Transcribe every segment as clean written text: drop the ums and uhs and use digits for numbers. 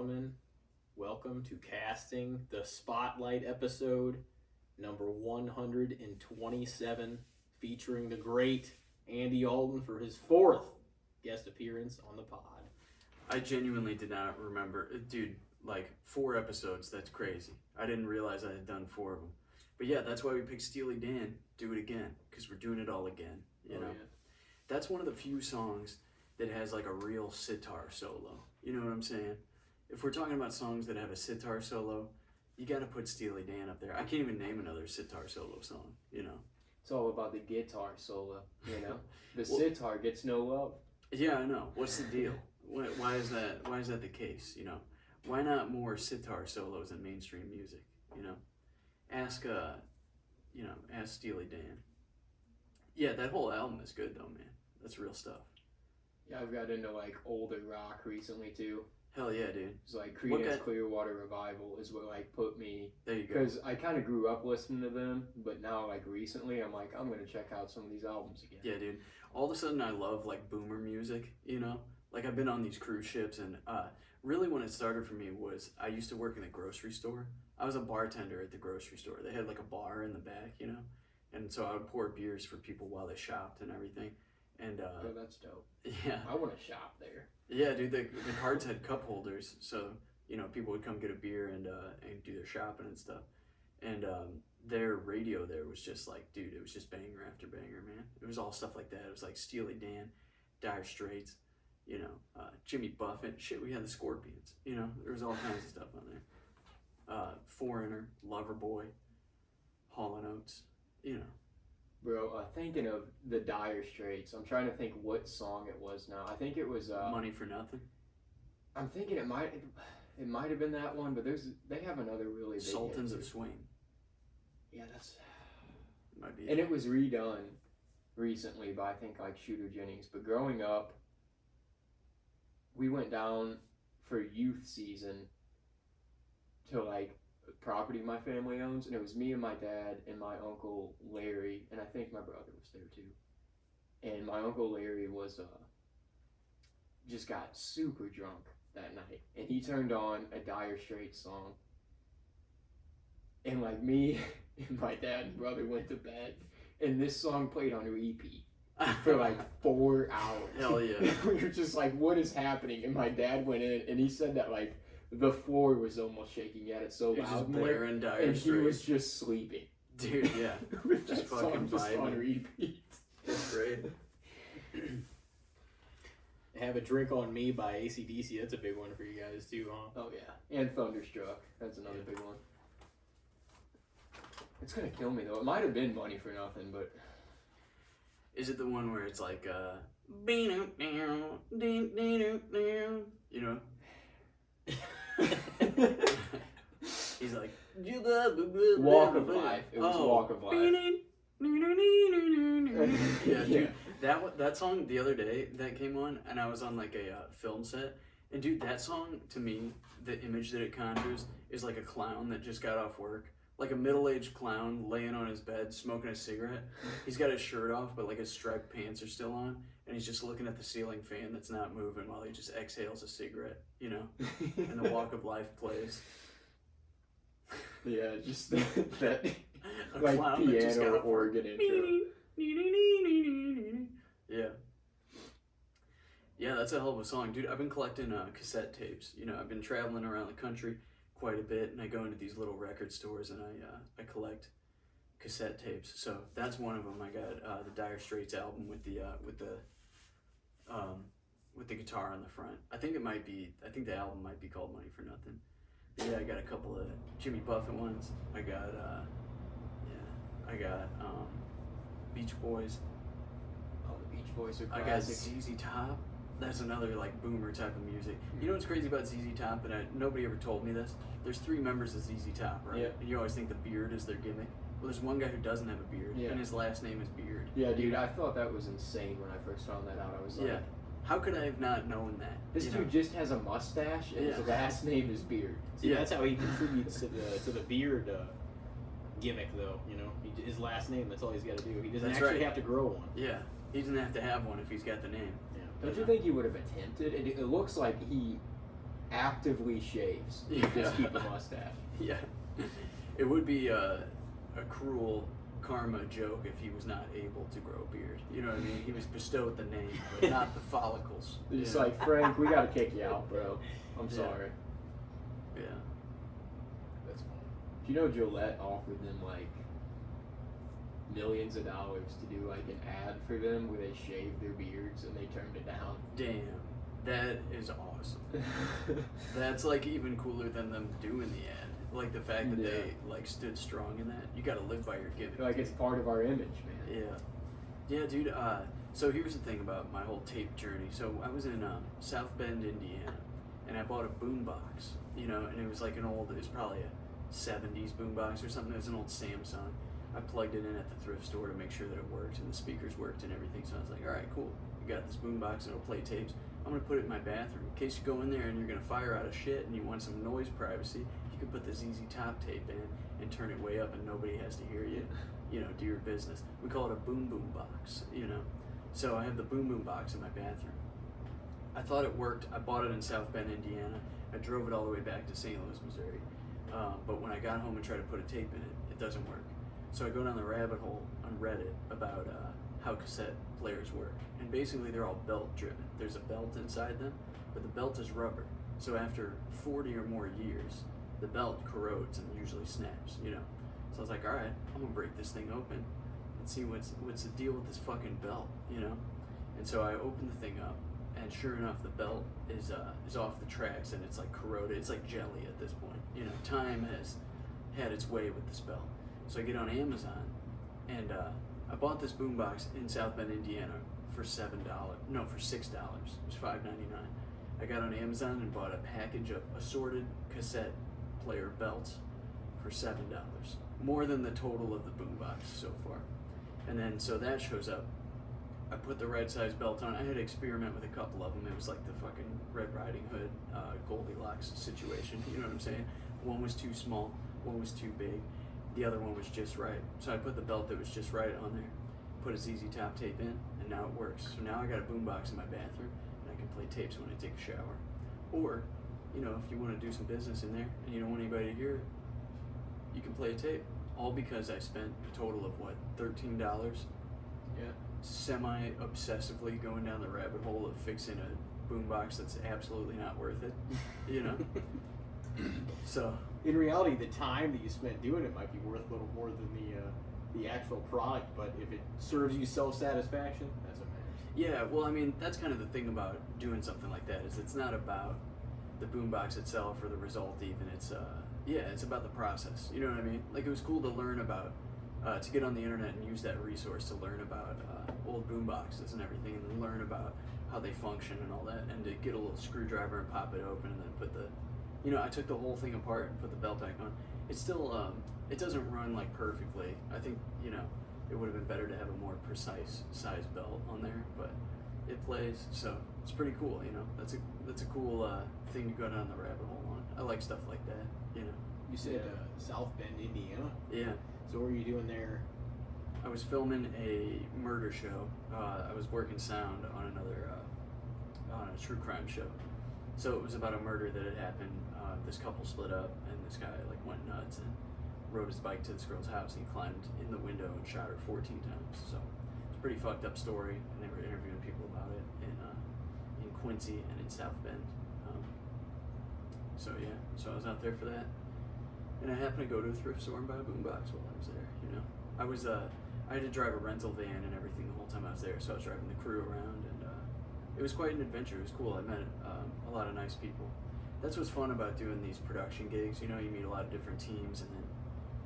gentlemen, welcome to Casting the Spotlight episode number 127, featuring the great Andy Alton for his fourth guest appearance on the pod. I genuinely did not remember. Dude, like 4 episodes, that's crazy. I didn't realize I had done 4 of them. But yeah, that's why we picked Steely Dan, Do It Again, because we're doing it all again, you know? Yeah. That's one of the few songs that has like a real sitar solo. You know what I'm saying? If we're talking about songs that have a sitar solo, you got to put Steely Dan up there. I can't even name another sitar solo song, you know? It's all about the guitar solo, you know? The sitar gets no love. Yeah, I know. What's the deal? Why is that? Why is that the case? You know, why not more sitar solos in mainstream music? You know, ask Steely Dan. Yeah, that whole album is good though, man. That's real stuff. Yeah, I've got into like older rock recently too. Hell yeah, dude. It's like Creedence Clearwater Revival is what like put me. There you go. Because I kind of grew up listening to them, but now like recently I'm like I'm gonna check out some of these albums again. Yeah, dude. All of a sudden I love like boomer music. You know, like I've been on these cruise ships, and really when it started for me was I used to work in a grocery store. I was a bartender at the grocery store. They had like a bar in the back, you know, and so I would pour beers for people while they shopped and everything. And oh, that's dope. Yeah, I want to shop there. Yeah, dude, the carts had cup holders, so you know people would come get a beer and do their shopping and stuff. And their radio there was just like, dude, it was just banger after banger, man. It was all stuff like that. It was like Steely Dan, Dire Straits, you know, Jimmy Buffett. Shit, we had the Scorpions. You know, there was all kinds of stuff on there. Foreigner, Loverboy, Hall & Oates, you know. Bro, thinking of the Dire Straits, I'm trying to think what song it was now. I think it was Money for Nothing. I'm thinking it might have been that one, but they have another really big Sultans hit of Swing. Yeah, that's might be. And it was redone recently by I think like Shooter Jennings. But growing up, we went down for youth season to like property my family owns, and it was me and my dad and my uncle Larry, and I think my brother was there too. And my uncle Larry was just got super drunk that night, and he turned on a Dire Straits song, and like me and my dad and brother went to bed, and this song played on repeat for like 4 hours. Hell yeah. We were just like, what is happening? And my dad went in, and he said that like the floor was almost shaking. He had it so loud just blaring Dire and Straits. He was just sleeping. Dude, yeah. With just that fucking song just on vibing. repeat. That's great. Have a Drink on Me by AC/DC. That's a big one for you guys too, huh? Oh yeah, and Thunderstruck. That's another big one. It's gonna kill me though. It might have been Money for Nothing, but is it the one where it's like you know? He's like Walk of Life. It was Walk of Life. Yeah, dude. That song the other day that came on, and I was on like a film set, and dude, that song to me, the image that it conjures is like a clown that just got off work, like a middle-aged clown laying on his bed smoking a cigarette. He's got his shirt off, but like his striped pants are still on, and he's just looking at the ceiling fan that's not moving while he just exhales a cigarette, you know, and the Walk of Life plays. Yeah, just that A like clown that just got piano off work. organ intro. Yeah. Yeah, that's a hell of a song. Dude, I've been collecting cassette tapes. You know, I've been traveling around the country quite a bit, and I go into these little record stores, and I collect cassette tapes. So that's one of them. I got the Dire Straits album with the guitar on the front. I think the album might be called Money for Nothing. But yeah, I got a couple of Jimmy Buffett ones. I got Beach Boys. Oh, the Beach Boys are I got classic. ZZ Top. That's another like boomer type of music. You know what's crazy about ZZ Top? And nobody ever told me this. There's 3 members of ZZ Top, right? Yeah. And you always think the beard is their gimmick. Well, there's one guy who doesn't have a beard, Yeah. and his last name is Beard. Yeah, dude, I thought that was insane when I first found that out. I was like, Yeah. How could I have not known that? this You dude know? just has a mustache, and his Yeah. last name is Beard. See, Yeah. that's how he contributes to the beard gimmick, though. You know, his last name. That's all he's got to do. He doesn't That's actually right. have to grow one. Yeah. He doesn't have to have one if he's got the name. Yeah. Don't you think he would have attempted? It looks like he actively shaves. Yeah. Just keep a mustache. Yeah. It would be a cruel karma joke if he was not able to grow a beard. You know what I mean? He was bestowed the name, but not the follicles. They're just Yeah. like, Frank, we gotta kick you out, bro. I'm Yeah. sorry. Yeah. That's funny. Do you know Gillette offered them like millions of dollars to do like an ad for them where they shave their beards and they turned it down? Damn. That is awesome. That's like even cooler than them doing the ad. Like the fact that Yeah. they like stood strong in that. You gotta live by your gimmick. Like it's part of our image, man. Yeah, dude. So here's the thing about my whole tape journey. So I was in South Bend, Indiana, and I bought a boombox. You know, and it was like it was probably a '70s boombox or something. It was an old Samsung. I plugged it in at the thrift store to make sure that it worked, and the speakers worked and everything. So I was like, all right, cool. You got this boombox, it'll play tapes. I'm gonna put it in my bathroom in case you go in there and you're gonna fire out of shit and you want some noise privacy. You can put the ZZ Top tape in and turn it way up and nobody has to hear you. You know, do your business. We call it a boom boom box. You know, so I have the boom boom box in my bathroom. I thought it worked. I bought it in South Bend, Indiana. I drove it all the way back to St. Louis, Missouri. But when I got home and tried to put a tape in it, it doesn't work. So I go down the rabbit hole on Reddit about how cassette players work. And basically they're all belt driven. There's a belt inside them, but the belt is rubber. So after 40 or more years, the belt corrodes and usually snaps, you know. So I was like, all right, I'm gonna break this thing open and see what's the deal with this fucking belt, you know. And so I opened the thing up, and sure enough, the belt is off the tracks and it's like corroded. It's like jelly at this point, you know. Time has had its way with this belt. So I get on Amazon, and I bought this boombox in South Bend, Indiana for $6. It was $5.99. I got on Amazon and bought a package of assorted cassette player belts for $7, more than the total of the boombox so far. And then so that shows up. I put the right size belt on. I had to experiment with a couple of them. It was like the fucking Red Riding Hood, Goldilocks situation. You know what I'm saying? One was too small, one was too big. The other one was just right. So I put the belt that was just right on there, put a ZZ Top tape in, and now it works. So now I got a boombox in my bathroom, and I can play tapes when I take a shower. Or, you know, if you want to do some business in there and you don't want anybody to hear it, you can play a tape. All because I spent a total of what, $13? Yeah. Semi-obsessively going down the rabbit hole of fixing a boombox that's absolutely not worth it, you know? So in reality, the time that you spent doing it might be worth a little more than the actual product, but if it serves you self-satisfaction, that's what matters. yeah, well, I mean, that's kind of the thing about doing something like that, is it's not about the boombox itself or the result even. It's about the process. You know what I mean? Like, it was cool to learn about, to get on the internet and use that resource to learn about old boomboxes and everything, and then learn about how they function and all that, and to get a little screwdriver and pop it open and then put the, you know, I took the whole thing apart and put the belt back on. It's still, it doesn't run like perfectly. I think, you know, it would have been better to have a more precise size belt on there, but it plays, so it's pretty cool, you know. That's a cool thing to go down the rabbit hole on. I like stuff like that, you know. You said South Bend, Indiana. Yeah. So what were you doing there? I was filming a murder show. I was working sound on on a true crime show. So it was about a murder that had happened. This couple split up, and this guy like went nuts and rode his bike to this girl's house, and he climbed in the window and shot her 14 times. So it's a pretty fucked up story, and they were interviewing people about it in Quincy and in South Bend. So I was out there for that, and I happened to go to a thrift store and buy a boombox while I was there. You know, I had to drive a rental van and everything the whole time I was there, so I was driving the crew around, and it was quite an adventure. It was cool. I met a lot of nice people. That's what's fun about doing these production gigs. You know, you meet a lot of different teams, and then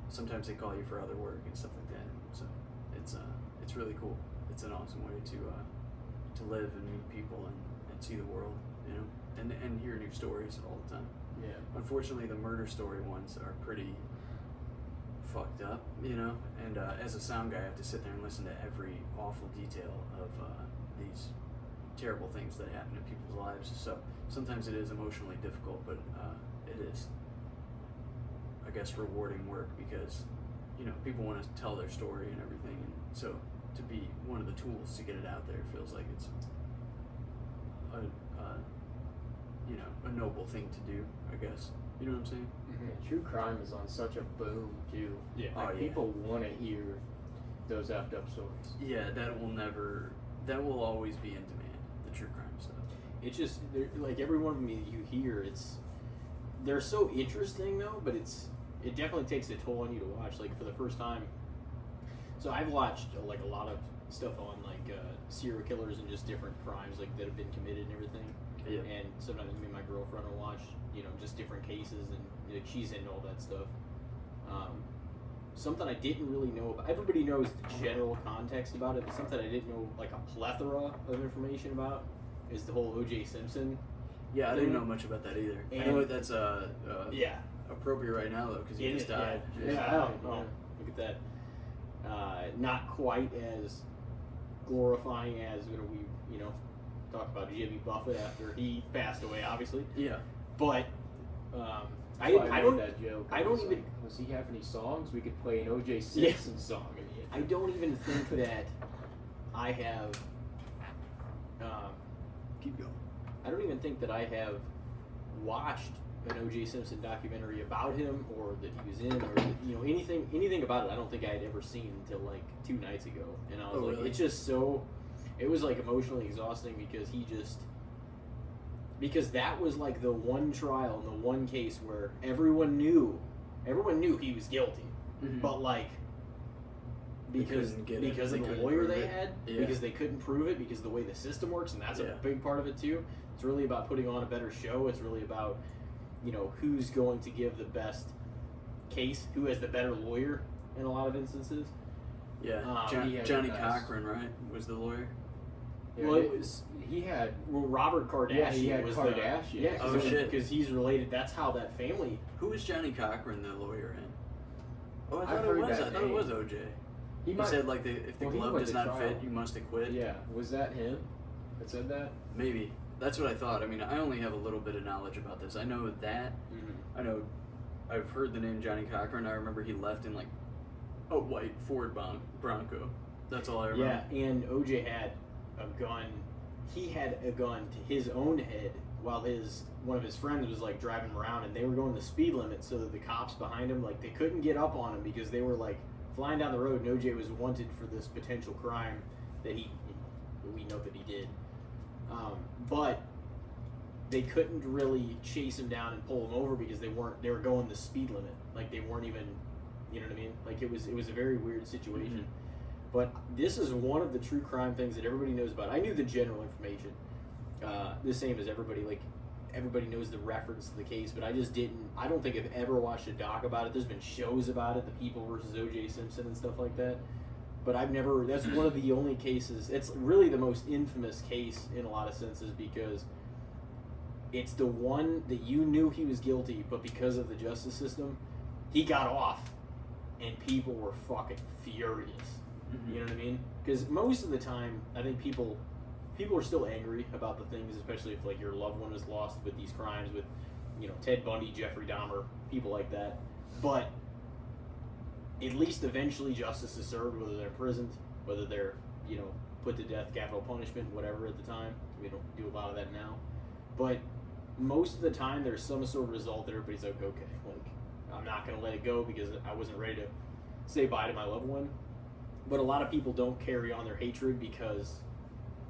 sometimes they call you for other work and stuff like that. So it's really cool. It's an awesome way to live and meet people and see the world, you know, and hear new stories all the time. Yeah. Unfortunately, the murder story ones are pretty fucked up, you know, and as a sound guy, I have to sit there and listen to every awful detail of these terrible things that happen in people's lives. So sometimes it is emotionally difficult, but it is, I guess, rewarding work, because, you know, people want to tell their story and everything, and so to be one of the tools to get it out there feels like it's you know, a noble thing to do, I guess. You know what I'm saying? And true crime is on such a boom too. Yeah. Like, Oh, yeah. people want to hear those effed up stories. Yeah, that will always be in demand, the true crime stuff. It's just like every one of them you hear, they're so interesting though, but it definitely takes a toll on you to watch. Like for the first time, so I've watched like a lot of stuff on like serial killers and just different crimes like that have been committed and everything. Yeah. And sometimes me and my girlfriend will watch, you know, just different cases, and like, she's into all that stuff. Something I didn't really know about. Everybody knows the general context about it, but something I didn't know like a plethora of information about is the whole O.J. Simpson. Yeah, I didn't know much about that either. I know that's Yeah. appropriate right now though, because he just died. Yeah, I don't know. Look at that. Not quite as glorifying as when we, you know, talk about Jimmy Buffett after he passed away, obviously. Yeah. But I Made don't. that joke. I don't even. Was he have any songs? We could play an O.J. Simpson song in the I don't even think that I have. Keep going. I don't even think that I have watched an O.J. Simpson documentary about him, or that he was in, or that, you know, anything about it. I don't think I had ever seen until like 2 nights ago, and I was like, really? it's just so. It was like emotionally exhausting because that was like the one trial and the one case where everyone knew he was guilty, Mhm. but like because couldn't get it. because They of the couldn't lawyer prove they it. had, Yeah. because they couldn't prove it, because of the way the system works, and that's Yeah. a big part of it too. It's really about putting on a better show. It's really about, you know, who's going to give the best case, who has the better lawyer in a lot of instances. Yeah. he had Johnny the best. Cochran, right, was the lawyer. Yeah, Well, it was he had. well, Robert Kardashian. Yeah, he had was Kardashian. The, yeah, Oh, shit. because he's related. That's how that family. Who was Johnny Cochran the lawyer in? Oh, I I've thought it heard was. that I thought it name. was OJ. He He might. said like if the Well, he glove went does to not trial. fit, you must acquit. Yeah, was that him that said that? Maybe. That's what I thought. I mean, I only have a little bit of knowledge about this. I know that. I know. I've heard the name Johnny Cochran. I remember he left in like a white Ford Bronco. That's all I remember. Yeah, and OJ had a gun. He had a gun to his own head while one of his friends was like driving him around, and they were going the speed limit, so that the cops behind him, like, they couldn't get up on him because they were like flying down the road, and OJ was wanted for this potential crime that we know that he did. But they couldn't really chase him down and pull him over because they were going the speed limit. Like, they weren't even, you know what I mean? Like, it was a very weird situation. Mhm. But this is one of the true crime things that everybody knows about. I knew the general information, the same as everybody. Like, everybody knows the reference to the case, but I just didn't. I don't think I've ever watched a doc about it. There's been shows about it, the People versus O.J. Simpson and stuff like that. But I've never. That's one of the only cases. It's really the most infamous case in a lot of senses because it's the one that you knew he was guilty, but because of the justice system, he got off, and people were fucking furious. You know what I mean? Because most of the time, I think people are still angry about the things, especially if like your loved one is lost with these crimes, with, you know, Ted Bundy, Jeffrey Dahmer, people like that. But at least eventually justice is served, whether they're imprisoned, whether they're, you know, put to death, capital punishment, whatever at the time. We don't do a lot of that now. But most of the time, there's some sort of result that everybody's like, okay, like, I'm not going to let it go because I wasn't ready to say bye to my loved one. But a lot of people don't carry on their hatred because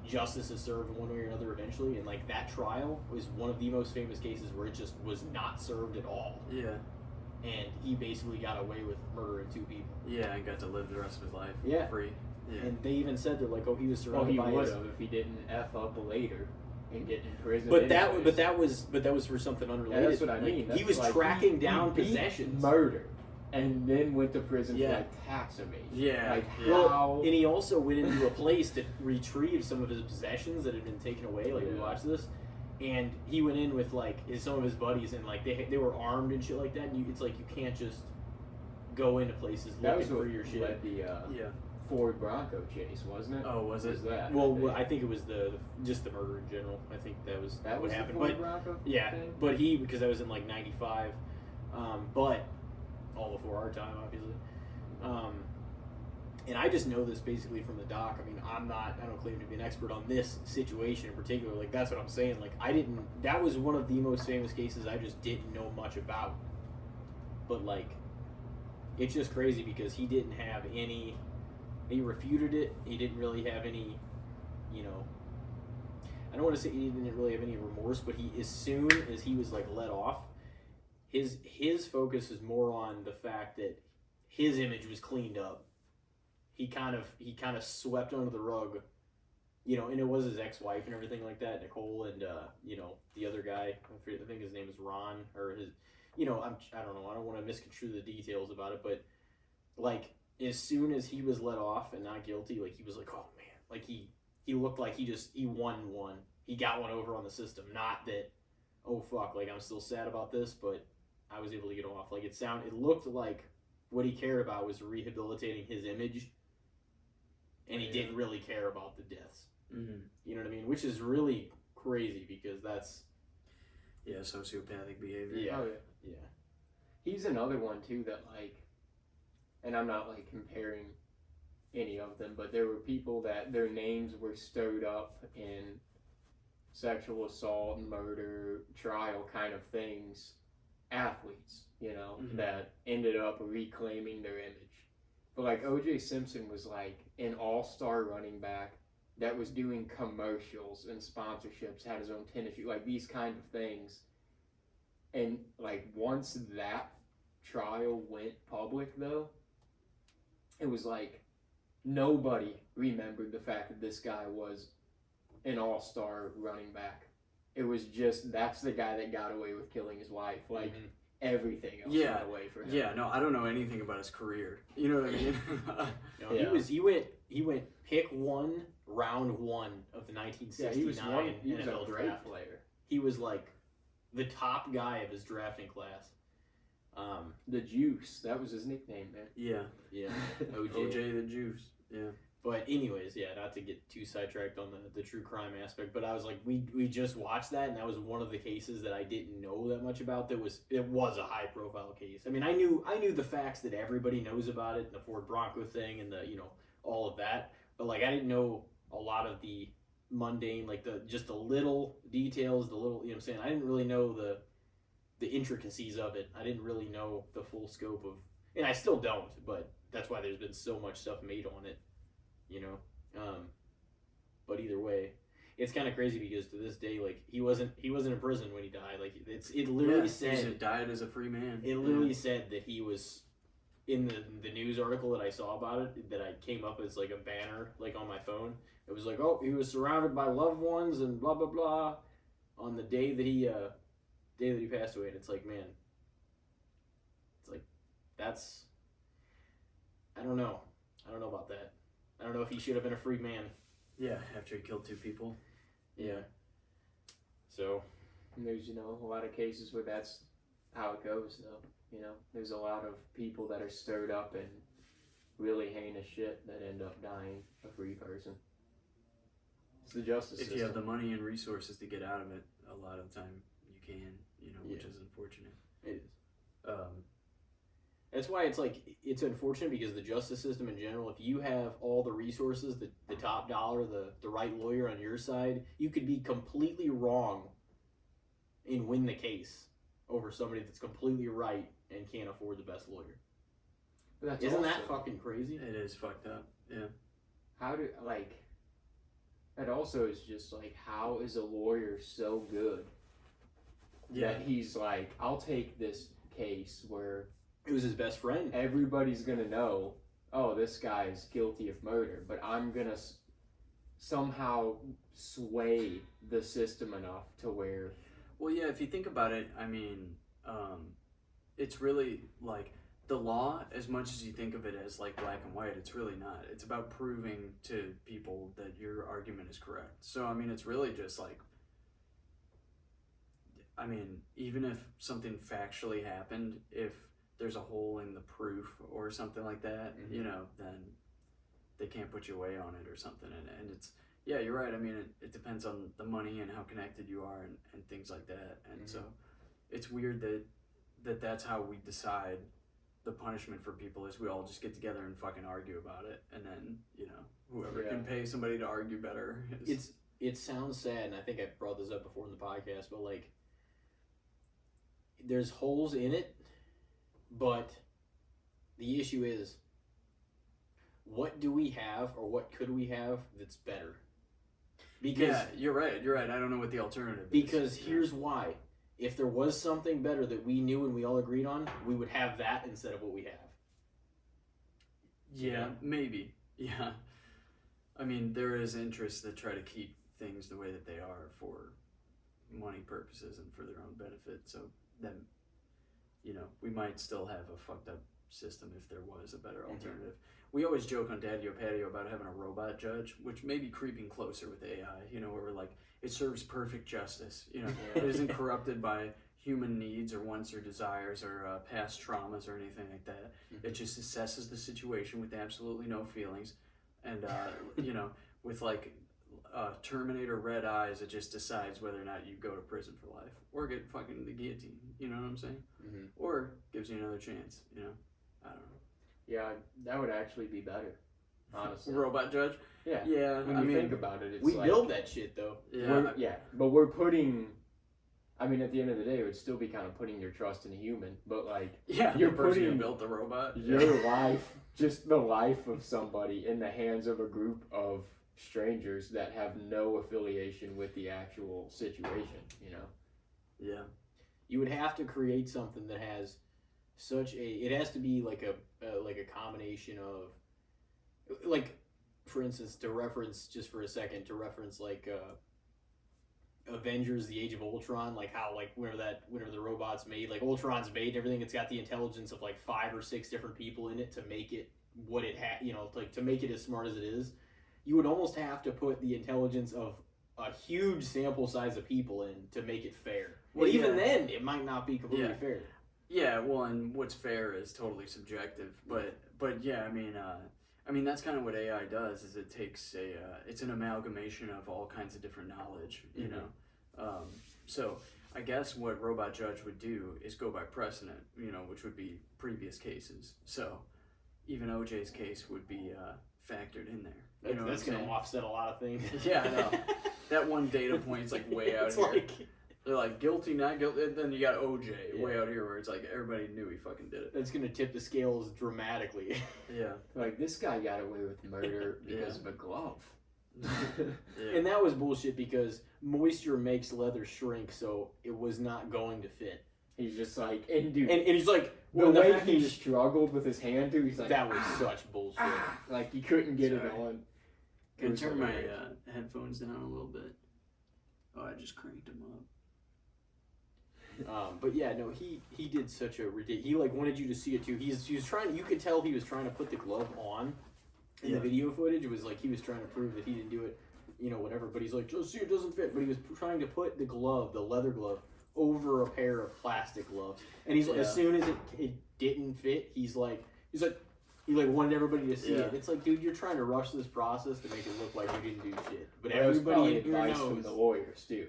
justice is served one way or another eventually. And like that trial was one of the most famous cases where it just was not served at all. Yeah. And he basically got away with murdering 2 people. Yeah, and got to live the rest of his life free. Yeah. And they even said they're like, oh, he was Well, surrounded he by would his... have if he didn't f up later and get in prison. But that anyways. was for something Yeah, unrelated. that's what I Like, mean. he was That's like, tracking down he beat possessions. murder, and then went to prison Yeah. for like tax evasion. Yeah, Like yeah. how? And he also went into a place to retrieve some of his possessions that had been taken away. Like, we Yeah. watched this, and he went in with like some of his buddies, and like they were armed and shit like that. And it's like you can't just go into places that was looking what for your shit. led the Yeah. Ford Bronco chase, wasn't it? Oh, was it? that? Well, I think it was just the murder in general. I think that was that what was happened. the Ford But Bronco yeah, thing? but because that was in like '95, but all before our time, obviously. And I just know this basically from the doc. I mean, I don't claim to be an expert on this situation in particular. Like, that's what I'm saying. Like, that was one of the most famous cases I just didn't know much about. But, like, it's just crazy because he didn't have any, he refuted it. He didn't really have any, you know, I don't want to say he didn't really have any remorse, but as soon as he was, like, let off, his focus is more on the fact that his image was cleaned up. He kind of swept under the rug, you know, and it was his ex-wife and everything like that, Nicole, and you know, the other guy, I think his name is Ron, or his, you know, I don't know, I don't want to misconstrue the details about it, but like as soon as he was let off and not guilty, like he was like, oh man, like he looked like he won one, he got one over on the system. Not that, oh fuck, like I'm still sad about this, but I was able to get off. Like it looked like what he cared about was rehabilitating his image. And he didn't really care about the deaths. Mm-hmm. You know what I mean? Which is really crazy because that's... Yeah, sociopathic behavior. Yeah. Oh, yeah. Yeah. He's another one, too, that, like... And I'm not, like, comparing any of them, but there were people that their names were stirred up in sexual assault, murder, trial kind of things. Athletes, you know, that ended up reclaiming their image. But like O.J. Simpson was like an all-star running back that was doing commercials and sponsorships, had his own tennis shoe, like these kind of things. And like once that trial went public though, it was like nobody remembered the fact that this guy was an all-star running back. It was just, that's the guy that got away with killing his wife. Like, everything else got away from him. Yeah, no, I don't know anything about his career. You know what I mean? No, he went pick one, round one of the 1969 NFL draft. Player. He was like the top guy of his drafting class. The Juice, that was his nickname, man. Yeah. OJ the Juice. Yeah. But anyways, yeah, not to get too sidetracked on the true crime aspect, but I was like, we just watched that, and that was one of the cases that I didn't know that much about. It was a high profile case. I mean, I knew the facts that everybody knows about it, the Ford Bronco thing, and the, you know, all of that. But like, I didn't know a lot of the mundane, like just the little details, the little, you know what I'm saying. I didn't really know the intricacies of it. I didn't really know the full scope of, and I still don't. But that's why there's been so much stuff made on it. You know, but either way, it's kind of crazy because to this day, like he wasn't in prison when he died. Like it literally said he died as a free man. It literally said that he was in the news article that I saw about it, that I came up as like a banner like on my phone. It was like, oh, he was surrounded by loved ones and blah blah blah on the day that he passed away. And it's like, man, it's like that's I don't know about that. I don't know if he should have been a free man. Yeah, after he killed 2 people. Yeah. So. And there's, you know, a lot of cases where that's how it goes, though. You know, there's a lot of people that are stirred up in really heinous shit that end up dying a free person. It's the justice system. If you have the money and resources to get out of it, a lot of the time you can, you know, which is unfortunate. It is. That's why it's unfortunate because the justice system in general, if you have all the resources, the top dollar, the right lawyer on your side, you could be completely wrong and win the case over somebody that's completely right and can't afford the best lawyer. But Isn't that fucking crazy? It is fucked up. Yeah. That also is just like, how is a lawyer so good that he's like, I'll take this case where it was his best friend. Everybody's gonna know, oh, this guy is guilty of murder, but I'm gonna somehow sway the system enough to where... Well, yeah, if you think about it, I mean, it's really like the law, as much as you think of it as like black and white, it's really not. It's about proving to people that your argument is correct. So, I mean, it's really just like, I mean, even if something factually happened, if there's a hole in the proof or something like that, you know, then they can't put you away on it or something. And it's, yeah, you're right. I mean, it depends on the money and how connected you are and things like that. And so it's weird that that's how we decide the punishment for people is we all just get together and fucking argue about it, and then whoever can pay somebody to argue better. It sounds sad, and I think I brought this up before in the podcast, but like, there's holes in it, but the issue is, what do we have, or what could we have that's better? Because you're right. I don't know what the alternative is. Because here's why. If there was something better that we knew and we all agreed on, we would have that instead of what we have. Yeah, maybe. Yeah. I mean, there is interest that try to keep things the way that they are for money purposes and for their own benefit. So then, we might still have a fucked up system if there was a better alternative. We always joke on Daddio Patio about having a robot judge, which may be creeping closer with AI, where we're like, it serves perfect justice. It isn't corrupted by human needs or wants or desires or past traumas or anything like that. It just assesses the situation with absolutely no feelings. And, with like Terminator red eyes, it just decides whether or not you go to prison for life or get fucking the guillotine. You know what I'm saying? Mm-hmm. Or gives you another chance, I don't know. Yeah, that would actually be better, honestly. Robot judge? Yeah. Yeah, When you think about it, it's we like, build that shit though. Yeah. But we're putting. I mean, at the end of the day, it would still be kind of putting your trust in a human, but like, you're the person who built the robot. Your life, just the life of somebody, in the hands of a group of strangers that have no affiliation with the actual situation. Yeah. You would have to create something that has it has to be like a combination of, like, for instance, to reference like Avengers: The Age of Ultron, like how, like, whenever the robot's made, like Ultron's made and everything, it's got the intelligence of like 5 or 6 different people in it to make it what it had, like to make it as smart as it is. You would almost have to put the intelligence of a huge sample size of people in to make it fair. Well, even then, it might not be completely fair. Yeah, well, and what's fair is totally subjective, but yeah, I mean that's kind of what AI does. Is it takes it's an amalgamation of all kinds of different knowledge, So I guess what Robot Judge would do is go by precedent, which would be previous cases. So even OJ's case would be factored in there. That's going to offset a lot of things. Yeah, I know. That one data point is like way out here. They're like, guilty, not guilty, and then you got OJ way out here where it's like everybody knew he fucking did it. That's going to tip the scales dramatically. Yeah. Like, this guy got away with murder because of a glove. And that was bullshit because moisture makes leather shrink, so it was not going to fit. He's just like, and dude, and he's like, the way he struggled with his hand too, he's like, that was such bullshit. Like, he couldn't get it on. Can I turn my headphones down a little bit? Oh, I just cranked them up. But yeah, no, he did such a ridiculous. He like wanted you to see it too. He was trying. You could tell he was trying to put the glove on. In the video footage, it was like he was trying to prove that he didn't do it, whatever. But he's like, just see, it doesn't fit. But he was trying to put the leather glove, over a pair of plastic gloves. And he's like, as soon as it didn't fit, he wanted everybody to see it. It's like, dude, you're trying to rush this process to make it look like you didn't do shit. But everybody in here knows. From the lawyers too.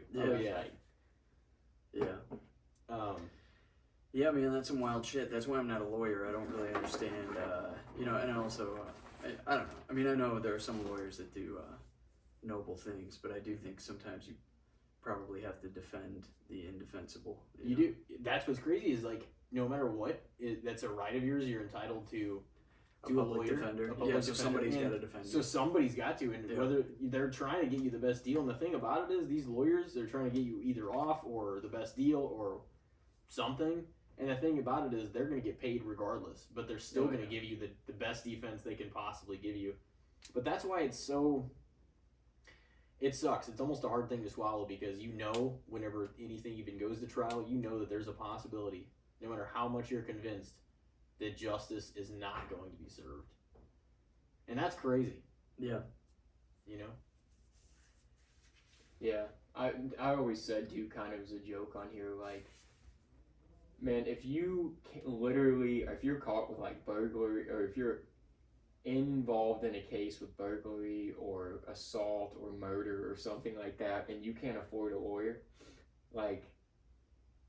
Yeah, man, that's some wild shit. That's why I'm not a lawyer. I don't really understand, and also, I don't know. I mean, I know there are some lawyers that do noble things, but I do think sometimes you probably have to defend the indefensible. You do. That's what's crazy is, like, no matter what, that's a right of yours. You're entitled to a public defender. So somebody's got to defend you. So somebody's got to, and whether they're trying to get you the best deal. And the thing about it is, these lawyers, they're trying to get you either off or the best deal or something. And the thing about it is, they're going to get paid regardless, but they're still going to give you the best defense they can possibly give you. But that's why it sucks. It's almost a hard thing to swallow because whenever anything even goes to trial, that there's a possibility, no matter how much you're convinced, that justice is not going to be served. And that's crazy. Yeah. Yeah. I always said, too, kind of as a joke on here, like, man, if you're caught with like burglary, or if you're involved in a case with burglary or assault or murder or something like that, and you can't afford a lawyer, like,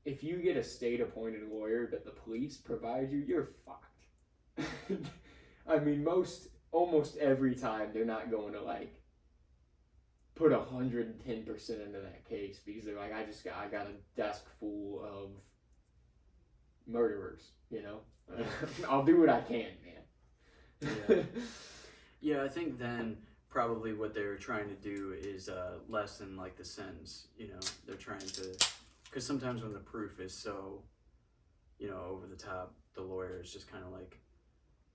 if you get a state appointed lawyer that the police provide you, you're fucked. I mean, almost every time they're not going to like put 110% into that case because they're like, I got a desk full of murderers, you know. I'll do what I can, man. Yeah, I think then probably what they were trying to do is lessen like the sentence. You know, they're trying to, because sometimes when the proof is so, you know, over the top, the lawyer is just kind of like,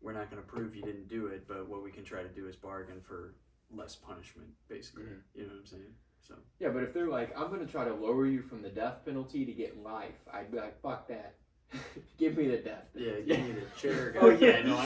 we're not going to prove you didn't do it, but what we can try to do is bargain for less punishment, basically. Mm-hmm. You know what I'm saying? So yeah, but if they're like, I'm going to try to lower you from the death penalty to get life, I'd be like, fuck that. Give me the death penalty. Yeah, give me the chair guy. Oh yeah, no,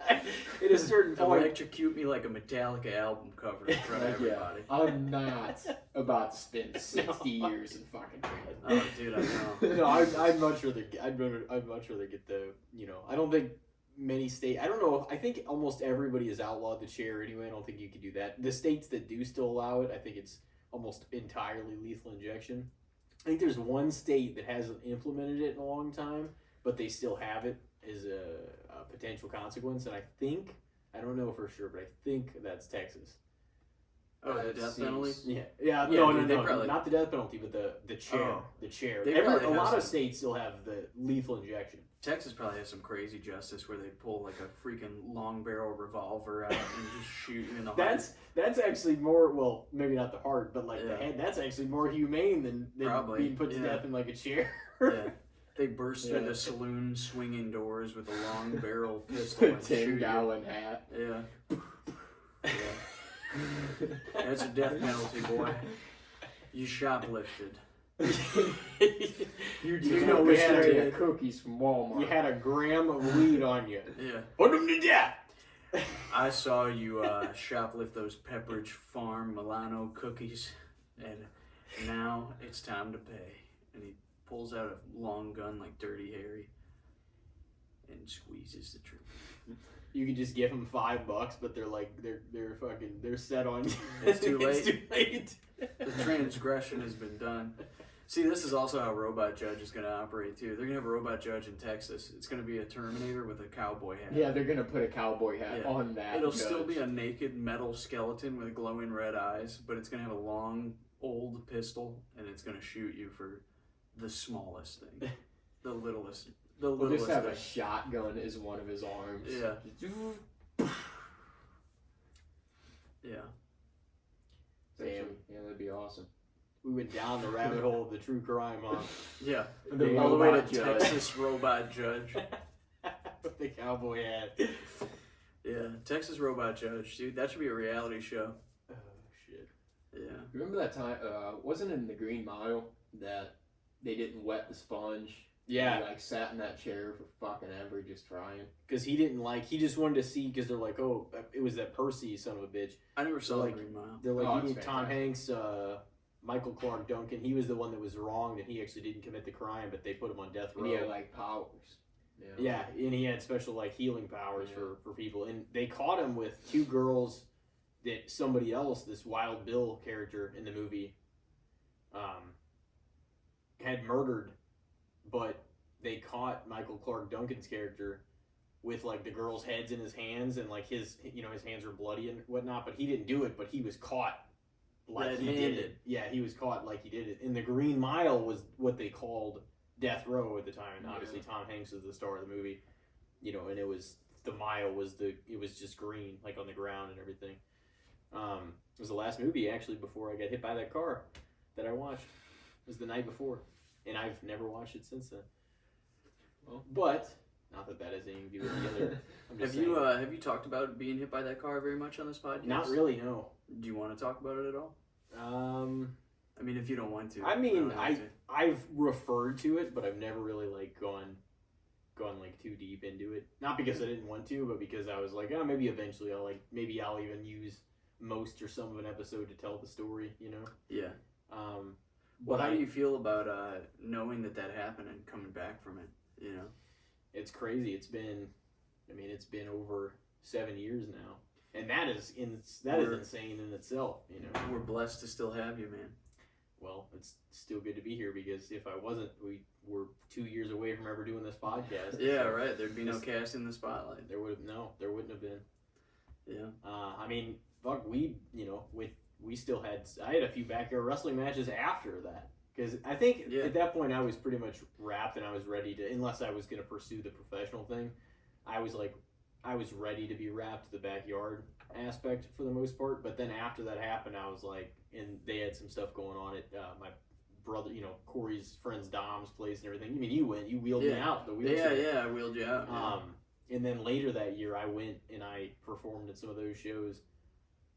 at a certain point, electrocute me like a Metallica album cover in front of everybody. I'm not about to spend 60 years in fucking prison. Oh, dude, I know. No, I'd much rather get the, you know, I don't think many states, I don't know, I think almost everybody has outlawed the chair anyway. I don't think you can do that. The states that do still allow it, I think it's almost entirely lethal injection. I think there's one state that hasn't implemented it in a long time, but they still have it as a potential consequence. And I don't know for sure, but I think that's Texas. Oh, the death penalty? Yeah. No, probably... not the death penalty, but the chair. Oh. The chair. A lot of states still have the lethal injection. Texas probably has some crazy justice where they pull like a freaking long barrel revolver out and just shoot you in the heart. That's actually more, well, maybe not the heart, but like the head. That's actually more humane than being put to death in like a chair. Yeah. They burst through the saloon swinging doors with a long barrel pistol and 10-gallon hat. Yeah. That's a death penalty, boy. You shoplifted. You know we had cookies from Walmart. You had a gram of weed on you. Yeah. Put them to death. I saw you shoplift those Pepperidge Farm Milano cookies, and now it's time to pay. And he pulls out a long gun like Dirty Harry and squeezes the trigger. You could just give them $5, but they're set on you. It's too late. It's too late. The transgression has been done. See, this is also how Robot Judge is going to operate, too. They're going to have a Robot Judge in Texas. It's going to be a Terminator with a cowboy hat. Yeah, they're going to put a cowboy hat on that. It'll still be a naked metal skeleton with glowing red eyes, but it's going to have a long, old pistol, and it's going to shoot you for the smallest thing. The littlest. We'll just have a shotgun as one of his arms. Yeah. Yeah. Damn. Yeah, that'd be awesome. We went down the rabbit hole of the true crime, huh? Yeah. All the way to Texas Robot Judge. With the cowboy hat. Yeah, Texas Robot Judge. Dude, that should be a reality show. Oh, shit. Yeah. Remember that time, wasn't it in the Green Mile that they didn't wet the sponge? Yeah. He sat in that chair for fucking ever just trying. Because he just wanted to see, because they're like, oh, it was that Percy son of a bitch. I never saw the Green Mile. They're like, you need Tom Hanks, Michael Clark Duncan. He was the one that was wrong, that he actually didn't commit the crime, but they put him on death row. And he had powers. Yeah, and he had special healing powers for people. And they caught him with two girls that somebody else, this Wild Bill character in the movie, had murdered. But they caught Michael Clark Duncan's character with the girls' heads in his hands, and his hands were bloody and whatnot. But he didn't do it. But he was caught he did it. Yeah, he was caught like he did it. And the Green Mile was what they called death row at the time. And obviously Tom Hanks is the star of the movie. And it was the mile was it was just green on the ground and everything. It was the last movie actually before I got hit by that car that I watched. It was the night before. And I've never watched it since then. Well, but not that has anything to do with the other. Have you talked about being hit by that car very much on this podcast? Not really, no. Do you want to talk about it at all? I mean, if you don't want to. I mean, I've referred to it, but I've never really gone too deep into it. Not because I didn't want to, but because I was like, oh, maybe eventually I'll even use most or some of an episode to tell the story, Yeah. Well, how do you feel about knowing that happened and coming back from it? It's crazy. It's been over 7 years now, and that is insane in itself. We're blessed to still have you, man. Well, it's still good to be here because if I wasn't, we're 2 years away from ever doing this podcast. Yeah, right. There'd be no cast in the spotlight. There wouldn't have been. Yeah. I mean, fuck, we still had. I had a few backyard wrestling matches after that. Because I think at that point I was pretty much wrapped and I was ready to, unless I was going to pursue the professional thing, I was ready to be wrapped to the backyard aspect for the most part. But then after that happened, I was like, and they had some stuff going on at my brother, Corey's friend's Dom's place and everything. I mean, you wheeled me out the wheelchair. Yeah, I wheeled you out. And then later that year I went and I performed at some of those shows.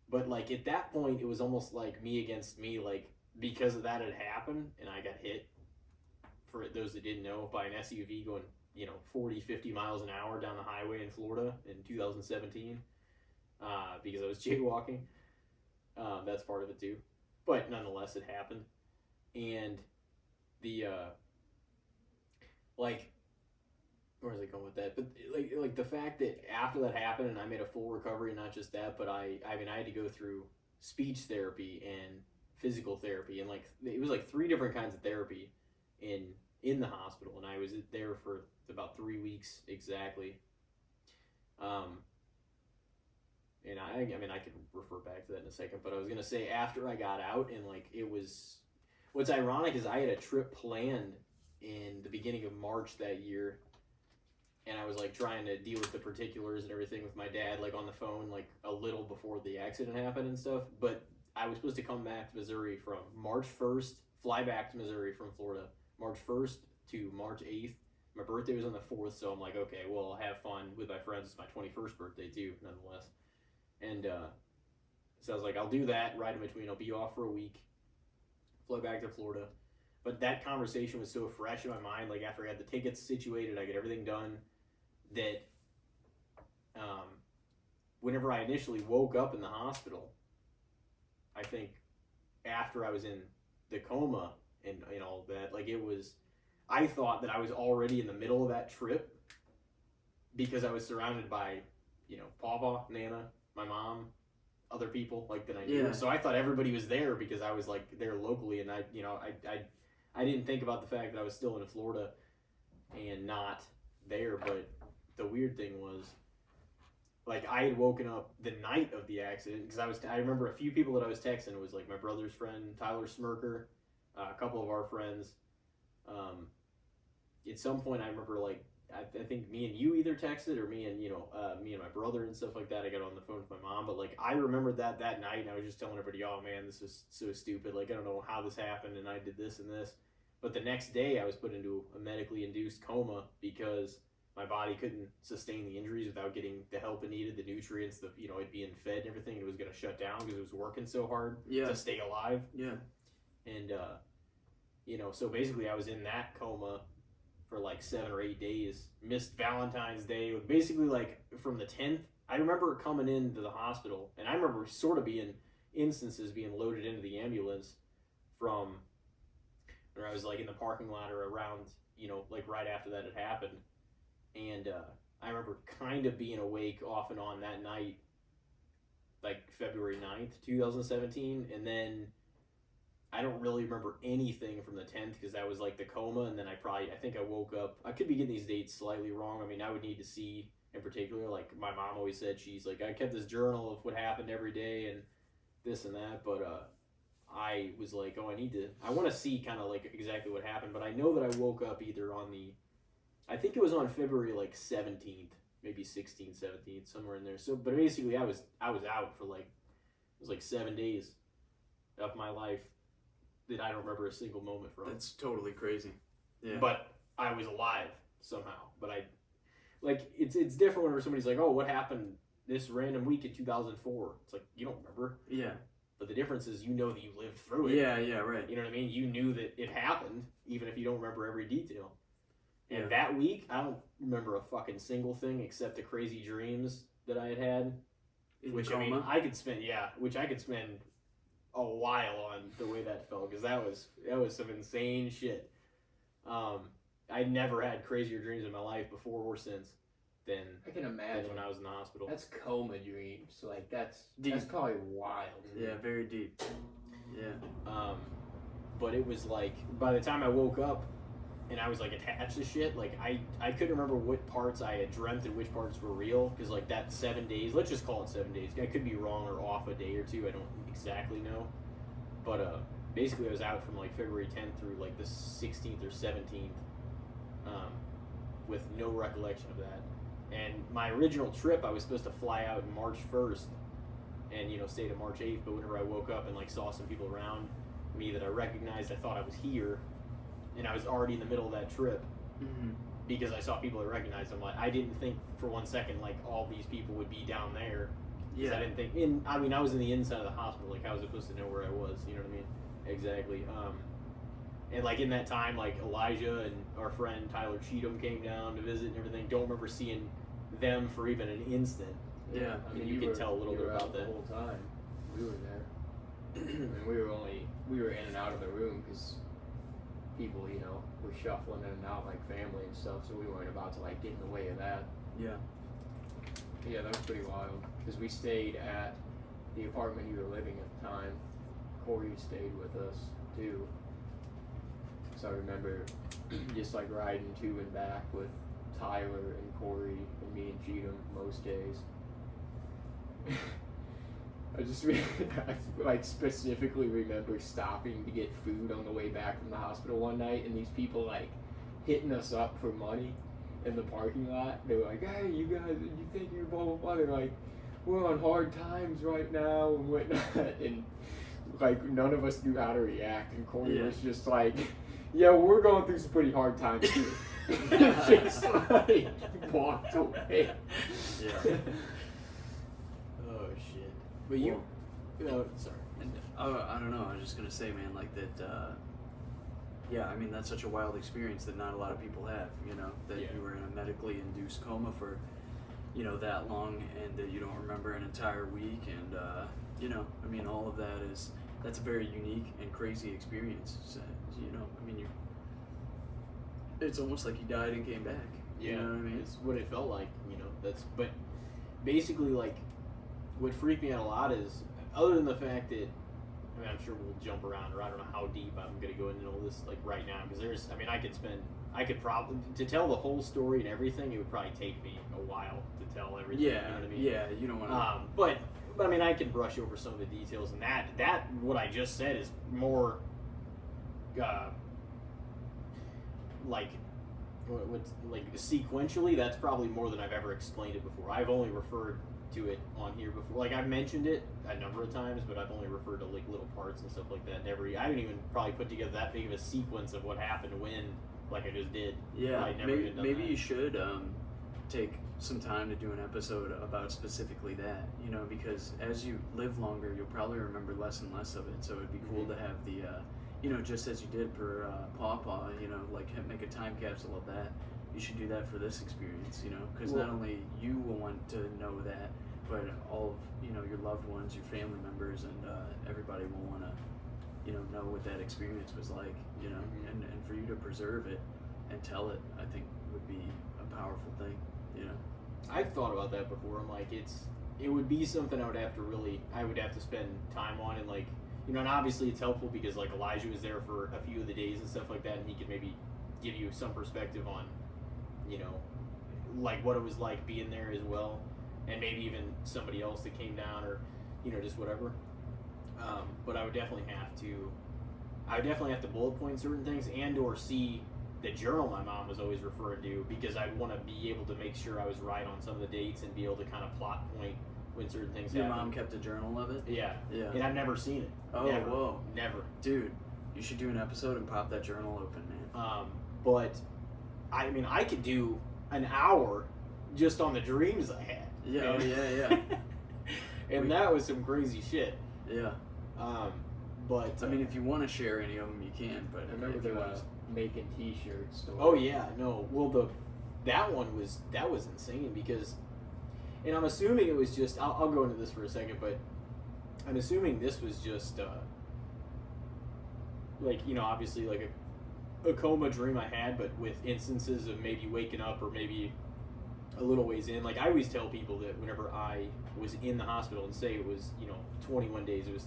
But like at that point, it was almost like me against me, like, because of that had happened and I got hit, for those that didn't know, by an SUV going 40 50 miles an hour down the highway in Florida in 2017 because I was jaywalking. That's part of it too, but nonetheless it happened. And the where was I going with that? But like the fact that after that happened and I made a full recovery, not just that, but I had to go through speech therapy and physical therapy, and it was 3 different kinds of therapy in the hospital, and I was there for about 3 weeks exactly. And I mean I could refer back to that in a second, but I was gonna say after I got out and it was, what's ironic is I had a trip planned in the beginning of March that year, and I was trying to deal with the particulars and everything with my dad on the phone a little before the accident happened and stuff, but I was supposed to come back to Missouri from March 1st, fly back to Missouri from Florida, March 1st to March 8th. My birthday was on the 4th, so I'm like, okay, well, I'll have fun with my friends. It's my 21st birthday, too, nonetheless. And so I was like, I'll do that, right in between. I'll be off for a week, fly back to Florida. But that conversation was so fresh in my mind, after I had the tickets situated, I got everything done, that whenever I initially woke up in the hospital, I think after I was in the coma and all of that, I thought that I was already in the middle of that trip because I was surrounded by, Papa, Nana, my mom, other people that I knew. Yeah. So I thought everybody was there because I was there locally, and I didn't think about the fact that I was still in Florida and not there. But the weird thing was, I had woken up the night of the accident because I remember a few people that I was texting. It was my brother's friend, Tyler Smirker, a couple of our friends. At some point I remember I think me and you either texted, or me and my brother and stuff like that. I got on the phone with my mom, but I remembered that night, and I was just telling everybody, oh man, this is so stupid. I don't know how this happened, and I did this and this. But the next day I was put into a medically induced coma because my body couldn't sustain the injuries without getting the help it needed, the nutrients, it being fed and everything. It was going to shut down because it was working so hard to stay alive. Yeah. And, so basically I was in that coma for 7 or 8 days, missed Valentine's Day. Basically from the 10th, I remember coming into the hospital, and I remember sort of instances being loaded into the ambulance from where I was in the parking lot or around, right after that had happened. And I remember kind of being awake off and on that night, February 9th, 2017. And then I don't really remember anything from the 10th because that was the coma. And then I think I woke up. I could be getting these dates slightly wrong. I mean, I would need to see in particular. My mom always said, she's I kept this journal of what happened every day and this and that. But I was I want to see kind of exactly what happened. But I know that I woke up either on I think it was on February 17th, maybe 16th, 17th, somewhere in there. So, but basically I was out for it was 7 days of my life that I don't remember a single moment from. That's totally crazy. Yeah. But I was alive somehow. But it's different whenever somebody's oh, what happened this random week in 2004? It's you don't remember. Yeah. But the difference is that you lived through it. Yeah, right. You know what I mean? You knew that it happened, even if you don't remember every detail. And that week, I don't remember a fucking single thing except the crazy dreams that I had. Which, I mean, I could spend a while on the way that felt, because that was some insane shit. I never had crazier dreams in my life before or since than I can imagine when I was in the hospital. That's coma dreams. That's probably wild. Yeah, very deep. Yeah. But it was by the time I woke up and I was like attached to shit. Like I couldn't remember what parts I had dreamt and which parts were real, because like that 7 days, let's just call it 7 days. I could be wrong or off a day or two. I don't exactly know, but basically I was out from like February 10th through like the 16th or 17th, with no recollection of that. And my original trip, I was supposed to fly out March 1st, and stay to March 8th. But whenever I woke up and like saw some people around me that I recognized, I thought I was here, and I was already in the middle of that trip, because I saw people I recognized. I'm like, I didn't think for 1 second like all these people would be down there. Yeah. I didn't think. I was in the inside of the hospital. Like, how was I supposed to know where I was? You know what I mean? Exactly. And like in that time, like Elijah and our friend Tyler Cheatham came down to visit and everything. Don't remember seeing them for even an instant. Yeah. I mean, you can tell a little bit about that. The whole time we were there. And we were in and out of the room because people, were shuffling in and out like family and stuff. So we weren't about to like get in the way of that. Yeah. Yeah, that was pretty wild. Because we stayed at the apartment you were living at the time. Corey stayed with us too. So I remember just like riding to and back with Tyler and Corey and me and Cheatham most days. I like specifically remember stopping to get food on the way back from the hospital one night, and these people like hitting us up for money in the parking lot. They were like, "Hey, you guys, you think you're blah blah blah?" They're like, "We're on hard times right now and whatnot," and like none of us knew how to react. And Corey was just like, "Yeah, we're going through some pretty hard times too." Just like walked away. Yeah. Oh shit! But sorry. And I don't know. I was just gonna say, man, like that. Yeah, I mean that's such a wild experience that not a lot of people have. That you were in a medically induced coma for, that long, and that you don't remember an entire week, and I mean all of that's a very unique and crazy experience. So, it's almost like you died and came back. Yeah, you know what I mean? It's what it felt like. But basically like what freaked me out a lot is, other than the fact that, I'm sure we'll jump around, or I don't know how deep I'm going to go into all this like right now, because I could probably, to tell the whole story and everything, it would probably take me a while to tell everything. Yeah, you know what I mean? yeah, you don't want to. But I mean, I can brush over some of the details, and that what I just said is more, like sequentially, that's probably more than I've ever explained it before. I've only referred to it on here before. Like, I've mentioned it a number of times, but I've only referred to like little parts and stuff like that. I haven't even probably put together that big of a sequence of what happened when, like I just did. Yeah, maybe that. you should take some time to do an episode about specifically that, because as you live longer, you'll probably remember less and less of it. So it'd be cool to have the, just as you did for Pawpaw, like make a time capsule of that. You should do that for this experience, because not only you will want to know that, but all of your loved ones, your family members, and everybody will want to know what that experience was like, and for you to preserve it and tell it, I think would be a powerful thing. I've thought about that before. I'm like, it would be something I would have to spend time on, and like, and obviously it's helpful because like Elijah was there for a few of the days and stuff like that, and he could maybe give you some perspective on, like what it was like being there as well, and maybe even somebody else that came down, or just whatever. But I would definitely have to bullet point certain things, and or see the journal my mom was always referring to, because I want to be able to make sure I was right on some of the dates and be able to kind of plot point when certain things happen. Your mom kept a journal of it? Yeah. And I've never seen it. Oh, never. Whoa. Never. Dude, you should do an episode and pop that journal open, man. But, I mean, I could do an hour just on the dreams I had. Yeah, yeah. And that was some crazy shit. Yeah. But I mean, if you want to share any of them, you can. But I remember making T-shirts. Story. Oh yeah, no. Well, that was insane, because, and I'm assuming it was just. I'll go into this for a second, but I'm assuming this was just like, obviously like a coma dream I had, but with instances of maybe waking up or maybe a little ways in. Like, I always tell people that whenever I was in the hospital, and say it was 21 days, it was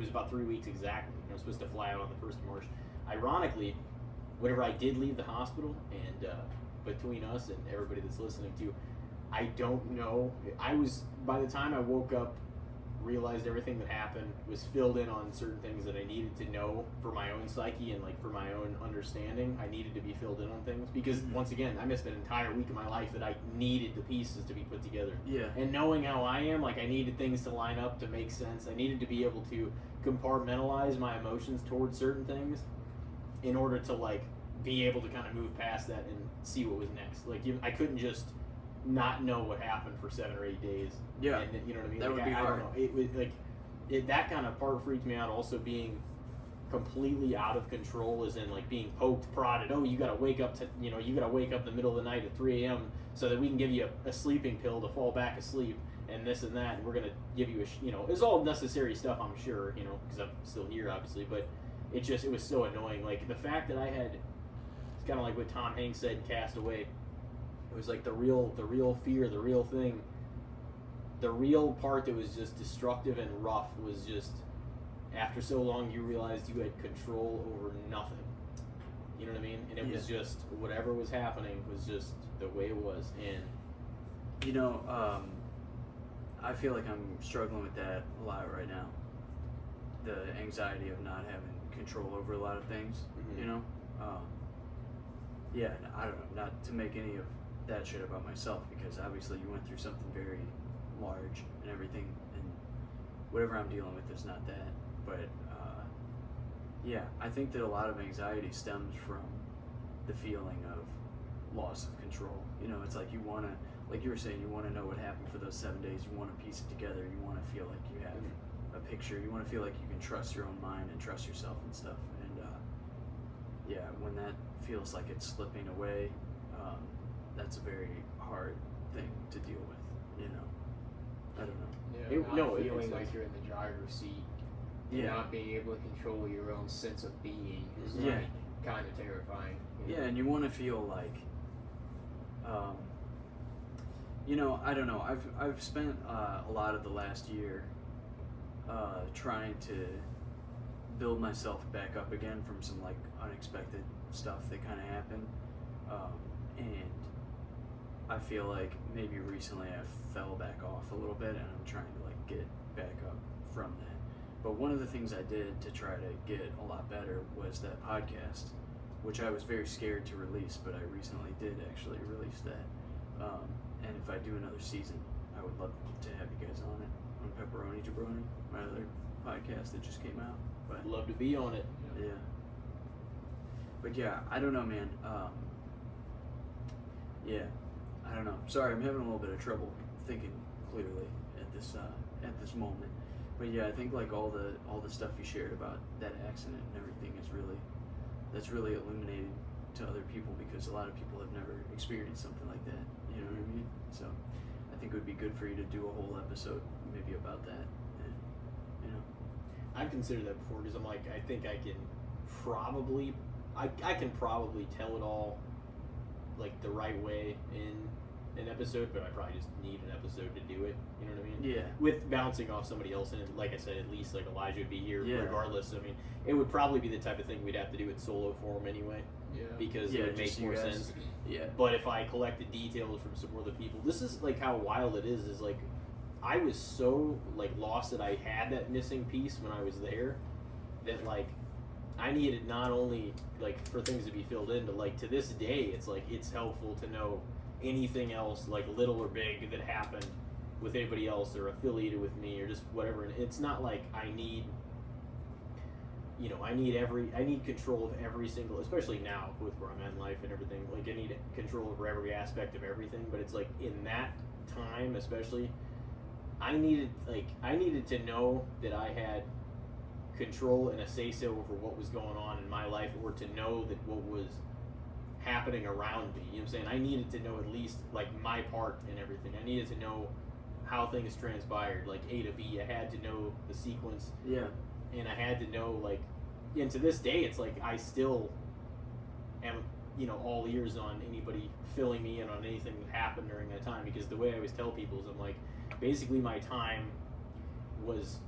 about 3 weeks exactly. I was supposed to fly out on the 1st of March. Ironically, whenever I did leave the hospital, and between us and everybody that's listening to, I don't know. By the time I woke up, realized everything that happened, was filled in on certain things that I needed to know for my own psyche and like for my own understanding. I needed to be filled in on things because once again, I missed an entire week of my life that I needed the pieces to be put together. Yeah. And knowing how I am, like I needed things to line up to make sense. I needed to be able to compartmentalize my emotions towards certain things in order to like be able to kind of move past that and see what was next. Like I couldn't just not know what happened for 7 or 8 days. Yeah. And you know what I mean? That like, would be hard. I don't know. It was like that kind of part freaked me out. Also being completely out of control, as in like being poked, prodded. Oh, you got to wake up you got to wake up in the middle of the night at 3 a.m. so that we can give you a sleeping pill to fall back asleep and this and that. And we're gonna give you it's all necessary stuff, I'm sure, because I'm still here, obviously. But it was so annoying. Like the fact that I had, it's kind of like what Tom Hanks said, in Cast Away. It was like the real fear, the real thing. The real part that was just destructive and rough was just after so long you realized you had control over nothing. You know what I mean? And it was just whatever was happening was just the way it was. And I feel like I'm struggling with that a lot right now. The anxiety of not having control over a lot of things. Mm-hmm. I don't know, not to make any of that shit about myself, because obviously you went through something very large and everything, and whatever I'm dealing with is not that. But I think that a lot of anxiety stems from the feeling of loss of control. It's like you want to, like you were saying, you want to know what happened for those 7 days. You want to piece it together. You want to feel like you have a picture. You want to feel like you can trust your own mind and trust yourself and stuff. And when that feels like it's slipping away, that's a very hard thing to deal with. I don't know. Not it feeling makes like sense. you're in the driver's seat. Yeah. Not being able to control your own sense of being is Yeah. kind of terrifying. Yeah, and you want to feel like, I don't know. I've spent a lot of the last year trying to build myself back up again from some like unexpected stuff that kind of happened, and I feel like maybe recently I fell back off a little bit, and I'm trying to like get back up from that. But one of the things I did to try to get a lot better was that podcast, which I was very scared to release, but I recently did actually release that. And if I do another season, I would love to have you guys on it, on Pepperoni Jabroni, my other podcast that just came out. But Love to be on it. yeah. But yeah, I don't know, man. I don't know. Sorry, I'm having a little bit of trouble thinking clearly at this moment. But yeah, I think like all the stuff you shared about that accident and everything that's really illuminating to other people, because a lot of people have never experienced something like that. You know what I mean? So I think it would be good for you to do a whole episode maybe about that. And, I've considered that before because I'm like, I think I can probably tell it all like the right way in an episode, but I probably just need an episode to do it. You know what I mean? Yeah. With bouncing off somebody else, and like I said, at least like Elijah would be here regardless. I mean, it would probably be the type of thing we'd have to do in solo form anyway. Yeah. Because it would make just you more guys. sense. Yeah. But if I collected details from some other people, this is like how wild it is like I was so like lost that I had that missing piece when I was there, that like I needed not only like for things to be filled in, but like to this day it's like it's helpful to know anything else, like little or big, that happened with anybody else or affiliated with me or just whatever. And it's not like I need control of every single, especially now with where I'm at in life and everything, like I need control over every aspect of everything. But it's like in that time especially, I needed to know that I had control and a say-so over what was going on in my life, or to know that what was happening around me. You know what I'm saying? I needed to know at least like my part in everything. I needed to know how things transpired, like A to B. I had to know the sequence. Yeah. And I had to know, like, and to this day, it's like I still am, all ears on anybody filling me in on anything that happened during that time. Because the way I always tell people is, I'm like, basically my time was,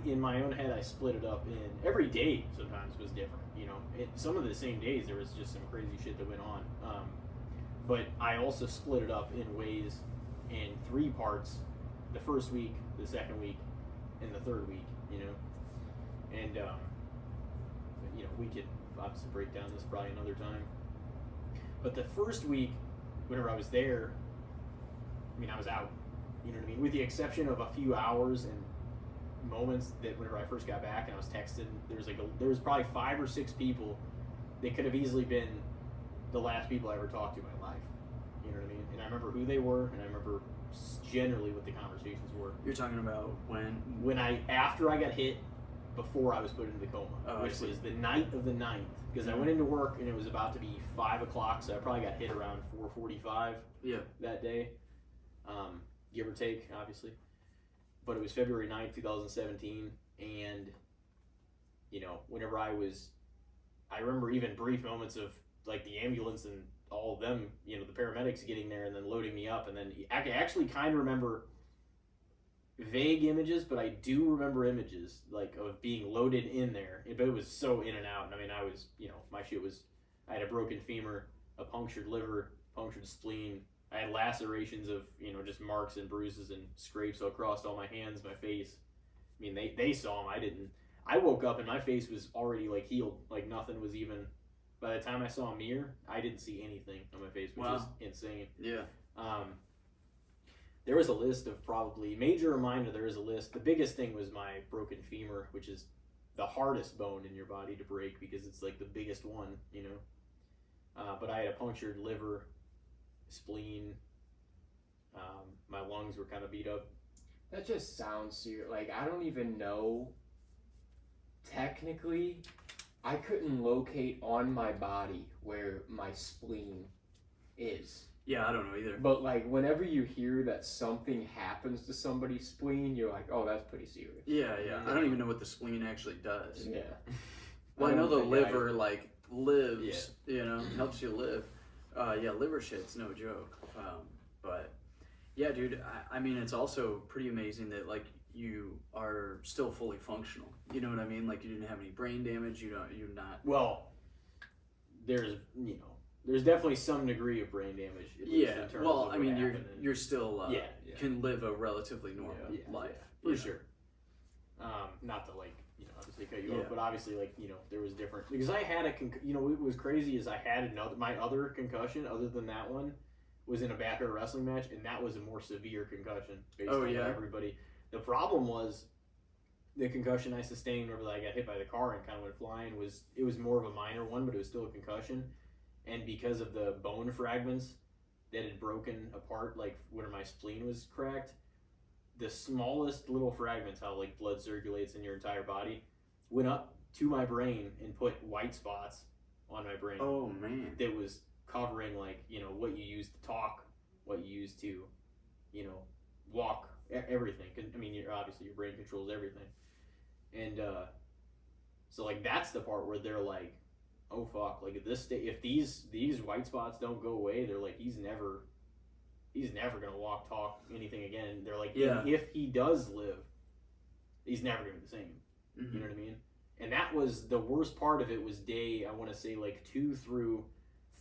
in my own head, I split it up in every day. Sometimes was different. You know, some of the same days there was just some crazy shit that went on. But I also split it up in ways in 3 parts: the first week, the second week, and the third week. You know, and you know, we could obviously break down this probably another time. But the first week, whenever I was there, I mean, I was out. You know what I mean? With the exception of a few hours and moments that whenever I first got back and I was texting, there was probably 5 or 6 people that could have easily been the last people I ever talked to in my life. You know what I mean? And I remember who they were, and I remember generally what the conversations were. You're talking about when after I got hit, before I was put into the coma, which was the night of the 9th, because I went into work and it was about to be 5 o'clock, so I probably got hit around 4:45 that day, give or take, obviously. But it was February 9th, 2017, and, you know, whenever I remember even brief moments of, like, the ambulance and all of them, you know, the paramedics getting there and then loading me up, and then I actually kind of remember vague images, but I do remember images, like, of being loaded in there, but it was so in and out, and I mean, I was, you know, my shit was, I had a broken femur, a punctured liver, punctured spleen, I had lacerations of, you know, just marks and bruises and scrapes across all my hands, my face. I mean, they saw them. I didn't. I woke up and my face was already, like, healed. Like, nothing was even... By the time I saw a mirror, I didn't see anything on my face, which is insane. Yeah. There was a list of probably... Major reminder, there is a list. The biggest thing was my broken femur, which is the hardest bone in your body to break because it's, like, the biggest one, you know. But I had a punctured liver... spleen, my lungs were kind of beat up. That just sounds serious. Like, I don't even know. Technically, I couldn't locate on my body where my spleen is. Yeah, I don't know either. But, like, whenever you hear that something happens to somebody's spleen, you're like, oh, that's pretty serious. Yeah. I don't even know what the spleen actually does. Yeah. Well, I know the liver, like, lives, you know, helps you live. Yeah, liver shit's no joke. But yeah, dude, I mean, it's also pretty amazing that, like, you are still fully functional. You know what I mean? Like, you didn't have any brain damage. You're not. Well, there's definitely some degree of brain damage. At least in terms of I mean, you're still can live a relatively normal life for sure. Not to, like, you know, obviously cut you off, but obviously, like, you know, there was different because I had you know, what was crazy is I had my other concussion other than that one was in a backyard wrestling match, and that was a more severe concussion based on everybody. The problem was the concussion I sustained whenever I got hit by the car and kind of went flying it was more of a minor one, but it was still a concussion, and because of the bone fragments that had broken apart, like where my spleen was cracked, the smallest little fragments, how, like, blood circulates in your entire body, went up to my brain and put white spots on my brain. Oh, man. That was covering, like, you know, what you use to talk, what you use to, you know, walk, everything. I mean, obviously your brain controls everything. And so, like, that's the part where they're like, oh, fuck, like, if these white spots don't go away, they're like, he's never gonna walk, talk, anything again. They're like, if he does live, he's never gonna be the same. Mm-hmm. You know what I mean? And that was the worst part of it. Was day, I want to say, like 2 through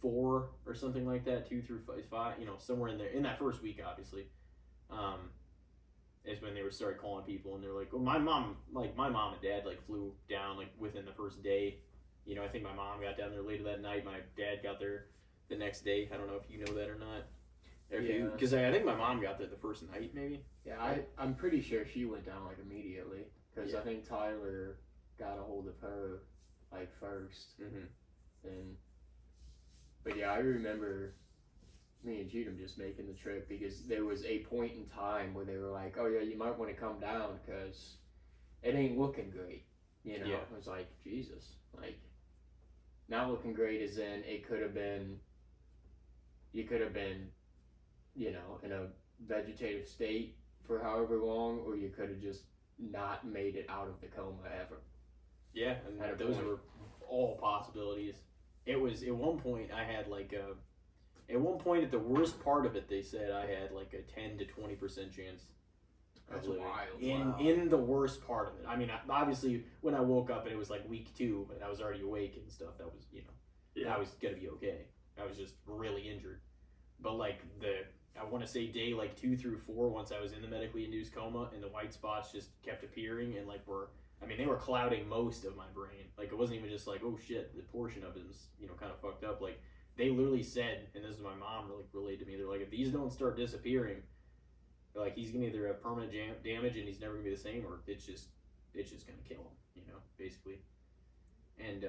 4 or something like that. 2 through 5, you know, somewhere in there. In that first week, obviously, is when they would start calling people, and they're like, well, my mom and dad, like, flew down, like, within the first day. You know, I think my mom got down there later that night. My dad got there the next day. I don't know if you know that or not. Because I think my mom got there the first night, maybe. Yeah, I'm pretty sure she went down, like, immediately. Because I think Tyler got a hold of her, like, first. Mm-hmm. But yeah, I remember me and Cheatham just making the trip because there was a point in time where they were like, oh yeah, you might want to come down because it ain't looking great. You know, it was like, Jesus, like, not looking great as in you could have been, you know, in a vegetative state for however long, or you could have just not made it out of the coma ever. Yeah, and those were all possibilities. It was, at one point, I had like at the worst part of it, they said I had like a 10 to 20% chance That's living. wild. In the worst part of it. I mean, obviously, when I woke up and it was like week 2, and I was already awake and stuff, that was, I was gonna be okay. I was just really injured. But like I want to say day like 2 through 4, once I was in the medically induced coma, and the white spots just kept appearing and like they were clouding most of my brain. Like it wasn't even just like, oh shit, the portion of it was kind of fucked up. Like they literally said, and this is my mom really relayed to me. They're like, if these don't start disappearing, they're like, he's gonna either have permanent damage and he's never gonna be the same, or it's just gonna kill him. Basically. And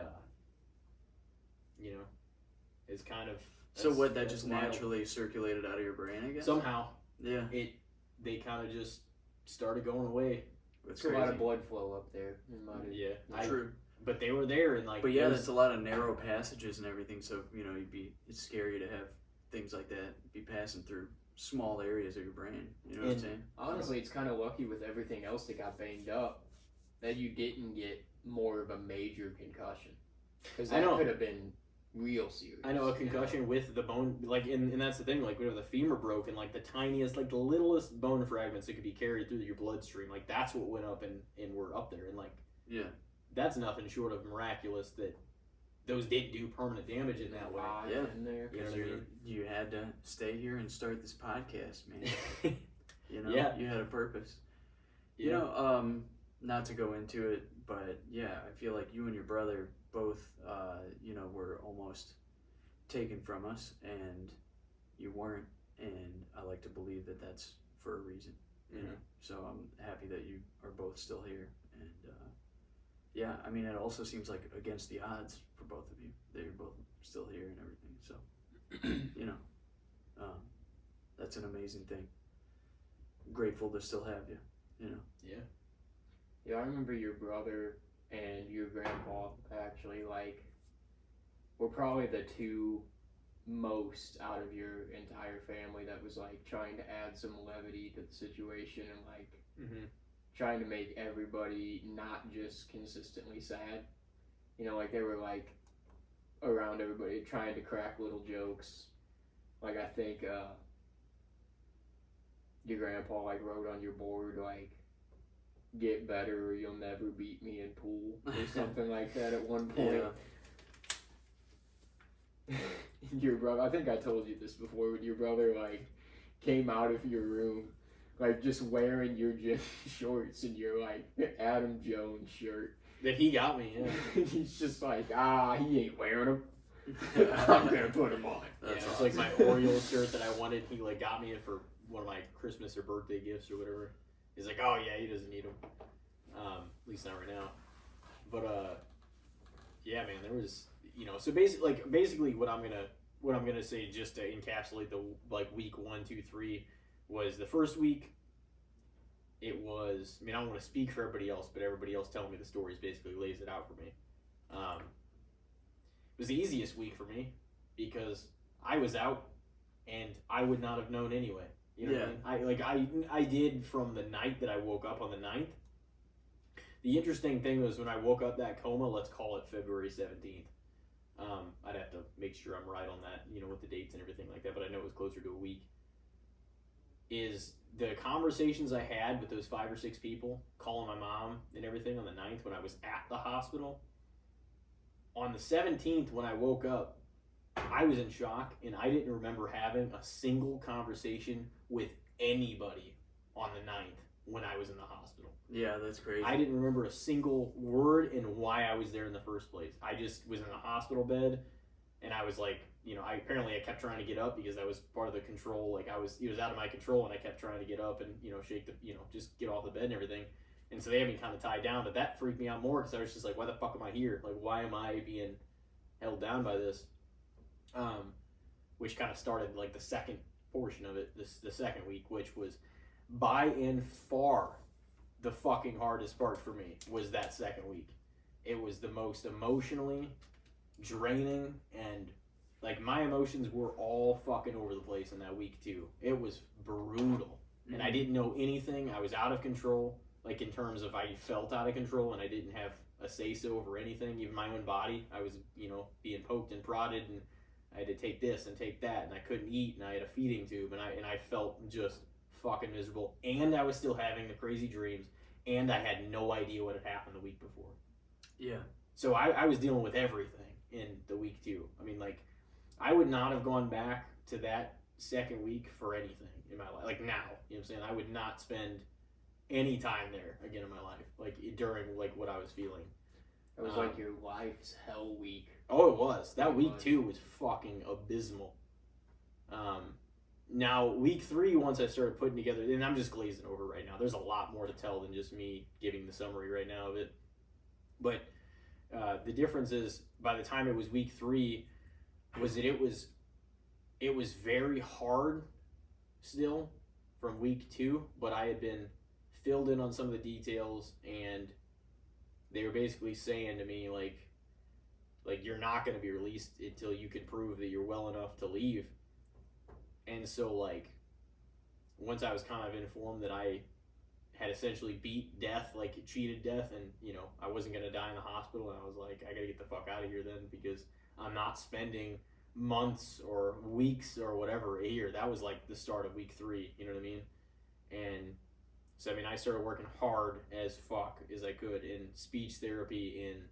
it's kind of. So what? That just naturally circulated out of your brain, I guess. Somehow. Yeah. They kind of just started going away. It's a lot of blood flow up there. True. But they were there and like. But yeah, that's a lot of narrow passages and everything. So it's scary to have things like that be passing through small areas of your brain. You know what I'm saying? Honestly, it's kind of lucky with everything else that got banged up that you didn't get more of a major concussion, because that could have been real serious. I know, a concussion with the bone, like, and that's the thing, like, whenever the femur broke and like the tiniest, like the littlest bone fragments that could be carried through your bloodstream, like that's what went up and were up there, and like, that's nothing short of miraculous that those didn't do permanent damage in that way. In there. You had to stay here and start this podcast, man. You had a purpose. Not to go into it, but I feel like you and your brother both, were almost taken from us, and you weren't, and I like to believe that that's for a reason, so I'm happy that you are both still here, and it also seems like against the odds for both of you that you're both still here and everything, so, that's an amazing thing. I'm grateful to still have you, Yeah, I remember your brother and your grandpa actually, like, were probably the two most out of your entire family that was, like, trying to add some levity to the situation and, like, trying to make everybody not just consistently sad. Like, they were, like, around everybody trying to crack little jokes. Like, I think, your grandpa, like, wrote on your board, like, get better or you'll never beat me in pool or something like that at one point. Your brother, I think I told you this before, when your brother like came out of your room like just wearing your gym shorts and your like Adam Jones shirt that he got me. He's just like, he ain't wearing them. I'm gonna put them on. It's awesome. Like my Orioles shirt that I wanted. He like got me it for one of my Christmas or birthday gifts or whatever. He's like, oh yeah, he doesn't need them. At least not right now. But man, there was, so basically what I'm gonna say, just to encapsulate the like week 1, 2, 3, was the first week. It was, I don't want to speak for everybody else, but everybody else telling me the stories basically lays it out for me. It was the easiest week for me because I was out and I would not have known anyway. What I mean? I did from the night that I woke up on the 9th. The interesting thing was when I woke up that coma, let's call it February 17th. I'd have to make sure I'm right on that, with the dates and everything like that, but I know it was closer to a week. Is the conversations I had with those 5 or 6 people, calling my mom and everything on the 9th when I was at the hospital. On the 17th when I woke up, I was in shock, and I didn't remember having a single conversation with anybody on the 9th when I was in the hospital. Yeah, that's crazy. I didn't remember a single word and why I was there in the first place. I just was in the hospital bed, and I was like, I kept trying to get up because that was part of the control. Like it was out of my control, and I kept trying to get up and, shake the, just get off the bed and everything. And so they had me kind of tied down, but that freaked me out more because I was just like, why the fuck am I here? Like, why am I being held down by this? Which kind of started like the second portion of it, the second week, which was by and far the fucking hardest part for me was that second week. It was the most emotionally draining, and like my emotions were all fucking over the place in that week too. It was brutal, and I didn't know anything. I was out of control, like in terms of I felt out of control, and I didn't have a say-so over anything, even my own body. I was, being poked and prodded, and I had to take this and take that, and I couldn't eat, and I had a feeding tube, and I felt just fucking miserable, and I was still having the crazy dreams, and I had no idea what had happened the week before. Yeah. So I was dealing with everything in the week 2. I mean, like, I would not have gone back to that second week for anything in my life. Like, now, you know what I'm saying? I would not spend any time there again in my life, like, during, like, what I was feeling. It was like your life's hell week. Oh, it was. That Pretty week much. 2 was fucking abysmal. Now, week 3, once I started putting together, and I'm just glazing over right now. There's a lot more to tell than just me giving the summary right now of it. But the difference is, by the time it was week 3, was that it was very hard still from week 2, but I had been filled in on some of the details, and they were basically saying to me, like you're not going to be released until you can prove that you're well enough to leave. And so, like, once I was kind of informed that I had essentially beat death, like cheated death, and, you know, I wasn't going to die in the hospital, and I was like, I got to get the fuck out of here then, because I'm not spending months or weeks or whatever here. That was like the start of week 3, you know what I mean? And so, I mean, I started working hard as fuck as I could in speech therapy, in,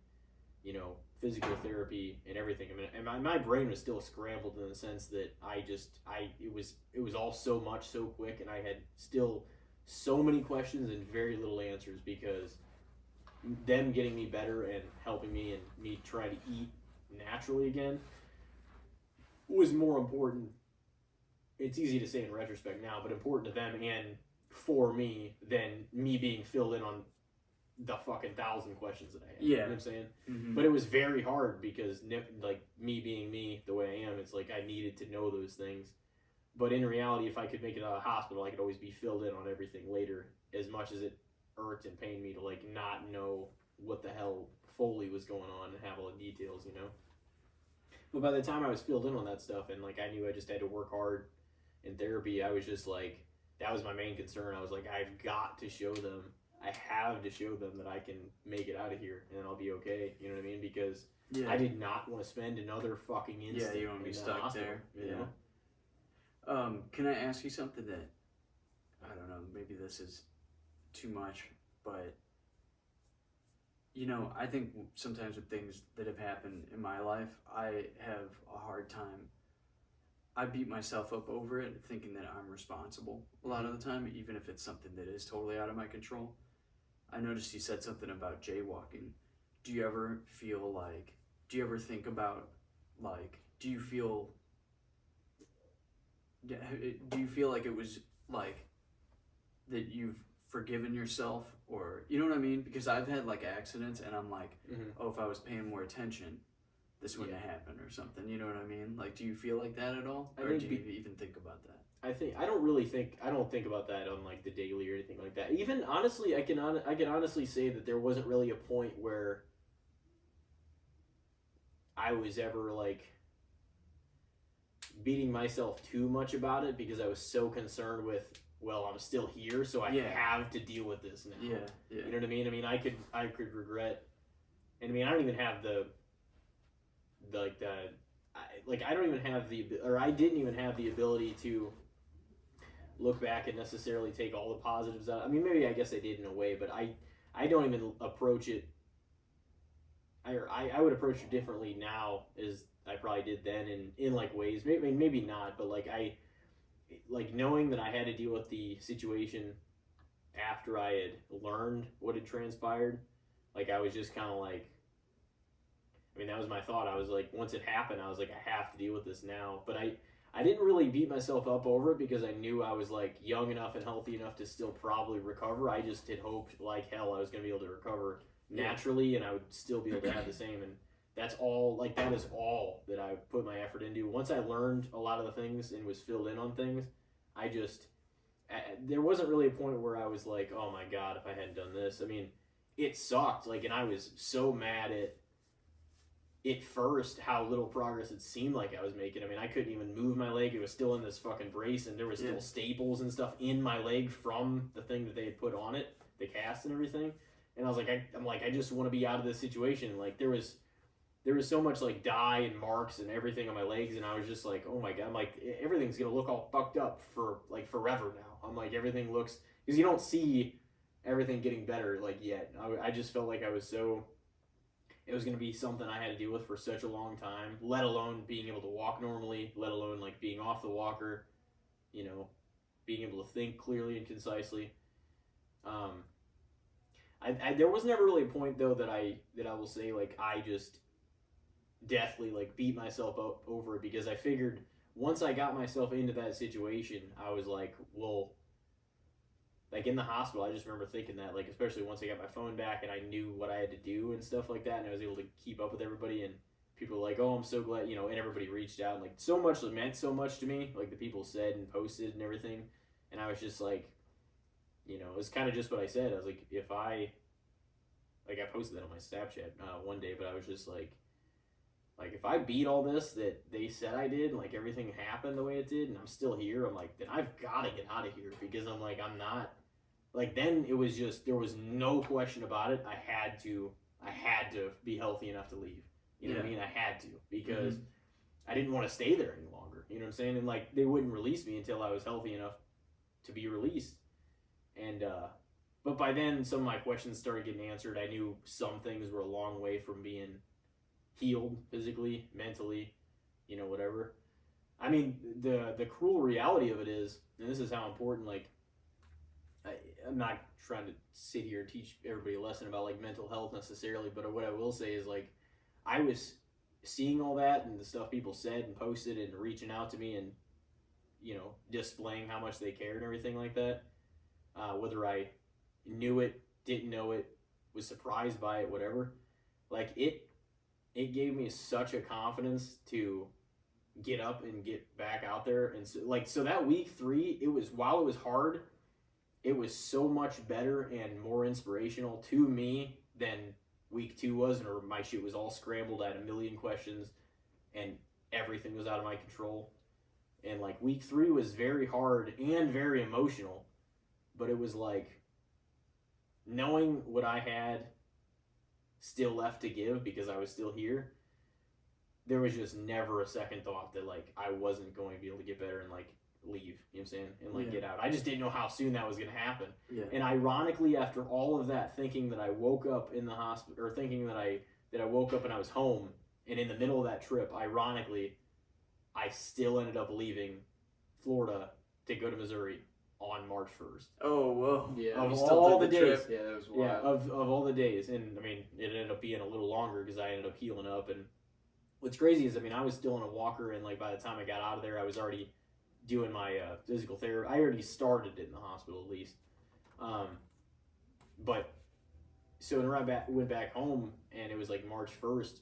you know, physical therapy and everything. I mean, and my brain was still scrambled in the sense that it was all so much so quick, and I had still so many questions and very little answers, because them getting me better and helping me and me trying to eat naturally again was more important. It's easy to say in retrospect now, but important to them and for me than me being filled in on the fucking 1,000 questions that I had. Yeah. You know what I'm saying? Mm-hmm. But it was very hard because, like, me being me the way I am, it's like I needed to know those things. But in reality, if I could make it out of the hospital, I could always be filled in on everything later, as much as it irked and pained me to, like, not know what the hell fully was going on and have all the details, you know? But by the time I was filled in on that stuff, and, like, I knew I just had to work hard in therapy, I was just like, that was my main concern. I was like, I've got to show them, I have to show them that I can make it out of here and I'll be okay. You know what I mean? Because I did not want to spend another fucking instant. Yeah, you want to be stuck there. You know? Can I ask you something that, I don't know, maybe this is too much, but, you know, I think sometimes with things that have happened in my life, I have a hard time. I beat myself up over it, thinking that I'm responsible a lot of the time, even if it's something that is totally out of my control. I noticed you said something about jaywalking. Do you ever think about, like, do you feel like it was, like, that you've forgiven yourself, or, you know what I mean? Because I've had, like, accidents, and I'm like, oh, if I was paying more attention, this wouldn't have happened or something. You know what I mean? Like, do you feel like that at all? Or do you even think about that? I don't think about that on, like, the daily or anything like that. Even, honestly, I can honestly say that there wasn't really a point where I was ever, like, beating myself too much about it, because I was so concerned with, well, I'm still here, so I have to deal with this now. Yeah. You know what I mean? I mean, I could regret, and I mean, I don't even have I didn't even have the ability to look back and necessarily take all the positives out. I mean, maybe I guess I did in a way, but I don't even approach it. I would approach it differently now as I probably did then in like ways, maybe not, but like knowing that I had to deal with the situation after I had learned what had transpired, like I was just kind of like, I mean, that was my thought. I was like, once it happened, I was like, I have to deal with this now. But I didn't really beat myself up over it, because I knew I was, like, young enough and healthy enough to still probably recover. I just had hoped like hell I was going to be able to recover naturally, and I would still be able to have the same. And that's all, like, that is all that I put my effort into. Once I learned a lot of the things and was filled in on things, there wasn't really a point where I was like, oh my God, if I hadn't done this. I mean, it sucked, like, and I was so mad at first how little progress it seemed like I was making. I mean, I couldn't even move my leg. It was still in this fucking brace, and there was still staples and stuff in my leg from the thing that they had put on it, the cast and everything. And I was like, I just want to be out of this situation. Like, there was there was so much like dye and marks and everything on my legs, and I was just like, oh my god, I'm like, everything's gonna look all fucked up for like forever now. I'm like, everything looks, because you don't see everything getting better like yet. I just felt like I was so, it was gonna be something I had to deal with for such a long time, let alone being able to walk normally, let alone like being off the walker, you know, being able to think clearly and concisely. There was never really a point though that I will say like I just deathly like beat myself up over it, because I figured once I got myself into that situation, I was like, well, like in the hospital, I just remember thinking that, like, especially once I got my phone back and I knew what I had to do and stuff like that, and I was able to keep up with everybody, and people were like, oh, I'm so glad, you know, and everybody reached out, and like so much meant so much to me, like the people said and posted and everything, and I was just like, you know, it was kind of just what I said. I was like, if I posted that on my Snapchat one day, but I was just like if I beat all this that they said I did, and like everything happened the way it did, and I'm still here, I'm like, then I've got to get out of here, because I'm like, I'm not, like, then it was just, there was no question about it. I had to be healthy enough to leave. You know what I mean? I had to, because I didn't want to stay there any longer. You know what I'm saying? And like, they wouldn't release me until I was healthy enough to be released. And, but by then some of my questions started getting answered. I knew some things were a long way from being healed physically, mentally, you know, whatever. I mean, the cruel reality of it is, and this is how important, like, I'm not trying to sit here and teach everybody a lesson about like mental health necessarily, but what I will say is, like, I was seeing all that and the stuff people said and posted and reaching out to me and, you know, displaying how much they cared and everything like that. Whether I knew it, didn't know it, was surprised by it, whatever. Like, it gave me such a confidence to get up and get back out there. And so that week 3, it was, while it was hard, it was so much better and more inspirational to me than week 2 was, or my shit was all scrambled. I had a million questions and everything was out of my control. And like week 3 was very hard and very emotional, but it was like knowing what I had still left to give because I was still here. There was just never a second thought that like I wasn't going to be able to get better and like leave, you know what I'm saying, and like get out. I just didn't know how soon that was going to happen. And ironically, after all of that, thinking that I woke up in the hospital, or thinking that I woke up and I was home, and in the middle of that trip, ironically, I still ended up leaving Florida to go to Missouri on March 1st. Oh, whoa. Yeah. Of all the days. Trip. Yeah, that was wild. Yeah, of all the days. And I mean, it ended up being a little longer because I ended up healing up. And what's crazy is, I mean, I was still in a walker, and like by the time I got out of there, I was already doing my physical therapy. I already started it in the hospital, at least. But so when I went back home, and it was like March 1st,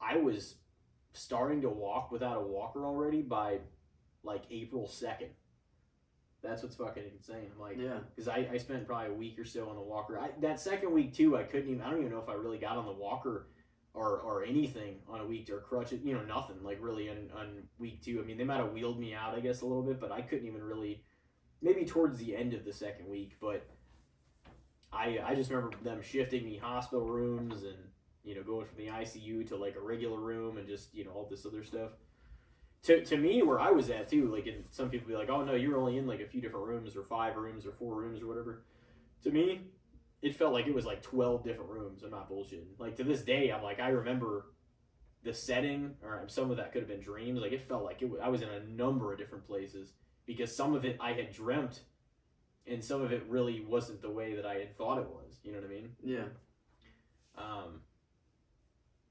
I was starting to walk without a walker already by like April 2nd. That's what's fucking insane. I'm like, because I spent probably a week or so on the walker. That second week too, I don't even know if I really got on the walker or anything on a week, or crutches, you know, nothing like really on week 2. I mean, they might have wheeled me out, I guess, a little bit, but I couldn't even really, maybe towards the end of the second week. But I just remember them shifting me hospital rooms, and, you know, going from the ICU to like a regular room, and just, you know, all this other stuff. To me, where I was at too, like, and some people be like, oh no, you're only in like a few different rooms, or 5 rooms, or 4 rooms, or whatever. To me, it felt like it was like 12 different rooms. I'm not bullshitting. Like, to this day, I'm like, I remember the setting, or some of that could have been dreams. Like, it felt like I was in a number of different places, because some of it I had dreamt, and some of it really wasn't the way that I had thought it was. You know what I mean? Yeah.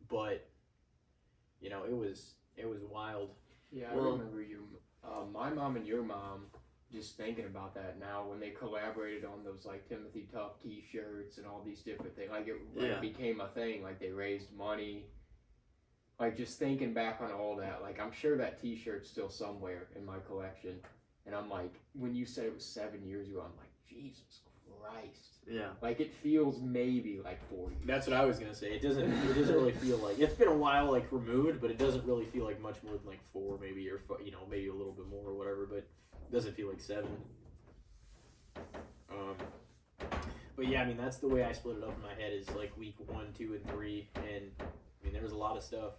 But, you know, it was wild. Yeah, I remember my mom and your mom, just thinking about that now, when they collaborated on those like Timothy Tough t-shirts and all these different things, like it became a thing, like they raised money, like just thinking back on all that, like I'm sure that t-shirt's still somewhere in my collection, and I'm like, when you said it was 7 years ago, I'm like, Jesus Christ. Yeah. Like, it feels maybe like 40. That's what I was gonna say. It doesn't really feel like, it's been a while like removed, but it doesn't really feel like much more than like 4 maybe, or, you know, maybe a little bit more or whatever, but it doesn't feel like 7. But yeah, I mean, that's the way I split it up in my head, is like week 1, 2, and 3, and I mean, there was a lot of stuff.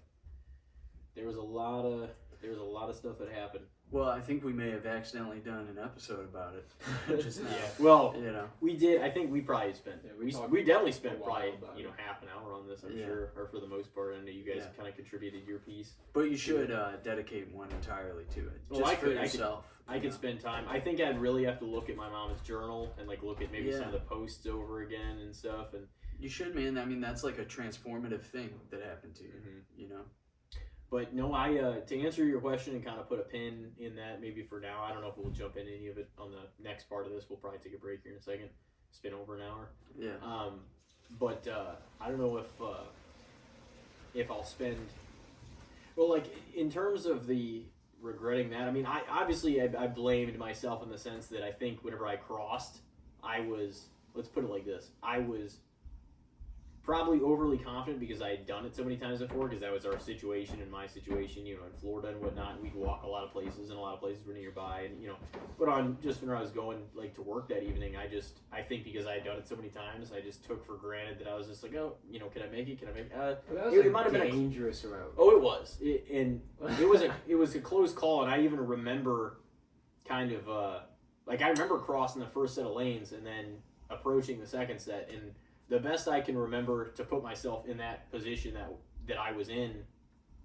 There was a lot of stuff that happened. Well, I think we may have accidentally done an episode about it just now. Yeah. Well, you know, we did. I think we probably spent. Yeah, we definitely spent a while probably about it. half an hour on this. I'm Yeah. sure, or for the most part. I know you guys Yeah. kind of contributed your piece. but you should dedicate one entirely to it, Well, just I for could- yourself. I could spend time. I think I'd really have to look at my mom's journal and like look at maybe some Yeah. of the posts over again and stuff. And You should, man. I mean, that's like a transformative thing that happened to you. You know. but no, I to answer your question and kind of put a pin in that maybe for now. I don't know if we'll jump into any of it on the next part of this. We'll probably take a break here in a second. It's been over an hour. Yeah. But I don't know if I'll spend. Well, like in terms of the regretting that, I mean, I blamed myself in the sense that I think whenever I crossed, I was, let's put it like this, I was probably overly confident because I had done it so many times before, because that was our situation and my situation, you know, in Florida and whatnot, and we'd walk a lot of places, and a lot of places were nearby, and, you know, but on, just when I was going, like, to work that evening, I think because I had done it so many times, I just took for granted that I was just like, oh, you know, can I make it, But that was it a might have been a dangerous route. Oh, it was. It was a close call, and I even remember kind of like I remember crossing the first set of lanes and then approaching the second set, and the best I can remember to put myself in that position that I was in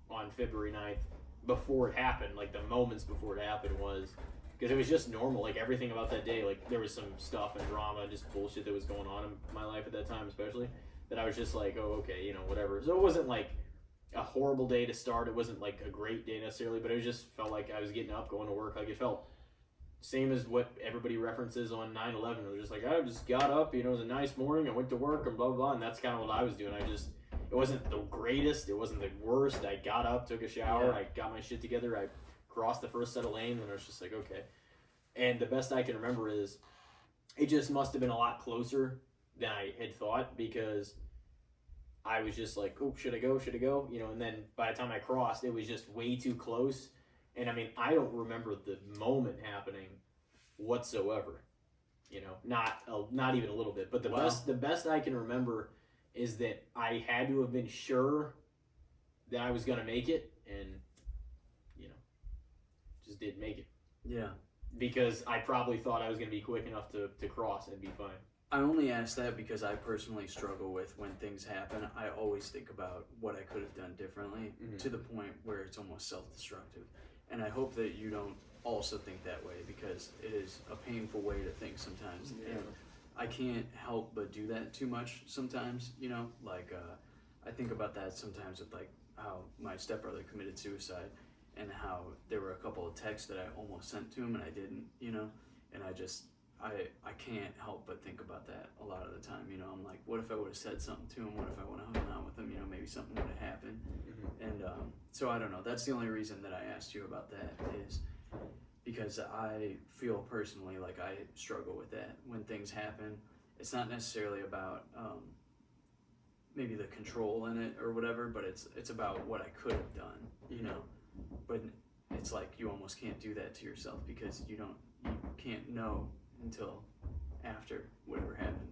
on February 9th before it happened, like the moments before it happened, was because it was just normal. Like everything about that day, like there was some stuff and drama, just bullshit that was going on in my life at that time, especially, that I was just like, oh, okay, you know, whatever. So it wasn't like a horrible day to start. It wasn't like a great day necessarily, but it just felt like I was getting up, going to work. Like it felt same as what everybody references on 9/11. They're just like, I just got up, you know, it was a nice morning, I went to work and blah, blah, blah. And that's kind of what I was doing. It wasn't the greatest, it wasn't the worst. I got up, took a shower, Yeah. I got my shit together, I crossed the first set of lanes, and I was just like, okay. And the best I can remember is it just must have been a lot closer than I had thought, because I was just like, oh, should I go? You know, and then by the time I crossed, it was just way too close. And I mean, I don't remember the moment happening whatsoever. You know, not even a little bit. But the best I can remember is that I had to have been sure that I was gonna make it, and you know, just didn't make it. Yeah. Because I probably thought I was gonna be quick enough to cross and be fine. I only ask that because I personally struggle with when things happen. I always think about what I could have done differently, to the point where it's almost self-destructive. And I hope that you don't also think that way, because it is a painful way to think sometimes. Yeah. And I can't help but do that too much sometimes, you know? Like, I think about that sometimes with, like, how my stepbrother committed suicide, and how there were a couple of texts that I almost sent to him and I didn't, you know? And I can't help but think about that a lot of the time, you know? I'm like, what if I would have said something to him? What if I would have hung out with him? You know, maybe something would have happened. And so I don't know. That's the only reason that I asked you about that, is because I feel personally like I struggle with that when things happen. It's not necessarily about maybe the control in it or whatever, but it's about what I could have done, you know? But it's like you almost can't do that to yourself, because you can't know until after whatever happened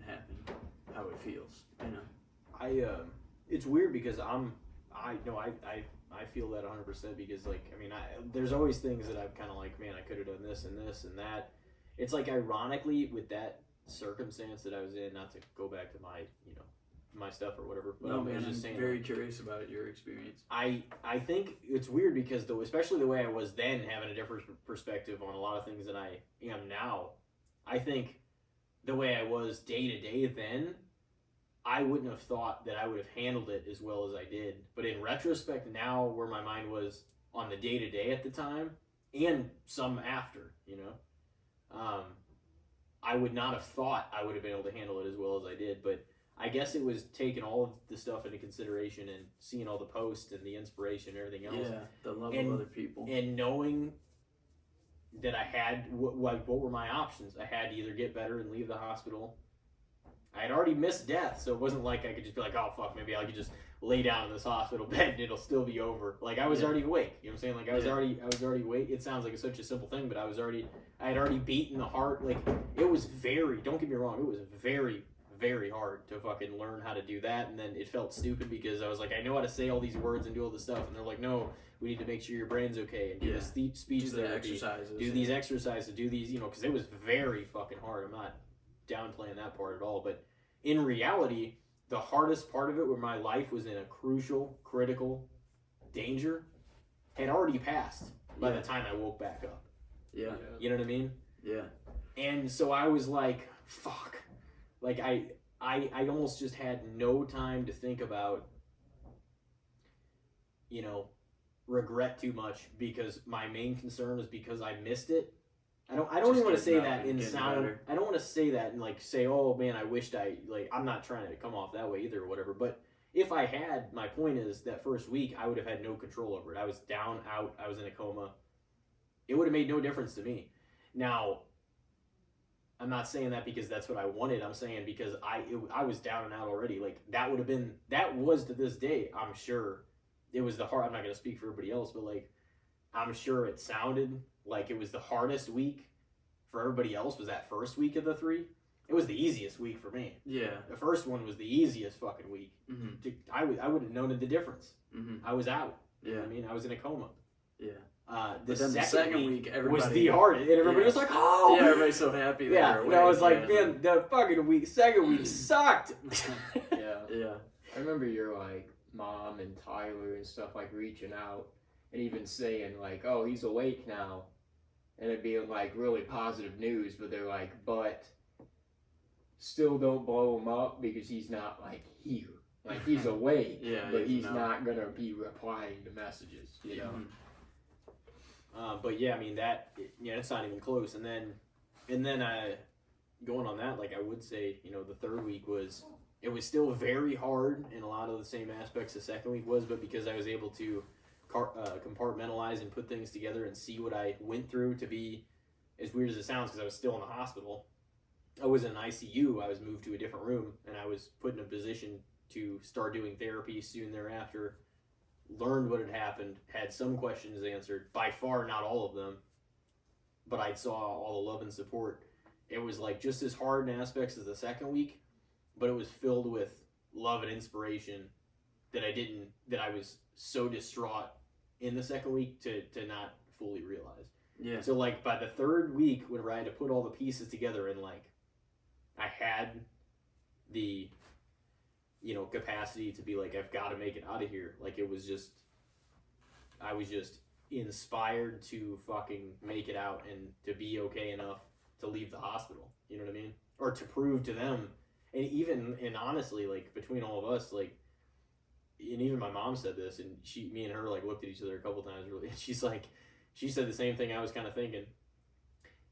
how it feels, you know? It's weird because I feel that 100%, because like, I mean, there's always things that I'm kind of like, man, I could have done this and this and that. It's like, ironically, with that circumstance that I was in, not to go back to my, you know, my stuff or whatever, but No, I man, was just I'm saying, very like, curious about your experience. I think it's weird because especially the way I was then, having a different perspective on a lot of things than I am now. I think the way I was day to day then, I wouldn't have thought that I would have handled it as well as I did. But in retrospect now, where my mind was on the day to day at the time, and some after, you know, I would not have thought I would have been able to handle it as well as I did. But I guess it was taking all of the stuff into consideration and seeing all the posts and the inspiration and everything else. Yeah, the love of other people. And knowing that I had, what were my options? I had to either get better and leave the hospital. I had already missed death, so it wasn't like I could just be like, oh, fuck, maybe I could just lay down in this hospital bed and it'll still be over. Like, I was already awake. You know what I'm saying? Like, I was already awake. It sounds like it's such a simple thing, but I had already beaten the heart. Like, it was don't get me wrong, it was very, very hard to fucking learn how to do that. And then it felt stupid because I was like, I know how to say all these words and do all this stuff. And they're like, no, we need to make sure your brain's okay and do this speech do the therapy, exercises, do these exercises, do these, because it was very fucking hard. I'm not downplaying that part at all. But in reality, the hardest part of it, where my life was in a crucial, critical danger, had already passed by the time I woke back up. Yeah. You know what I mean? Yeah. And so I was like, fuck. Like, I almost just had no time to think about, regret too much, because my main concern was because I missed it. I don't even want to say that in sound. Better. I don't want to say that and say, oh man, I wished I'm not trying to come off that way either or whatever. But if I had, my point is that first week, I would have had no control over it. I was down, out, I was in a coma. It would have made no difference to me. Now, I'm not saying that because that's what I wanted. I'm saying because I was down and out already. Like, that was to this day, I'm sure, it was the hard, I'm not going to speak for everybody else, but I'm sure it sounded like it was the hardest week for everybody else was that first week of the 3. It was the easiest week for me. Yeah. The first one was the easiest fucking week. Mm-hmm. I would have known the difference. Mm-hmm. I was out. You know Yeah. what I mean? I was in a coma. Yeah. The second week, everybody was the hardest, and everybody was like, "Oh, yeah!" Everybody's so happy. Yeah, and I was like, "Man, the fucking second week sucked." Yeah. I remember your mom and Tyler and stuff reaching out and even saying "Oh, he's awake now," and it being really positive news. But they're but still don't blow him up because he's not here. He's awake, but he's not gonna be replying to messages. You know. Mm-hmm. But yeah, I mean it's not even close. And then going on that, I would say, the third week was still very hard in a lot of the same aspects the second week was, but because I was able to compartmentalize and put things together and see what I went through, to be as weird as it sounds, because I was still in the hospital. I was in ICU. I was moved to a different room, and I was put in a position to start doing therapy soon thereafter. Learned what had happened, had some questions answered, by far not all of them, but I saw all the love and support. It was just as hard in aspects as the second week, but it was filled with love and inspiration that I was so distraught in the second week to not fully realize. Yeah. So by the third week, whenever I had to put all the pieces together and I had the capacity to be I've got to make it out of here. I was just inspired to fucking make it out and to be okay enough to leave the hospital. You know what I mean? Or to prove to them, and honestly, between all of us, and even my mom said this, and me and her looked at each other a couple times, really, and she said the same thing I was kind of thinking,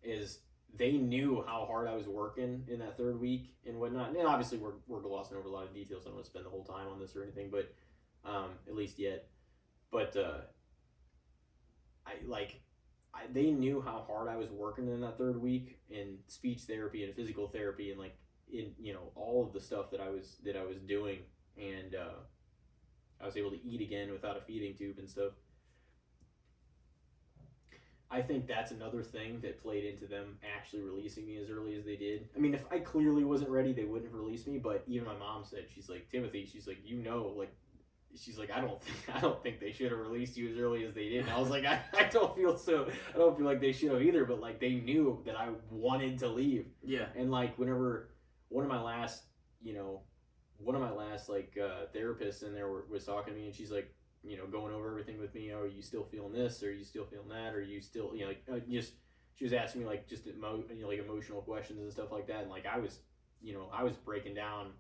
is they knew how hard I was working in that third week and whatnot. And obviously we're glossing over a lot of details. I don't want to spend the whole time on this or anything, but at least yet. But they knew how hard I was working in that third week in speech therapy and physical therapy and in all of the stuff that I was doing, and I was able to eat again without a feeding tube and stuff. I think that's another thing that played into them actually releasing me as early as they did. I mean, if I clearly wasn't ready, they wouldn't have released me. But even my mom said, she's like, Timothy, she's like, she's like, I don't think they should have released you as early as they did. And I was like, I don't feel like they should have either. But they knew that I wanted to leave. Yeah. And whenever one of my last therapists in there was talking to me, and she's like, going over everything with me. Oh, are you still feeling this? Or are you still feeling that? Or are you still, she was asking me just emotional questions and stuff like that. And I was breaking down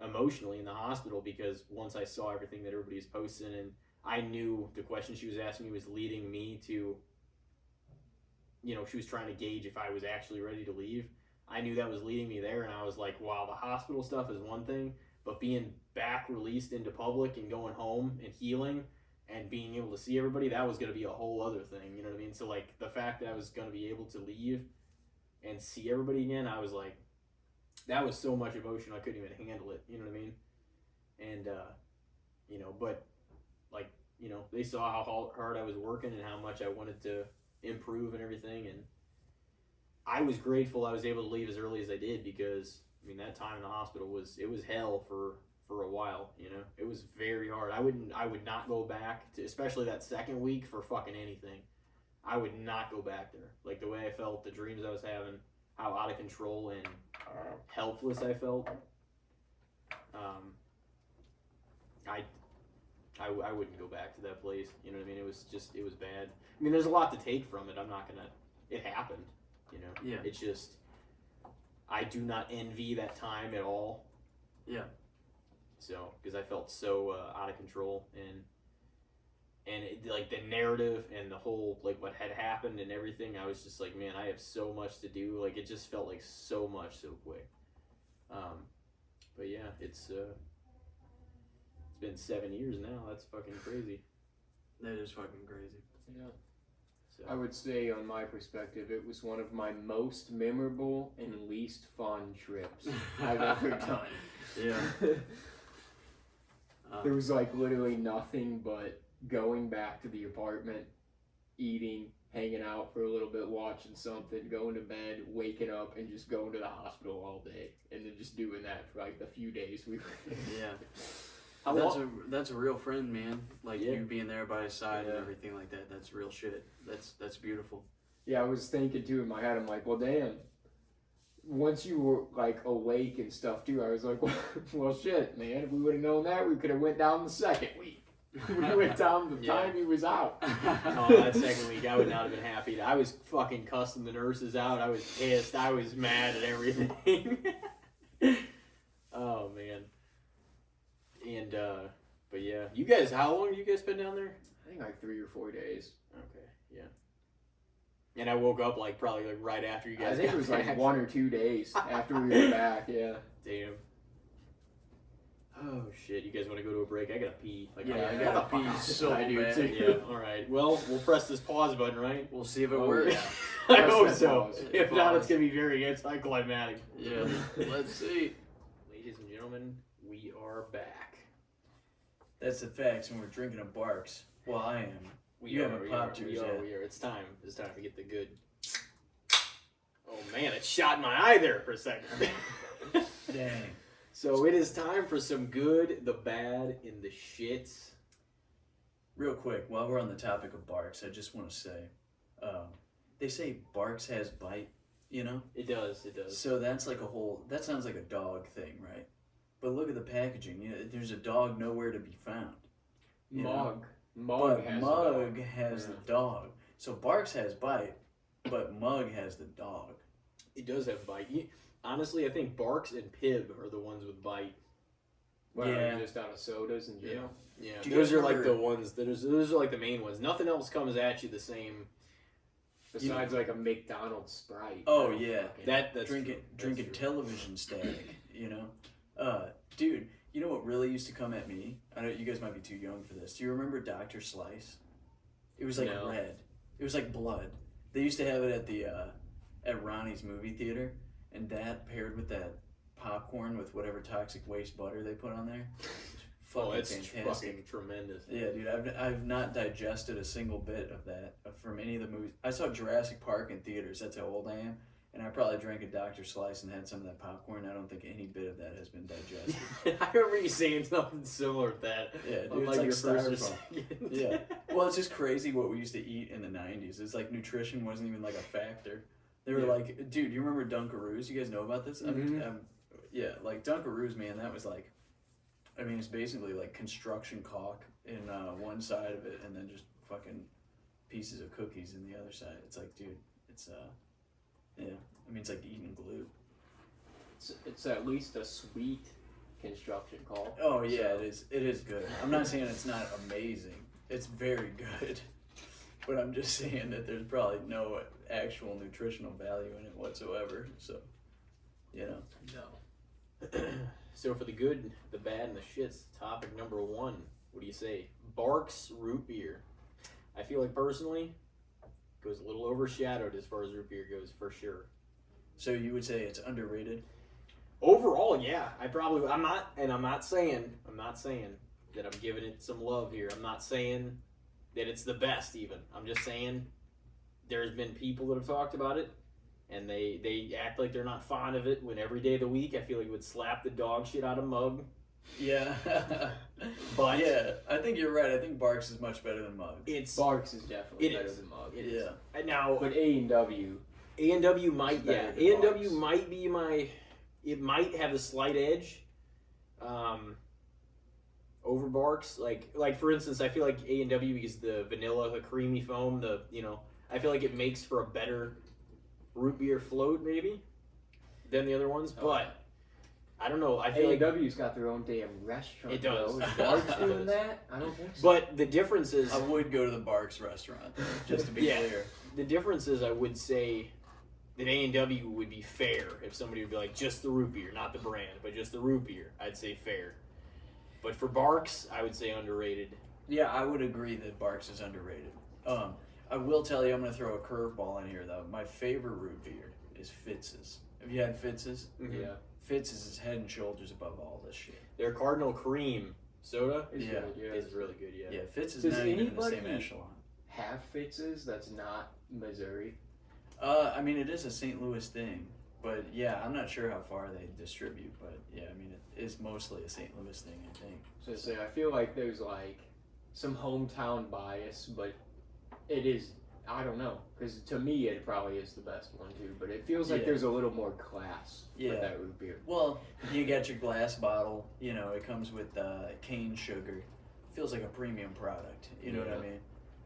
emotionally in the hospital because once I saw everything that everybody was posting, and I knew the question she was asking me was leading me to, she was trying to gauge if I was actually ready to leave. I knew that was leading me there, and I was like, wow, the hospital stuff is one thing, but being back released into public and going home and healing and being able to see everybody, that was going to be a whole other thing, you know what I mean? So the fact that I was going to be able to leave and see everybody again, I was like, that was so much emotion, I couldn't even handle it, you know what I mean? And, but they saw how hard I was working and how much I wanted to improve and everything, and I was grateful I was able to leave as early as I did, because I mean, that time in the hospital was hell for a while. You know, it was very hard. I would not go back to, especially that second week, for fucking anything. I would not go back there. Like the way I felt, the dreams I was having, how out of control and helpless I felt. I wouldn't go back to that place. You know what I mean? It was bad. I mean, there's a lot to take from it. I'm not gonna. It happened. You know. Yeah. It's just. I do not envy that time at all. Yeah. So, because I felt so out of control, and it, like the narrative and the whole, like what had happened and everything, I was just like, man, I have so much to do. Like it just felt like so much so quick. But yeah, it's been 7 years now. That's fucking crazy. That is fucking crazy. Yeah. So. I would say, on my perspective, it was one of my most memorable and least fun trips I've ever done. Yeah. There was like literally nothing but going back to the apartment, eating, hanging out for a little bit, watching something, going to bed, waking up, and just going to the hospital all day, and then just doing that for like the few days we were there. Yeah. That's a real friend, man. Like you being there by his side and Yeah. everything like that. That's real shit. That's beautiful. Yeah, I was thinking too in my head, I'm like, well, damn. Once you were like awake and stuff too, I was like, well, shit, man. If we would have known that, we could have went down the second week. We went down the time he was out. Oh, that second week, I would not have been happy. I was fucking cussing the nurses out. I was pissed. I was mad at everything. Oh man. And but yeah, you guys, how long have you guys been down there? I think like 3 or 4 days. Okay, yeah. And I woke up like probably like right after you guys. I think got it was like back. 1 or 2 days after we were back. Yeah. Damn. Oh shit! You guys want to go to a break? I gotta pee. Like, Yeah, I I gotta gotta pee so I do bad. too. Yeah. All right. Well, we'll press this pause button, right? We'll see if it Oh, works. yeah. I Press hope that so. pause. If not, it's Pause. gonna be very anticlimactic. Yeah. Let's see. Ladies and gentlemen, we are back. That's the facts, and we're drinking a Barks. Well, I am. You haven't popped yours yet. We are. It's time. It's time to get the good. Oh man, it shot in my eye there for a second. Dang. So it is time for some good, the bad, and the shits. Real quick, while we're on the topic of Barks, I just want to say, they say Barks has bite, you know? It does. It does. So that's like that sounds like a dog thing, right? But look at the packaging. You know, there's a dog nowhere to be found. You know? Mug Mug has has the dog. So Barks has bite, but Mug has the dog. It does have bite. Honestly, I think Barks and Pib are the ones with bite. Well, Yeah. just out of sodas in general. Yeah, Do you those guys are like remember- the ones. Those are like the main ones. Nothing else comes at you the same. Besides like a McDonald's Sprite. Oh, yeah. That's drinking true. That's drinking true. television static, you know? Dude, you know what really used to come at me? I know you guys might be too young for this. Do you remember Dr. Slice? It was like No. red. It was like blood. They used to have it at the at Ronnie's movie theater, and that paired with that popcorn with whatever toxic waste butter they put on there. Oh, it's fantastic. fucking tremendous. Yeah, dude, I've not digested a single bit of that from any of the movies. I saw Jurassic Park in theaters. That's how old I am. And I probably drank a Dr. Slice and had some of that popcorn. I don't think any bit of that has been digested. I remember you saying something similar to that. Yeah, dude, on, it's like like your first or styrofoam. second. Yeah. Well, it's just crazy what we used to eat in the 90s. It's like nutrition wasn't even like a factor. They were Yeah. like, dude, you remember Dunkaroos? You guys know about this? Mhm. Yeah, like Dunkaroos, man, that was like, I mean, it's basically like construction caulk in one side of it and then just fucking pieces of cookies in the other side. It's like, dude, it's, yeah. I mean, it's like eating glue. It's at least a sweet construction call. Oh, yeah, it is. It is good. I'm not saying it's not amazing. It's very good. But I'm just saying that there's probably no actual nutritional value in it whatsoever. So, you know. No. So for the good, the bad, and the shits, topic number 1. What do you say? Barks root beer. I feel like personally, goes a little overshadowed as far as root beer goes, for sure. So you would say it's underrated? Overall, yeah. I'm not saying that I'm giving it some love here. I'm not saying that it's the best even. I'm just saying there's been people that have talked about it and they act like they're not fond of it when every day of the week I feel like it would slap the dog shit out of Mug. Yeah. But yeah, I think you're right. I think Barks is much better than Mug. Barks is definitely better than Mug. It is. Yeah. And now, but A&W might, better than A&W Barks. might be it might have a slight edge over Barks. Like for instance, I feel like A&W, because the vanilla, the creamy foam, I feel like it makes for a better root beer float maybe than the other ones, but I don't know. I feel A&W's got their own damn restaurant. It does. Though. Is Barks It doing does. that? I don't think so. But the difference is, I would go to the Barks restaurant, just to be Yeah. clear. the difference is, I would say that A&W would be fair if somebody would be like, just the root beer, not the brand, but just the root beer. I'd say fair. But for Barks, I would say underrated. Yeah, I would agree that Barks is underrated. I will tell you, I'm going to throw a curveball in here, though. My favorite root beer is Fitz's. Have you had Fitz's? Mm-hmm. Yeah. Fitz's is head and shoulders above all this shit. Their Cardinal Cream soda It's Yeah. good, yeah. is really good, Yeah, Fitz is Does not even in the same anybody- echelon. Have Fitz's that's not Missouri. I mean, it is a St. Louis thing, but yeah, I'm not sure how far they distribute, but yeah, I mean, it is mostly a St. Louis thing, I think. So say I feel like there's like some hometown bias, but it is. I don't know, because to me it probably is the best one too. But it feels like Yeah. there's a little more class Yeah. with that root beer. Well, you get your glass bottle, it comes with cane sugar. Feels like a premium product, you know what I Yeah. mean?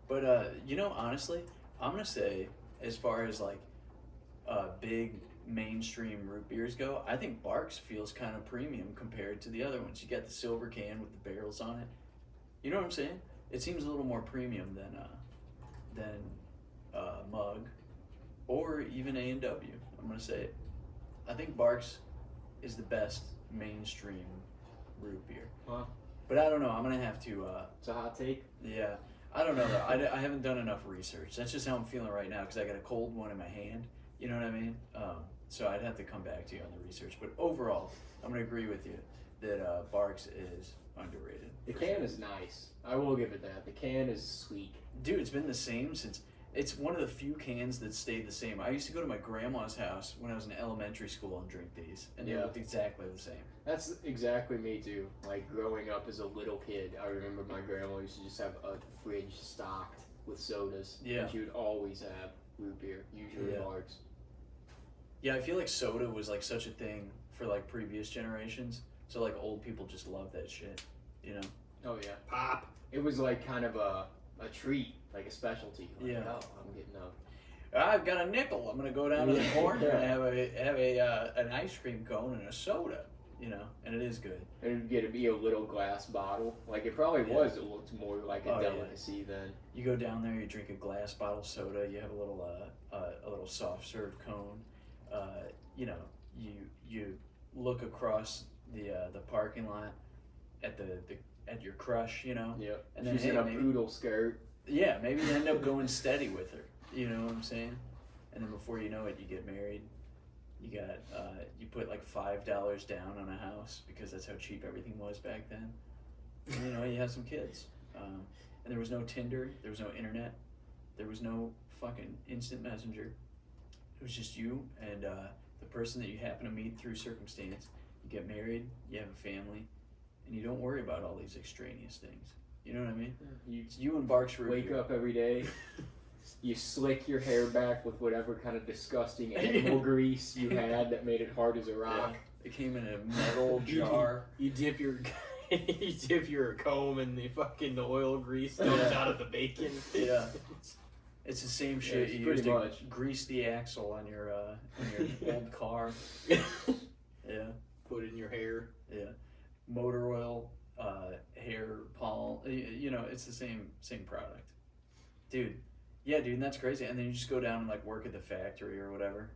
But, honestly, I'm going to say, as far as like big mainstream root beers go, I think Barks feels kind of premium compared to the other ones. You got the silver can with the barrels on it. You know what I'm saying? It seems a little more premium than Mug or even A&W. I'm gonna say it. I think Barks is the best mainstream root beer. Wow. But I don't know. I'm gonna have to. It's a hot take. Yeah. I don't know though. I haven't done enough research. That's just how I'm feeling right now because I got a cold one in my hand. You know what I mean? So I'd have to come back to you on the research. But overall, I'm gonna agree with you that Barks is underrated. The for can sure. is nice. I will give it that. The can is sweet. Dude, it's been the same since. It's one of the few cans that stayed the same. I used to go to my grandma's house when I was in elementary school and drink these, and they Yeah. looked exactly the same. That's exactly me too. Like growing up as a little kid, I remember my grandma used to just have a fridge stocked with sodas. Yeah. And she would always have root beer, usually Yeah. Barks. Yeah, I feel like soda was like such a thing for like previous generations. So like old people just love that shit, you know? Oh yeah. Pop. It was like kind of a treat, like a specialty. Like, Yeah. oh, I'm getting up. I've got a nickel. I'm gonna go down to the Yeah. corner and have an ice cream cone and a soda, and it is good. And it'd get to be a little glass bottle. Like it probably Yeah. was. It looked more like a Oh, yeah. delicacy then. You go down there, you drink a glass bottle soda, you have a little soft serve cone. You look across the parking lot at at your crush, Yep. And then She's in hey, a maybe- poodle skirt. Yeah, maybe you end up going steady with her. You know what I'm saying? And then before you know it, you get married. You got you put like $5 down on a house because that's how cheap everything was back then. And, you have some kids. And there was no Tinder, there was no internet, there was no fucking instant messenger. It was just you and the person that you happen to meet through circumstance. You get married, you have a family, and you don't worry about all these extraneous things. You know what I mean? You It's you and Barks root wake beer. up every day. You slick your hair back with whatever kind of disgusting animal grease you had that made it hard as a rock. Yeah. It came in a metal jar. You dip your comb in the oil grease comes Yeah. out of the bacon. Yeah. It's the same shit it's you pretty used to much. grease the axle on your old car. Yeah, Put it in your hair. yeah. Motor oil, hair pollen. It's the same product, dude. Yeah, dude, and that's crazy. And then you just go down and like work at the factory or whatever.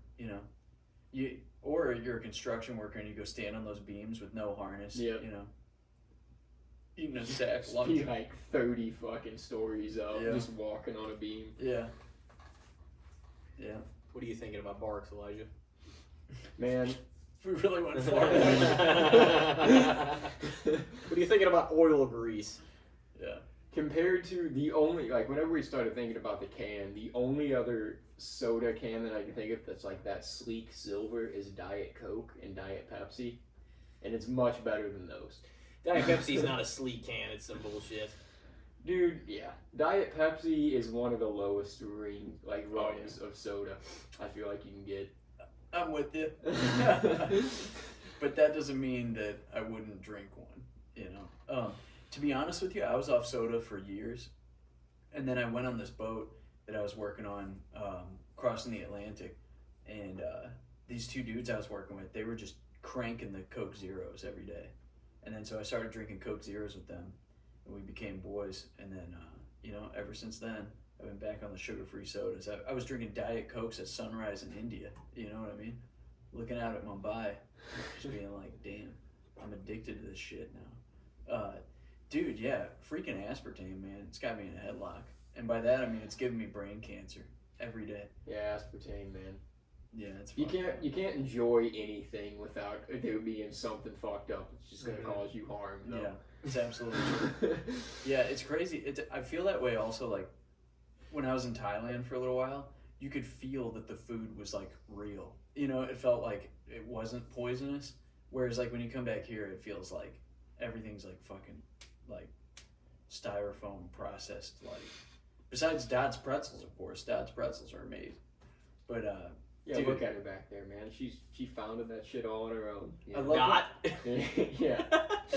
Or you're a construction worker and you go stand on those beams with no harness. Yep. Eating a sack Be lunch. like 30 fucking stories up, Yeah. just walking on a beam. Yeah. Yeah. What are you thinking about Barks, Elijah? Man, We really went far. What are you thinking about oil grease? Yeah. compared to the only, like, whenever we started thinking about the can, the only other soda can that I can think of that's like that sleek silver is Diet Coke and Diet Pepsi, and it's much better than those. Diet Pepsi's not a sleek can. It's some bullshit. Dude, yeah. Diet Pepsi is one of the lowest rungs of soda I feel like you can get. I'm with you. But that doesn't mean that I wouldn't drink one, you know. To be honest with you, I was off soda for years. And then I went on this boat that I was working on crossing the Atlantic. And these two dudes I was working with, they were just cranking the Coke Zeros every day. And then so I started drinking Coke Zeros with them. And we became boys. And then, you know, ever since then, I've been back on the sugar-free sodas. I was drinking Diet Cokes at sunrise in India. You know what I mean? Looking out at Mumbai, just being like, damn, I'm addicted to this shit now. Dude, yeah, freaking aspartame, man. It's got me in a headlock. And by that, I mean it's giving me brain cancer every day. Yeah, aspartame, man. Yeah, it's you can't enjoy anything without there being something fucked up. It's just gonna cause you harm. Though. Yeah, it's absolutely true. Yeah, it's crazy. I feel that way also. Like when I was in Thailand for a little while, you could feel that the food was like real. You know, it felt like it wasn't poisonous. Whereas like when you come back here, it feels like everything's like fucking like styrofoam processed. Like besides Dod's pretzels, of course. Dod's pretzels are amazing. But yeah, dude, look at her back there, man. She founded that shit all on her own. I love Yeah.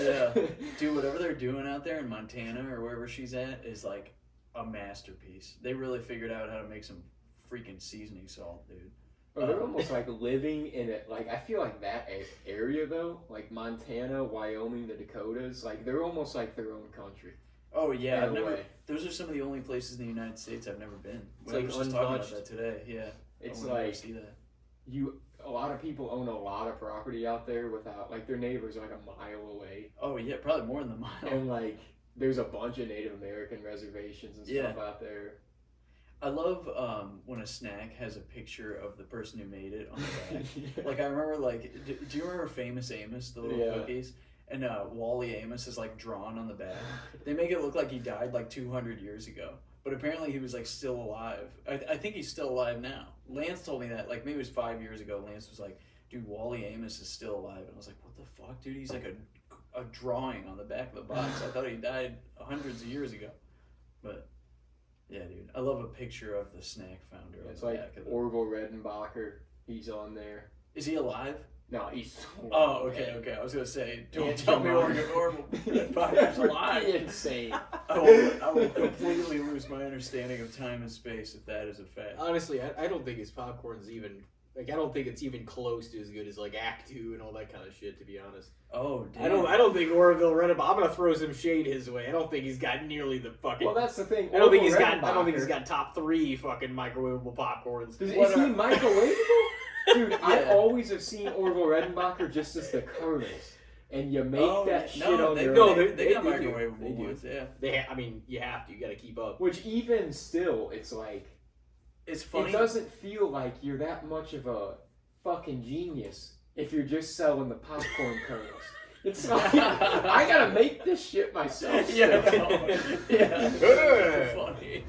Yeah. Dude, whatever they're doing out there in Montana or wherever she's at is like a masterpiece. They really figured out how to make some freaking seasoning salt, dude. Bro, they're almost like living in it. Like I feel like that area though, like Montana, Wyoming, the Dakotas, like they're almost like their own country. Oh yeah, In a way. Those are some of the only places in the United States I've never been. It's I like was just talking about untouched. that today. Yeah, It's I wanna go like see that. a lot of people own a lot of property out there without like their neighbors are like a mile away, Oh yeah, probably more than the mile. and like there's a bunch of Native American reservations and stuff out there. I love when a snack has a picture of the person who made it on the back. Yeah. Like I remember, like, do you remember Famous Amos, the little cookies? And Wally Amos is like drawn on the back. They make it look like he died like 200 years ago, but apparently he was like still alive. I think he's still alive now. Lance told me that, like maybe it was 5 years ago. Lance was like, "Dude, Wally Amos is still alive," and I was like, "What the fuck, dude? He's like a drawing on the back of the box. I thought he died hundreds of years ago." But yeah, dude, I love a picture of the snack founder. It's on the like back of the... Orville Redenbacher. He's on there. Is he alive? No, he's. Oh, okay. I was gonna say, don't Can't tell me come on. Orville's alive. Insane. I will completely lose my understanding of time and space if that is a fact. Honestly, I don't think his popcorn's even like I don't think it's even close to as good as like Act 2 and all that kind of shit. To be honest, Oh, damn. I don't think Orville Redenbacher. I'm gonna throw some shade his way. I don't think he's got nearly the fucking. Well, that's the thing. I don't think Orville he's got top 3 fucking microwavable popcorns. Is he microwavable? Dude, I always have seen Orville Redenbacher just as the kernels, and you make that shit on your own. They got do. microwavable They do. ones. Yeah, I mean, you have to. You got to keep up. Which even still, it's like it's funny. it doesn't feel like you're that much of a fucking genius if you're just selling the popcorn kernels. It's like I gotta make this shit myself. Yeah, Yeah. Funny.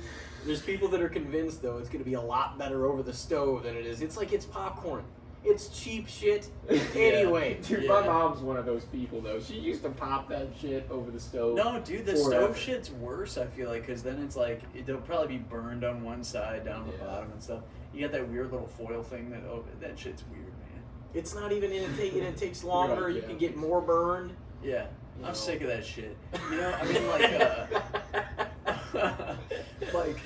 There's people that are convinced though it's gonna be a lot better over the stove than it is. It's like it's popcorn. It's cheap shit. Anyway, Dude, my mom's one of those people though. She used to pop that shit over the stove. No, dude, the forever. stove shit's worse. I feel like because then it's like it'll probably be burned on one side, down the bottom and stuff. You got that weird little foil thing that shit's weird, man. it's not even it takes longer. Right, You yeah. can get more burned. Yeah, You I'm know. sick of that shit. You know, I mean, like, like,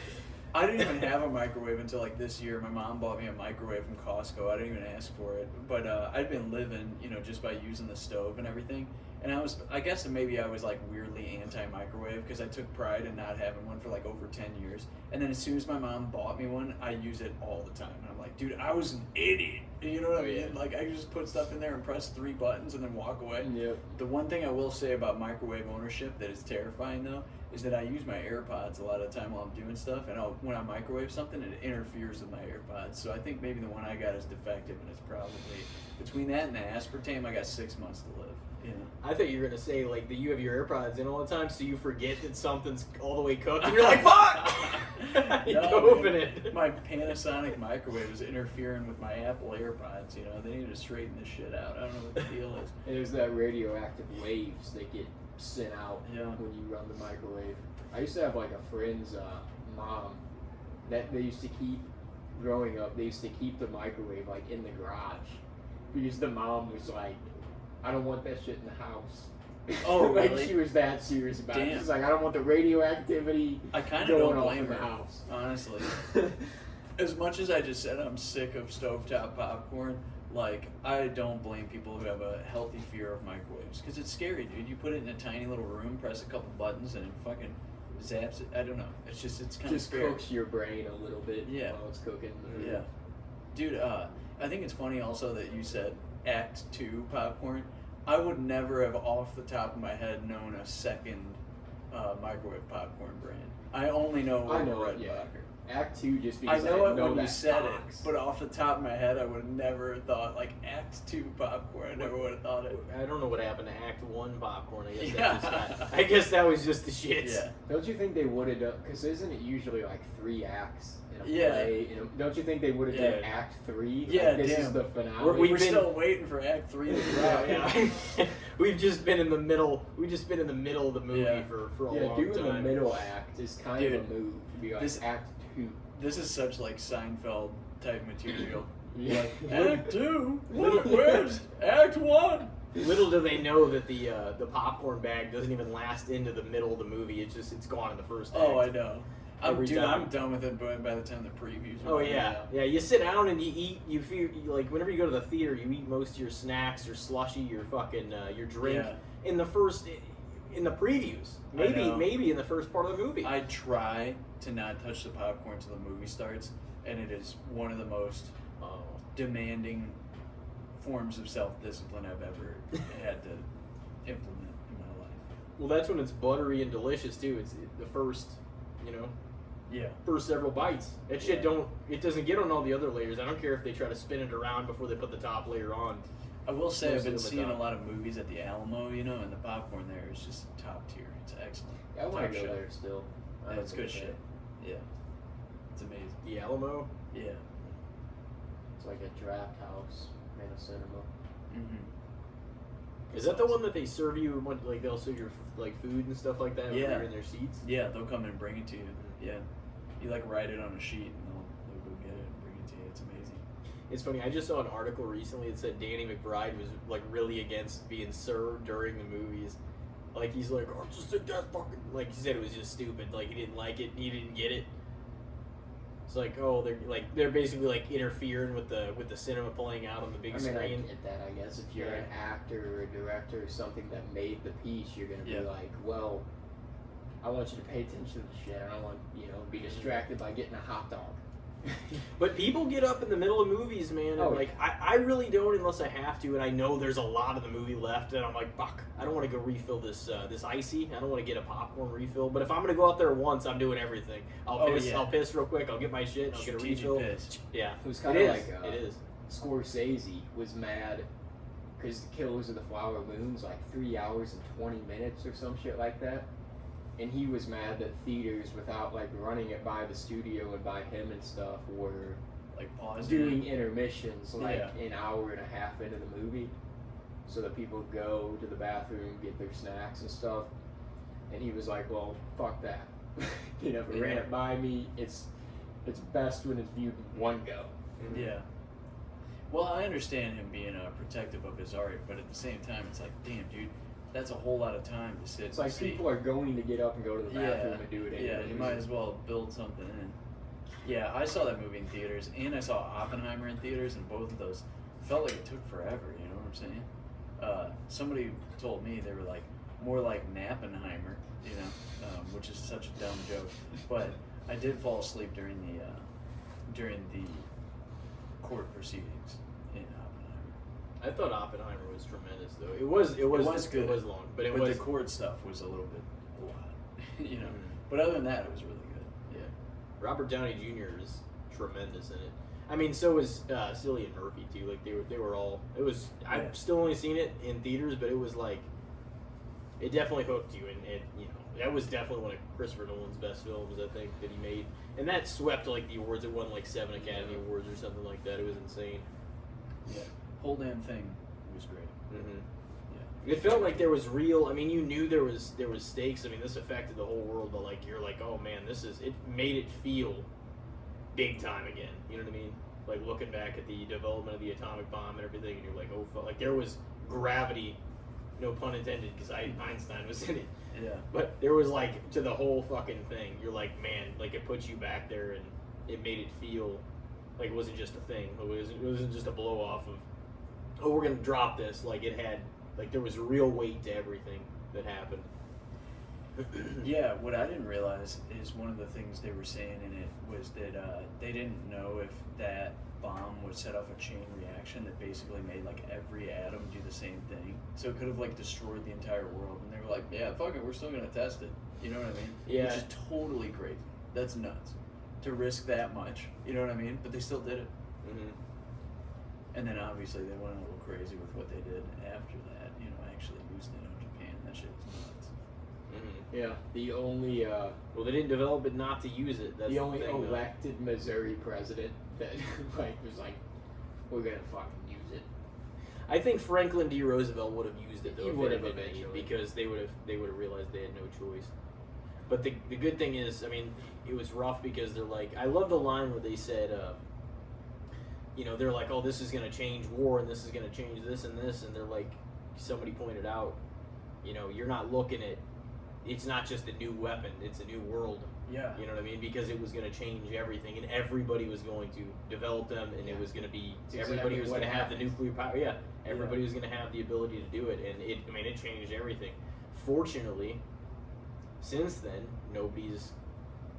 I didn't even have a microwave until like this year. My mom bought me a microwave from Costco. I didn't even ask for it, but I'd been living, you know, just by using the stove and everything. And I guess maybe I was like weirdly anti-microwave because I took pride in not having one for like over 10 years. And then as soon as my mom bought me one, I use it all the time. And I'm like, dude, I was an idiot. You know what I mean? Like I could just put stuff in there and press 3 buttons and then walk away. Yep. The one thing I will say about microwave ownership that is terrifying though is that I use my AirPods a lot of the time while I'm doing stuff, and when I microwave something, it interferes with my AirPods. So I think maybe the one I got is defective, and it's probably between that and the aspartame, I got 6 months to live. You know? I thought you were gonna say like that you have your AirPods in all the time, so you forget that something's all the way cooked, and you're like, "Fuck!" You No, go open it. My Panasonic microwave is interfering with my Apple AirPods. You know, they need to straighten this shit out. I don't know what the deal is. There's that radioactive waves that get sent out Yeah. when you run the microwave. I used to have like a friend's mom that they used to keep growing up. They used to keep the microwave like in the garage because the mom was like, "I don't want that shit in the house." Oh, like really? she was that serious about it. Damn. She's like, "I don't want the radioactivity I kind of going don't off blame in the her, house." honestly. As much as I just said I'm sick of stovetop popcorn, like, I don't blame people who have a healthy fear of microwaves. Because it's scary, dude. You put it in a tiny little room, press a couple buttons, and it fucking zaps it. I don't know. It's kind of Just scary. cooks your brain a little bit Yeah. while it's cooking. Yeah. Dude, I think it's funny also that you said Act 2 popcorn. I would never have off the top of my head known a second microwave popcorn brand. I only know I know Red it, yeah. Rocker. Act 2 just I because know it when that you said box. it, but off the top of my head, I would have never thought, like, Act 2 popcorn. I never would have thought it. I don't know what happened to Act 1 popcorn. Yeah. I guess that was just the shits. Yeah. Don't you think they would have done? Because isn't it usually like 3 acts in a Yeah. play? Don't you think they would have done Yeah. Act 3? Yeah, like, this damn. is the finale. We've We're been- still waiting for Act 3 to drop. Yeah. We've just been in the middle. We've just been in the middle of the movie Yeah. for a Yeah, long doing time. the middle act is kind of Dude, a move to be like this- Act 2. This is such, like, Seinfeld type material. Yeah. Act 2? Where's Act 1? Little do they know that the popcorn bag doesn't even last into the middle of the movie. It's gone in the first act. Oh, I know. Every time. I'm done with it by the time the previews are Oh coming yeah, out. yeah. You sit down and you eat. You feel like whenever you go to the theater, you eat most of your snacks, your slushy, your fucking your drink Yeah. in the previews. Maybe in the first part of the movie. I try to not touch the popcorn till the movie starts, and it is one of the most demanding forms of self-discipline I've ever had to implement in my life. Well, that's when it's buttery and delicious too. It's the first, Yeah. first several bites. That shit it doesn't get on all the other layers. I don't care if they try to spin it around before they put the top layer on. I will say I've Mostly been on the seeing a top. lot of movies at the Alamo, and the popcorn there is just top tier. It's excellent. I want Top to go shelf. there still. Yeah, it's good shit. Yeah. It's amazing. The Alamo. Yeah. It's like a draft house in a cinema. Mm-hmm. Is that the one that they serve you? Like they'll serve your like food and stuff like that when Yeah. you're in their seats. Yeah, they'll come and bring it to you. Yeah. You like write it on a sheet and they'll go get it and bring it to you. It's amazing. It's funny. I just saw an article recently that said Danny McBride was like really against being served during the movies. Like he's like, oh, just that fucking. Like he said, it was just stupid. Like he didn't like it. He didn't get it. It's like, oh, they're basically like interfering with the cinema playing out on the big I mean, I screen. get that. I guess if you're Yeah. an actor or a director or something that made the piece, you're gonna Yeah. be like, well, I want you to pay attention to the shit. I don't want be distracted by getting a hot dog. But people get up in the middle of movies, man, and Oh, like I really don't unless I have to, and I know there's a lot of the movie left, and I'm like, fuck, I don't want to go refill this this icy. I don't want to get a popcorn refill. But if I'm gonna go out there once, I'm doing everything. I'll piss real quick. I'll get my shit. I'll get a Strategic refill. piss. Yeah, It was kind it of is. like It is. Scorsese was mad because the Killers of the Flower Moon's like 3 hours and 20 minutes or some shit like that. And he was mad that theaters, without like running it by the studio and by him and stuff, were Like pause. doing intermissions like Yeah. an hour and a half into the movie, so that people go to the bathroom, get their snacks and stuff. And he was like, "Well, fuck that. They never ran Yeah. it by me. It's best when it's viewed in one go." Yeah. Well, I understand him being protective of his art, but at the same time, it's like, damn, dude, that's a whole lot of time to sit. It's like and see. people are going to get up and go to the bathroom and do it anyway. Yeah, you might as well build something in. Yeah, I saw that movie in theaters, and I saw Oppenheimer in theaters, and both of those felt like it took forever. You know what I'm saying? Somebody told me they were like more like Nappenheimer, which is such a dumb joke. But I did fall asleep during the court proceedings in Oppenheimer. I thought Oppenheimer was tremendous, though. It was good. It was long, but the court stuff was a little bit a lot. you know. But other than that, it was really good. Yeah. Robert Downey Jr. is tremendous in it. I mean, so is Cillian Murphy too. Like they were all. It was. I've still only seen it in theaters, but it was like. It definitely hooked you, and you know that was definitely one of Christopher Nolan's best films, I think, that he made, and that swept like the awards. It won like 7 Academy Awards or something like that. It was insane. Yeah, whole damn thing was great. Mm-hmm. Yeah, it felt like there was real. I mean, you knew there was stakes. I mean, this affected the whole world, but like you're like, oh man, this is. It made it feel big time again. You know what I mean? Like looking back at the development of the atomic bomb and everything, and you're like, oh, like there was gravity. No pun intended, because Einstein was in it. Yeah. But there was like to the whole fucking thing. You're like, man, like it puts you back there, and it made it feel like it wasn't just a thing. It wasn't just a blow off of, oh, we're gonna drop this. Like it had, like there was real weight to everything that happened. Yeah, what I didn't realize is one of the things they were saying in it was that they didn't know if that bomb would set off a chain reaction that basically made like every atom do the same thing. So it could have like destroyed the entire world. And they were like, yeah, fuck it, we're still gonna test it. You know what I mean? Yeah. Which is totally crazy. That's nuts. To risk that much. You know what I mean? But they still did it. Mm-hmm. And then obviously they went a little crazy with what they did after that. You know, actually used it on Japan. That shit was nuts. Mm-hmm. Yeah, the only Well, they didn't develop it not to use it. That's the only thing, elected Missouri president that like was like, we're gonna fucking use it. I think Franklin D. Roosevelt would have used it though. He if would it had have been made, eventually. because they would have realized they had no choice. But the good thing is, I mean, it was rough because they're like, I love the line where they said, you know, they're like, oh, this is gonna change war, and this is gonna change this, and they're like, somebody pointed out, you know, you're not looking at, it's not just a new weapon, it's a new world. Yeah. You know what I mean? Because it was going to change everything, and everybody was going to develop them, and it was going to be everybody was going to have the nuclear power. Yeah, everybody was going to have the ability to do it, and it changed everything. Fortunately, since then, nobody's,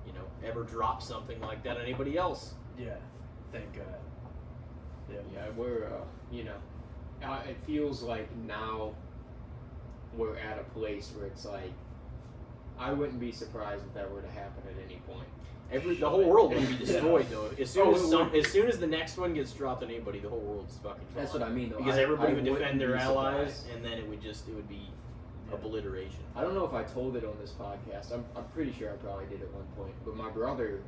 you know, ever dropped something like that on anybody else. Yeah. Thank God. Yeah. Yeah, we're you know, it feels like now we're at a place where it's like, I wouldn't be surprised if that were to happen at any point. The whole world would be destroyed though. As soon as the next one gets dropped on anybody, the whole world's fucking gone. That's what I mean though. Because everybody would wouldn't defend their be allies, surprised. and then it would be obliteration. I don't know if I told it on this podcast. I'm pretty sure I probably did at one point. But my brother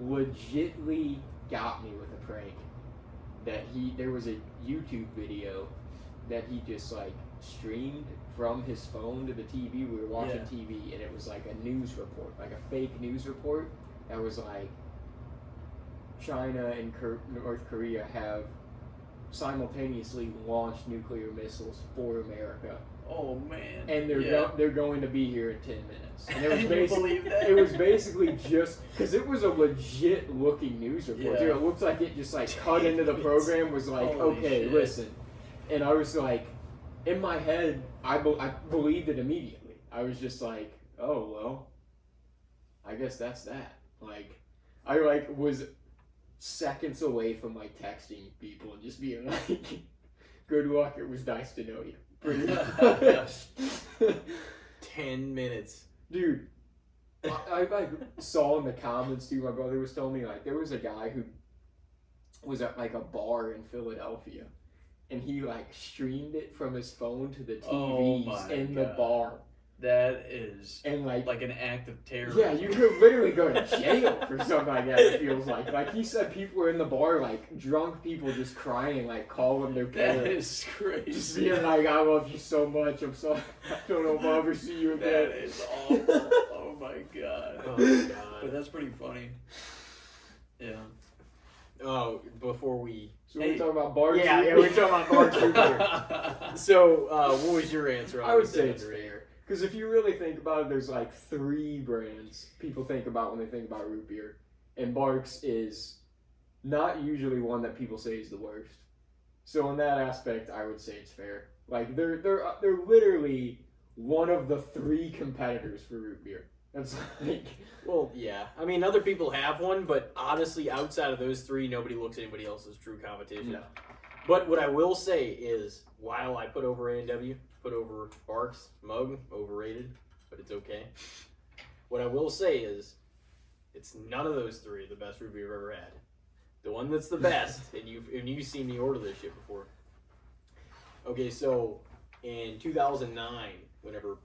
legitly got me with a prank. There was a YouTube video that he just like streamed from his phone to the TV. We were watching TV, and it was like a news report, like a fake news report that was like, China and North Korea have simultaneously launched nuclear missiles for America. Oh man! And they're going to be here in 10 minutes. And it was You believe that? It was basically just because it was a legit looking news report. Yeah. Dude, it looks like it just like cut into the program. Was like, Holy okay, shit. listen. And I was like, in my head, I believed it immediately. I was just like, oh well, I guess that's that. Like, I like was seconds away from like texting people and just being like, good luck. It was nice to know you. Pretty much. 10 minutes. Dude, I like saw in the comments too, my brother was telling me like there was a guy who was at like a bar in Philadelphia, and he like streamed it from his phone to the TVs in the bar. That is And like an act of terrorism. yeah, you could literally go to jail for something like that. It feels like he said people were in the bar, like drunk people just crying, like calling their parents. That is crazy. Just being like, I love you so much. I'm sorry. I don't know if I'll ever see you again. That is awful. Oh my god. Oh my god. But that's pretty funny. Yeah. Oh, before we... So we're talking about bar Yeah, we're talking about bar root beer. So, what was your answer? I would say it's fair. Because if you really think about it, there's like 3 brands people think about when they think about root beer. And Barks is not usually one that people say is the worst. So in that aspect, I would say it's fair. Like, they're literally one of the 3 competitors for root beer. That's like... Well, yeah. I mean, other people have one, but honestly, outside of those 3, nobody looks at anybody else as true competition. No. But what I will say is, while I put over A&W, put over Barks, Mug, overrated, but it's okay. What I will say is, it's none of those three the best root beer I've ever had. The one that's the best, and you've seen me order this shit before. Okay, so in 2009, whenever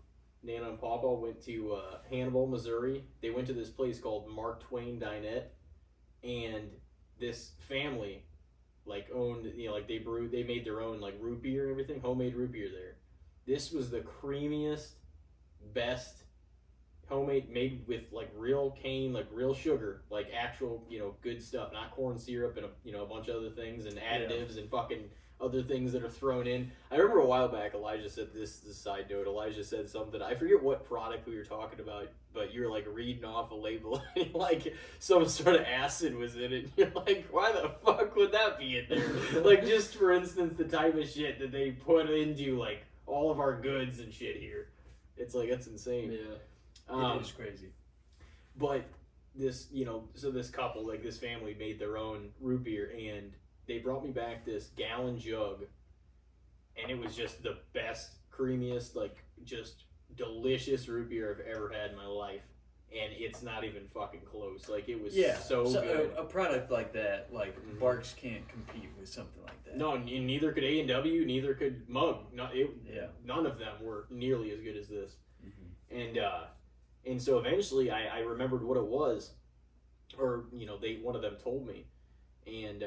Nana and Papa went to Hannibal, Missouri, they went to this place called Mark Twain Dinette, and this family owned, they made their own root beer and everything, homemade root beer there. This was the creamiest, best homemade, made with real cane, real sugar, actual good stuff, not corn syrup and a bunch of other things and additives and fucking other things that are thrown in. I remember a while back Elijah said this side note. Elijah said something, I forget what product we were talking about, but you're reading off a label and some sort of acid was in it. You're why the fuck would that be in there? Just for instance, the type of shit that they put into all of our goods and shit here. It's it's insane. Yeah. It is crazy. But this, so this couple, this family made their own root beer, and they brought me back this gallon jug, and it was just the best, creamiest, just delicious root beer I've ever had in my life. And it's not even fucking close. It was so good. A product like that, Barks can't compete with something like that. No, neither could A&W, neither could Mug. None of them were nearly as good as this. Mm-hmm. And so eventually I remembered what it was, or one of them told me, and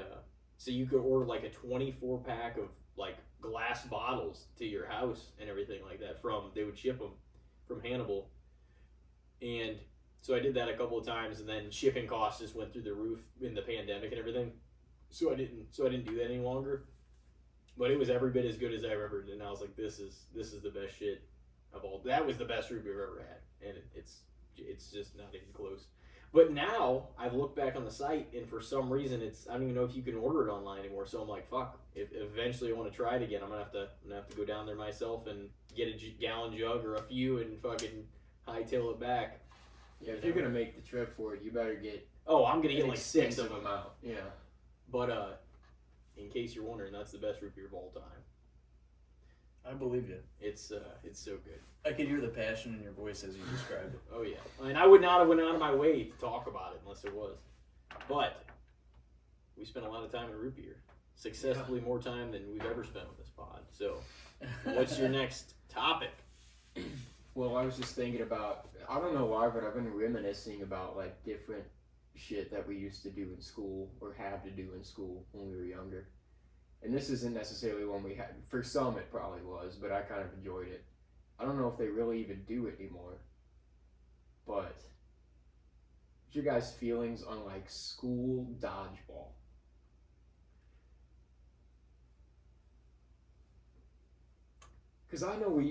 so you could order a 24 pack of glass bottles to your house and everything like that. They would ship them from Hannibal, and so I did that a couple of times, and then shipping costs just went through the roof in the pandemic and everything. So I didn't do that any longer. But it was every bit as good as I remembered, and I was like, this is the best shit of all. That was the best root beer I've ever had, and it's just not even close. But now I've looked back on the site, and for some reason I don't even know if you can order it online anymore. So I'm like, fuck. If eventually I want to try it again, I'm gonna have to go down there myself and get a gallon jug or a few and fucking hightail it back. Yeah, if you're gonna make the trip for it, you better get. Oh, I'm gonna get 6 of them out. Yeah. But in case you're wondering, that's the best root beer of all time. I believe you. It's so good. I could hear the passion in your voice as you described it. Oh yeah, and I would not have went out of my way to talk about it unless it was. But we spent a lot of time in root beer, successfully more time than we've ever spent with this pod. So, what's your next topic? Well, I was just thinking about, I don't know why, but I've been reminiscing about different shit that we used to do in school or have to do in school when we were younger. And this isn't necessarily one we had. For some, it probably was, but I kind of enjoyed it. I don't know if they really even do it anymore. But what's your guys' feelings on school dodgeball? Because I know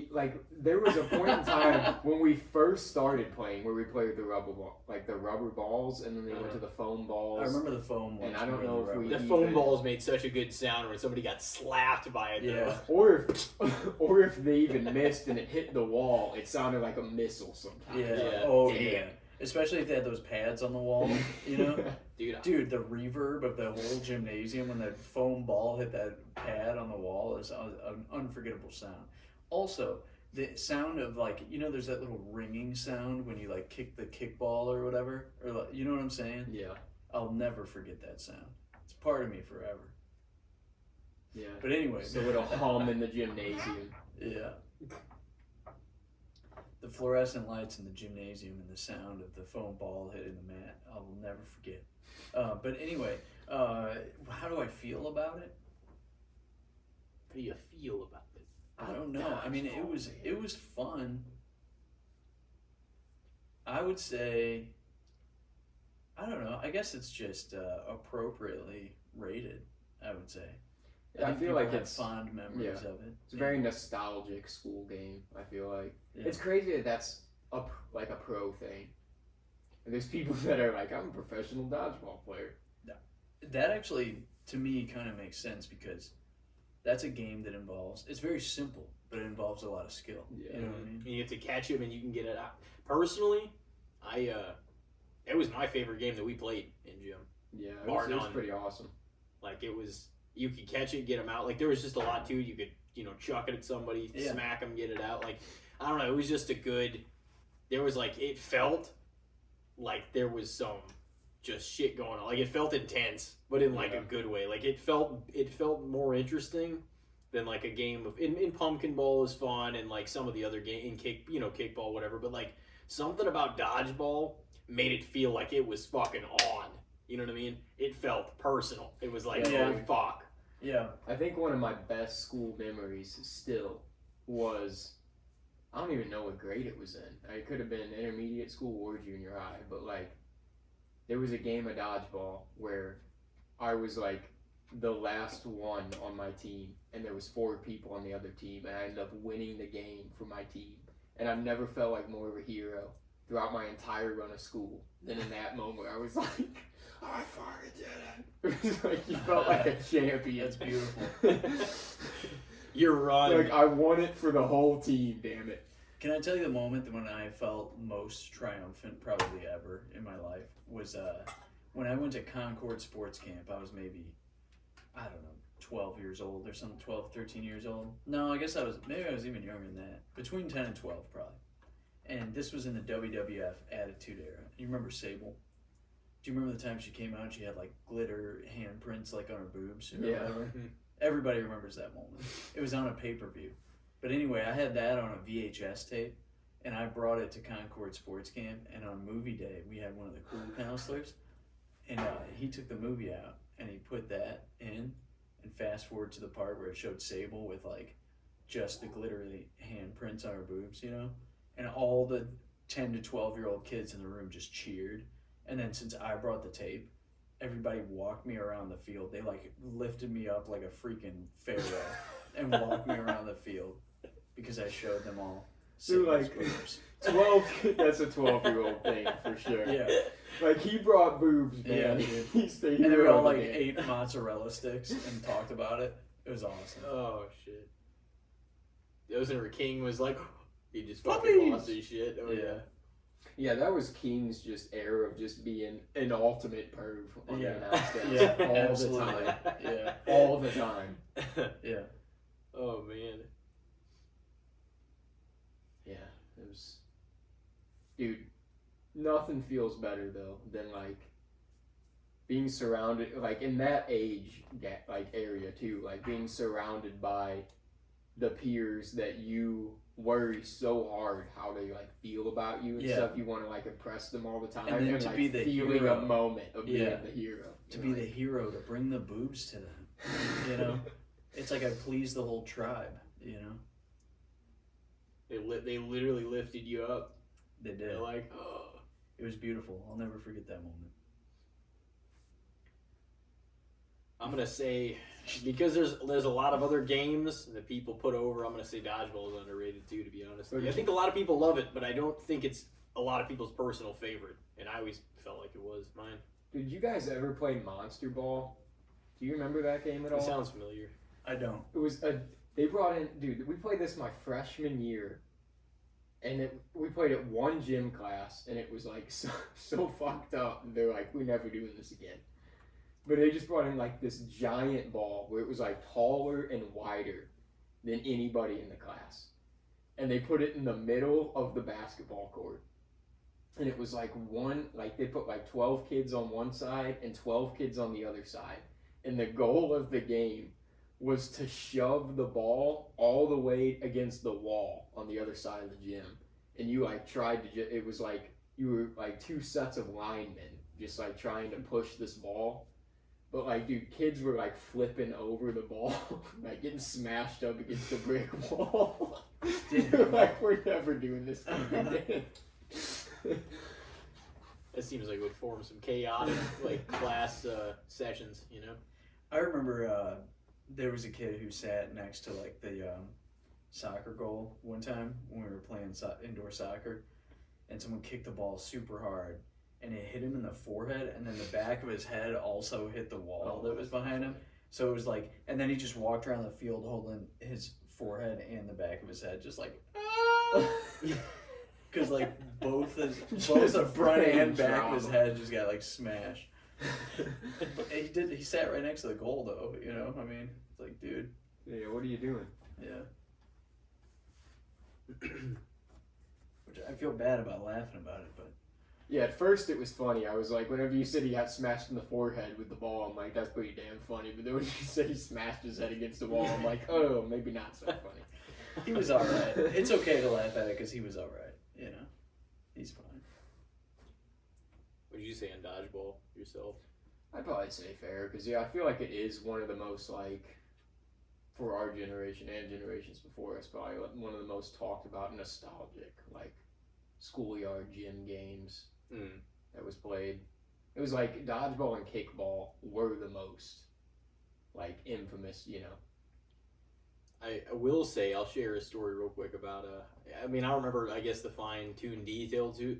there was a point in time when we first started playing where we played with the rubber ball, the rubber balls, and then they went to the foam balls. I remember the foam ones. And I don't know if the foam balls made such a good sound when somebody got slapped by it. Yeah. Or if they even missed and it hit the wall, it sounded like a missile sometimes. Yeah. Oh yeah. Especially if they had those pads on the wall, Dude, the reverb of the whole gymnasium when that foam ball hit that pad on the wall is an unforgettable sound. Also, the sound of there's that little ringing sound when you kick the kickball or whatever, or you know what I'm saying? Yeah. I'll never forget that sound. It's part of me forever. Yeah. But anyway. So it'll hum in the gymnasium. Yeah. The fluorescent lights in the gymnasium and the sound of the foam ball hitting the mat, I will never forget. But anyway, how do I feel about it? How do you feel about it? I don't know. I mean, it was fun. I would say, I don't know. I guess it's just appropriately rated, I would say. Yeah, I feel like it's fond memories of it. It's a very nostalgic school game, I feel like. Yeah. It's crazy that that's a pro thing. And there's people that are like, I'm a professional dodgeball player. That actually, to me, kind of makes sense because that's a game that it's very simple, but it involves a lot of skill. Yeah. You know what I mean? And you have to catch him and you can get it out. Personally, it was my favorite game that we played in gym. Yeah, it was pretty awesome. You could catch it, get him out. There was just a lot to it. You could, chuck it at somebody, smack him, get it out. I don't know. It was just there was it felt like there was some just shit going on. Like it felt intense, but in like a good way. Like it felt more interesting than like a game of in Pumpkin Ball was fun and like some of the other game in kickball, whatever. But like something about dodgeball made it feel like it was fucking on. You know what I mean? It felt personal. It was like, oh fuck. Yeah. I think one of my best school memories still was, I don't even know what grade it was in. It could have been intermediate school or junior high, but like there was a game of dodgeball where I was like the last one on my team and there was 4 people on the other team and I ended up winning the game for my team. And I've never felt like more of a hero throughout my entire run of school than in that moment. I was like, I fucking did it. It was like you felt like a champion. That's beautiful. You're right. Like I won it for the whole team, damn it. Can I tell you the moment when I felt most triumphant probably ever in my life was when I went to Concord Sports Camp. I was maybe, I don't know, 12 years old or something, 12, 13 years old. No, I guess I was even younger than that. Between 10 and 12 probably. And this was in the WWF Attitude Era. You remember Sable? Do you remember the time she came out and she had like glitter handprints like on her boobs or whatever? Everybody remembers that moment. It was on a pay-per-view. But anyway, I had that on a VHS tape and I brought it to Concord Sports Camp, and on movie day we had one of the cool counselors and he took the movie out and he put that in and fast forward to the part where it showed Sable with like just the glittery handprints on her boobs, you know? And all the 10 to 12-year-old kids in the room just cheered. And then since I brought the tape, everybody walked me around the field. They like lifted me up like a freaking pharaoh and walked me around the field because I showed them all. So like boobs. 12, that's a 12-year-old thing for sure. Yeah. Like he brought boobs, man. Yeah, dude. He's the And hero they were all of like the game. 8 mozzarella sticks and talked about it. It was awesome. Oh shit. Whenever King was like, he just Puppies! fucking lost his shit. Oh Yeah. Yeah, that was King's just era of just being an ultimate perv on the announce desk Yeah, all absolutely. the time. Yeah. All the time. Yeah. Oh man. Yeah, it was... Dude, nothing feels better, though, than, like, being surrounded... Like, in that age, like, area, too. Like, being surrounded by the peers that you worry so hard how they, like, feel about you and stuff. You want to, like, impress them all the time. And then to like, be the feeling hero. a moment of being the hero. To be the hero, to bring the boobs to them. You know? It's like I pleased the whole tribe, you know? They literally lifted you up. They did. They're like, oh. It was beautiful. I'll never forget that moment. I'm gonna say, because there's a lot of other games that people put over, I'm gonna say dodgeball is underrated too, to be honest. I think a lot of people love it, but I don't think it's a lot of people's personal favorite. And I always felt like it was mine. Did you guys ever play Monster Ball? Do you remember that game at all? It sounds familiar. I don't. It was they brought in, dude, we played this my freshman year, and we played it one gym class, and it was like so fucked up. They're like, we're never doing this again. But they just brought in like this giant ball where it was like taller and wider than anybody in the class. And they put it in the middle of the basketball court. And it was like they put like 12 kids on one side and 12 kids on the other side. And the goal of the game was to shove the ball all the way against the wall on the other side of the gym. And you like tried to, it was like, you were like 2 sets of linemen just like trying to push this ball. But like, dude, kids were like flipping over the ball, like getting smashed up against the brick wall. Like, we're never doing this again. That seems like it would form some chaotic like class sessions, you know? I remember there was a kid who sat next to like the soccer goal one time when we were playing indoor soccer, and someone kicked the ball super hard and it hit him in the forehead, and then the back of his head also hit the wall that was behind him. So it was like, and then he just walked around the field holding his forehead and the back of his head just like, because like both the front and back of his head just got like smashed. But he sat right next to the goal though, you know? I mean, it's like, dude. Yeah, what are you doing? Yeah. Which I feel bad about laughing about it, but Yeah, at first it was funny. I was like, whenever you said he got smashed in the forehead with the ball, I'm like, that's pretty damn funny. But then when you said he smashed his head against the wall, I'm like, oh, maybe not so funny. He was all right. It's okay to laugh at it because he was all right. You know, he's fine. What did you say on dodgeball yourself? I'd probably say fair because I feel like it is one of the most like, for our generation and generations before us, probably one of the most talked about nostalgic like schoolyard gym games that was played. It was like dodgeball and kickball were the most like infamous, you know. I will say, I'll share a story real quick about I mean, I don't remember, I guess, the fine-tuned detail to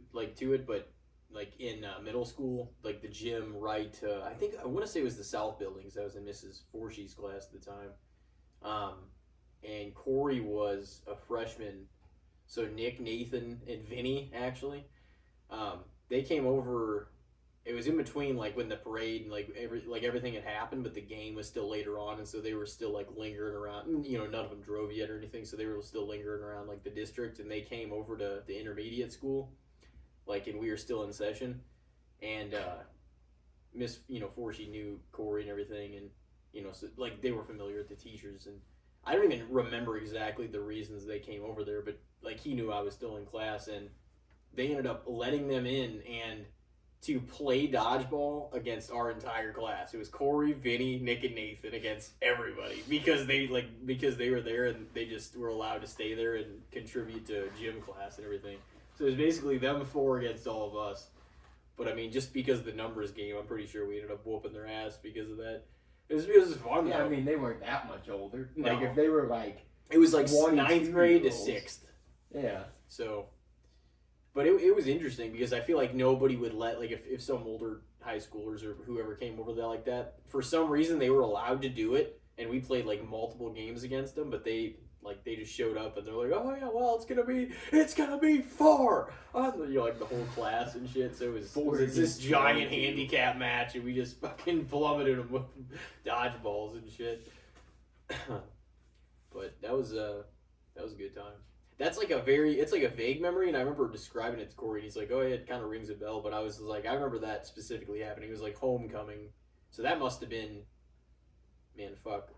it, but like in middle school, like the gym right I want to say it was the South building, because I was in Mrs. Forshey's class at the time, and Corey was a freshman, so Nick, Nathan, and Vinny actually, they came over. It was in between, like, when the parade and everything had happened, but the game was still later on, and so they were still like lingering around. You know, none of them drove yet or anything, so they were still lingering around like the district, and they came over to the intermediate school, like, and we were still in session, and Miss Forshey knew Corey and everything, and so like they were familiar with the teachers, and I don't even remember exactly the reasons they came over there, but like he knew I was still in class, and they ended up letting them in and to play dodgeball against our entire class. It was Corey, Vinny, Nick, and Nathan against everybody because they were there and they just were allowed to stay there and contribute to gym class and everything. So it was basically them four against all of us. But I mean, just because of the numbers game, I'm pretty sure we ended up whooping their ass because of that. It was fun. Yeah, though. I mean, they weren't that much older. No. Like if they were like, it was like 9th grade to 6th. Yeah. So. But it was interesting because I feel like nobody would let, like, if some older high schoolers or whoever came over there like that, for some reason they were allowed to do it, and we played, like, multiple games against them, but they just showed up and they're like, oh, yeah, well, it's gonna be 4! Like, the whole class and shit, so it was this giant handicap match, and we just fucking plummeted them with dodgeballs and shit. But that was a good time. That's like it's like a vague memory, and I remember describing it to Corey, and he's like, oh, yeah, it kind of rings a bell, but I was like, I remember that specifically happening. It was like homecoming, so that must have been, man, fuck,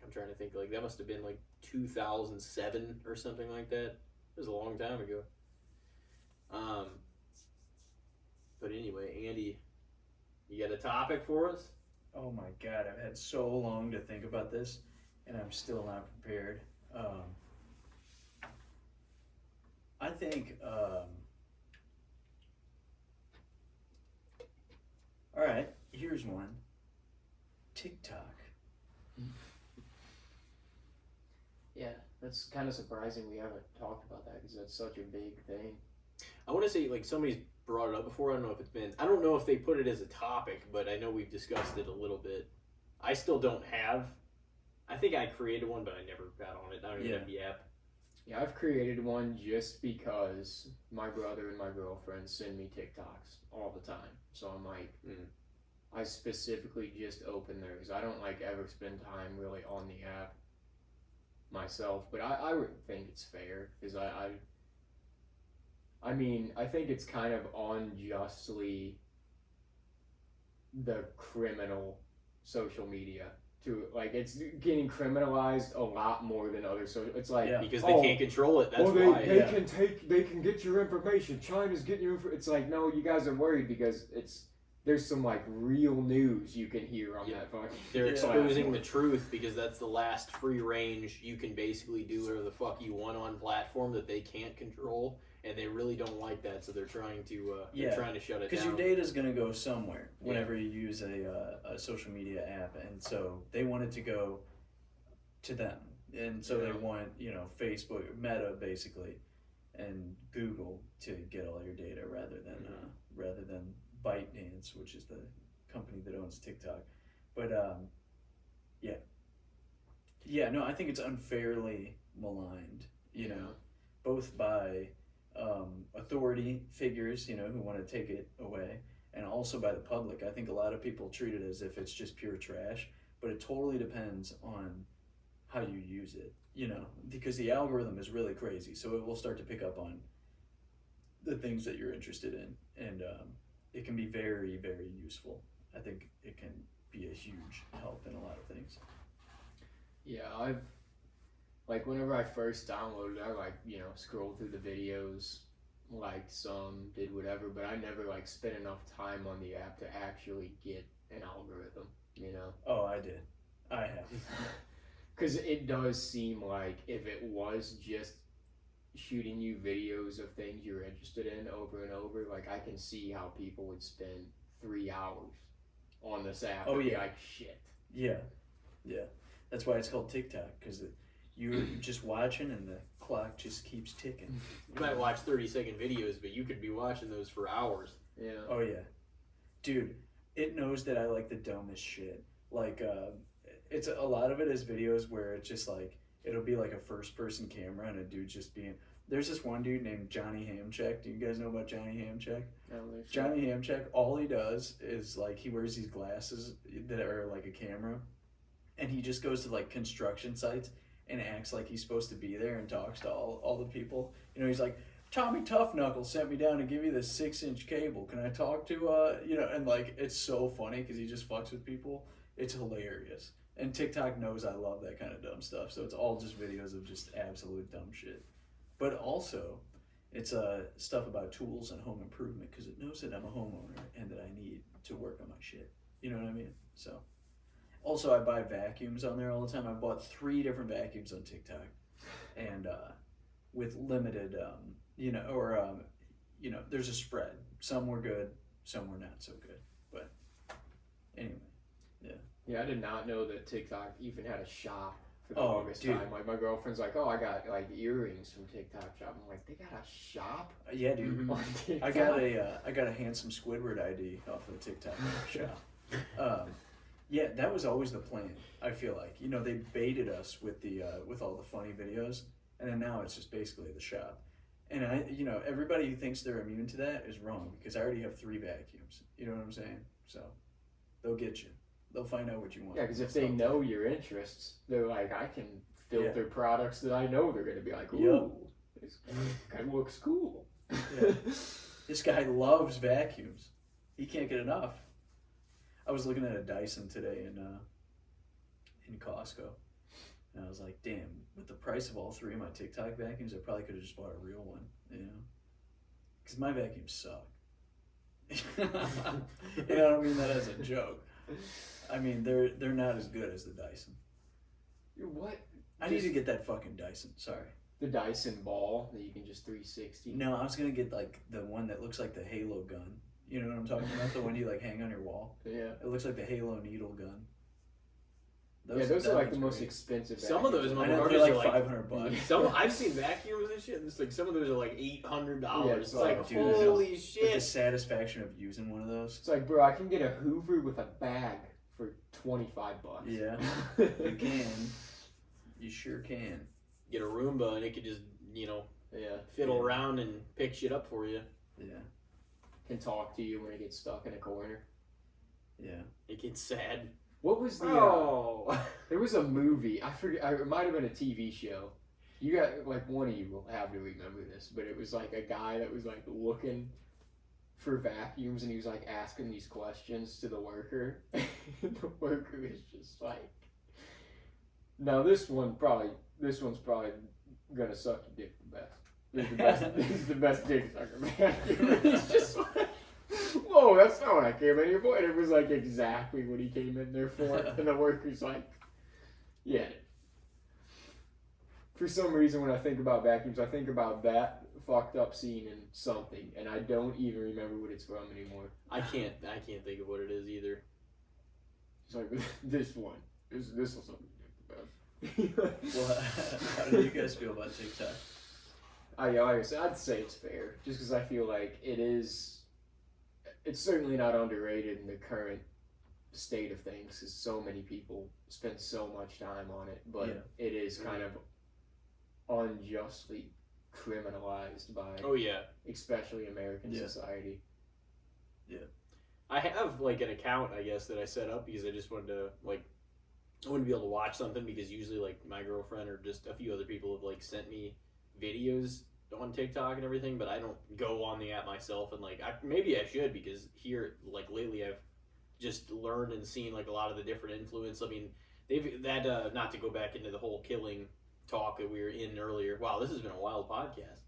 I'm trying to think, like, that must have been like 2007 or something like that. It was a long time ago. But anyway, Andy, you got a topic for us? Oh my God, I've had so long to think about this, and I'm still not prepared. I think, all right, here's one. TikTok. Yeah, that's kind of surprising we haven't talked about that because that's such a big thing. I want to say, like, somebody's brought it up before. I don't know if they put it as a topic, but I know we've discussed it a little bit. I still don't have. I think I created one, but I never got on it. I don't even have the app. Yeah, I've created one just because my brother and my girlfriend send me TikToks all the time. So I'm like, I specifically just open theirs. I don't like ever spend time really on the app myself, but I would think it's fair because I mean, I think it's kind of unjustly the criminal social media. Like, it's getting criminalized a lot more than other social. It's like because they can't control it. That's why they can get your information. China's getting your. It's like, no, you guys are worried because there's some like real news you can hear on that fucking. They're exposing the truth because that's the last free range. You can basically do whatever the fuck you want on platform that they can't control. And they really don't like that, so they're trying to shut it down. Because your data's going to go somewhere whenever you use a social media app, and so they want it to go to them, and so they want Facebook, Meta basically, and Google to get all your data rather than ByteDance, which is the company that owns TikTok. But no, I think it's unfairly maligned, both by authority figures, who want to take it away, and also by the public. I think a lot of people treat it as if it's just pure trash, but it totally depends on how you use it, because the algorithm is really crazy, so it will start to pick up on the things that you're interested in, and it can be very, very useful. I think it can be a huge help in a lot of things. Yeah, I've like whenever I first downloaded, I like scrolled through the videos, liked some, did whatever, but I never like spent enough time on the app to actually get an algorithm. Oh, I did. I have. Because it does seem like if it was just shooting you videos of things you're interested in over and over, like I can see how people would spend 3 hours on this app. Oh, and be yeah. like shit. Yeah. That's why it's called TikTok, because you're just watching and the clock just keeps ticking. You might watch 30-second videos, but you could be watching those for hours. Yeah. Oh yeah, dude, it knows that I like the dumbest shit. Like, it's a lot of it is videos where it's just like it'll be like a first-person camera and a dude just being. There's this one dude named Johnny Hamcheck. Do you guys know about Johnny Hamcheck? Johnny Hamcheck, all he does is like he wears these glasses that are like a camera, and he just goes to like construction sites and acts like he's supposed to be there and talks to all the people. He's like, Tommy Tough Knuckles sent me down to give you this 6-inch cable. Can I talk to and like it's so funny because he just fucks with people. It's hilarious. And TikTok knows I love that kind of dumb stuff, so it's all just videos of just absolute dumb shit. But also, it's stuff about tools and home improvement because it knows that I'm a homeowner and that I need to work on my shit. You know what I mean? So, also I buy vacuums on there all the time. I've bought 3 different vacuums on TikTok, and with limited, there's a spread. Some were good, some were not so good. But anyway, yeah. Yeah, I did not know that TikTok even had a shop. For the Oh, longest dude. time. Like my girlfriend's like, oh, I got like earrings from TikTok shop. I'm like, they got a shop? Yeah, dude. On TikTok? I got a handsome Squidward ID off of the TikTok shop. Yeah, that was always the plan. I feel like they baited us with the with all the funny videos, and then now it's just basically the shop. And everybody who thinks they're immune to that is wrong because I already have 3 vacuums. You know what I'm saying? So they'll get you. They'll find out what you want. Yeah, because if they know your interests, they're like, I can filter products that I know they're going to be like, ooh, this guy looks cool. Yeah. This guy loves vacuums. He can't get enough. I was looking at a Dyson today in Costco, and I was like, damn, with the price of all 3 of my TikTok vacuums, I probably could have just bought a real one, Because my vacuums suck. I don't mean that as a joke. I mean, they're not as good as the Dyson. What? I need to get that fucking Dyson. Sorry. The Dyson ball that you can just 360? No, I was going to get like the one that looks like the Halo gun. You know what I'm talking about? The one you like hang on your wall. Yeah. It looks like the Halo needle gun. Those are like the most expensive. Some of those motherfuckers are like $500. I've seen vacuums and shit, and it's like some of those are like $800. Yeah, it's like, dude, holy But shit. the satisfaction of using one of those. It's like, bro, I can get a Hoover with a bag for $25. Yeah, you can. You sure can. Get a Roomba and it could just, fiddle around and pick shit up for you. Yeah. Can talk to you when it gets stuck in a corner. Yeah. It gets sad. What was the? There was a movie. I forget. It might have been a TV show. You got like one of you will have to remember this, but it was like a guy that was like looking for vacuums, and he was like asking these questions to the worker. The worker is just like, "Now this one's probably gonna suck your dick the best. This is the best dick sucker vacuum." He's just like, whoa, that's not what I came in here for. And it was like exactly what he came in there for. And the worker's like, yeah. For some reason, when I think about vacuums, I think about that fucked up scene in something, and I don't even remember what it's from anymore. I can't think of what it is either. It's like, this one. This will suck your dick the best. Well, how do you guys feel about TikTok? Like I said, I'd say it's fair, just because I feel like it's certainly not underrated in the current state of things, because so many people spend so much time on it, but it is kind of unjustly criminalized by especially American society. Yeah. I have like an account, I guess, that I set up because I just wanted to I wouldn't be able to watch something because usually like my girlfriend or just a few other people have like sent me videos on TikTok and everything, but I don't go on the app myself. And like, maybe I should, because here, like lately, I've just learned and seen like a lot of the different influence. I mean, they've that not to go back into the whole killing talk that we were in earlier. Wow, this has been a wild podcast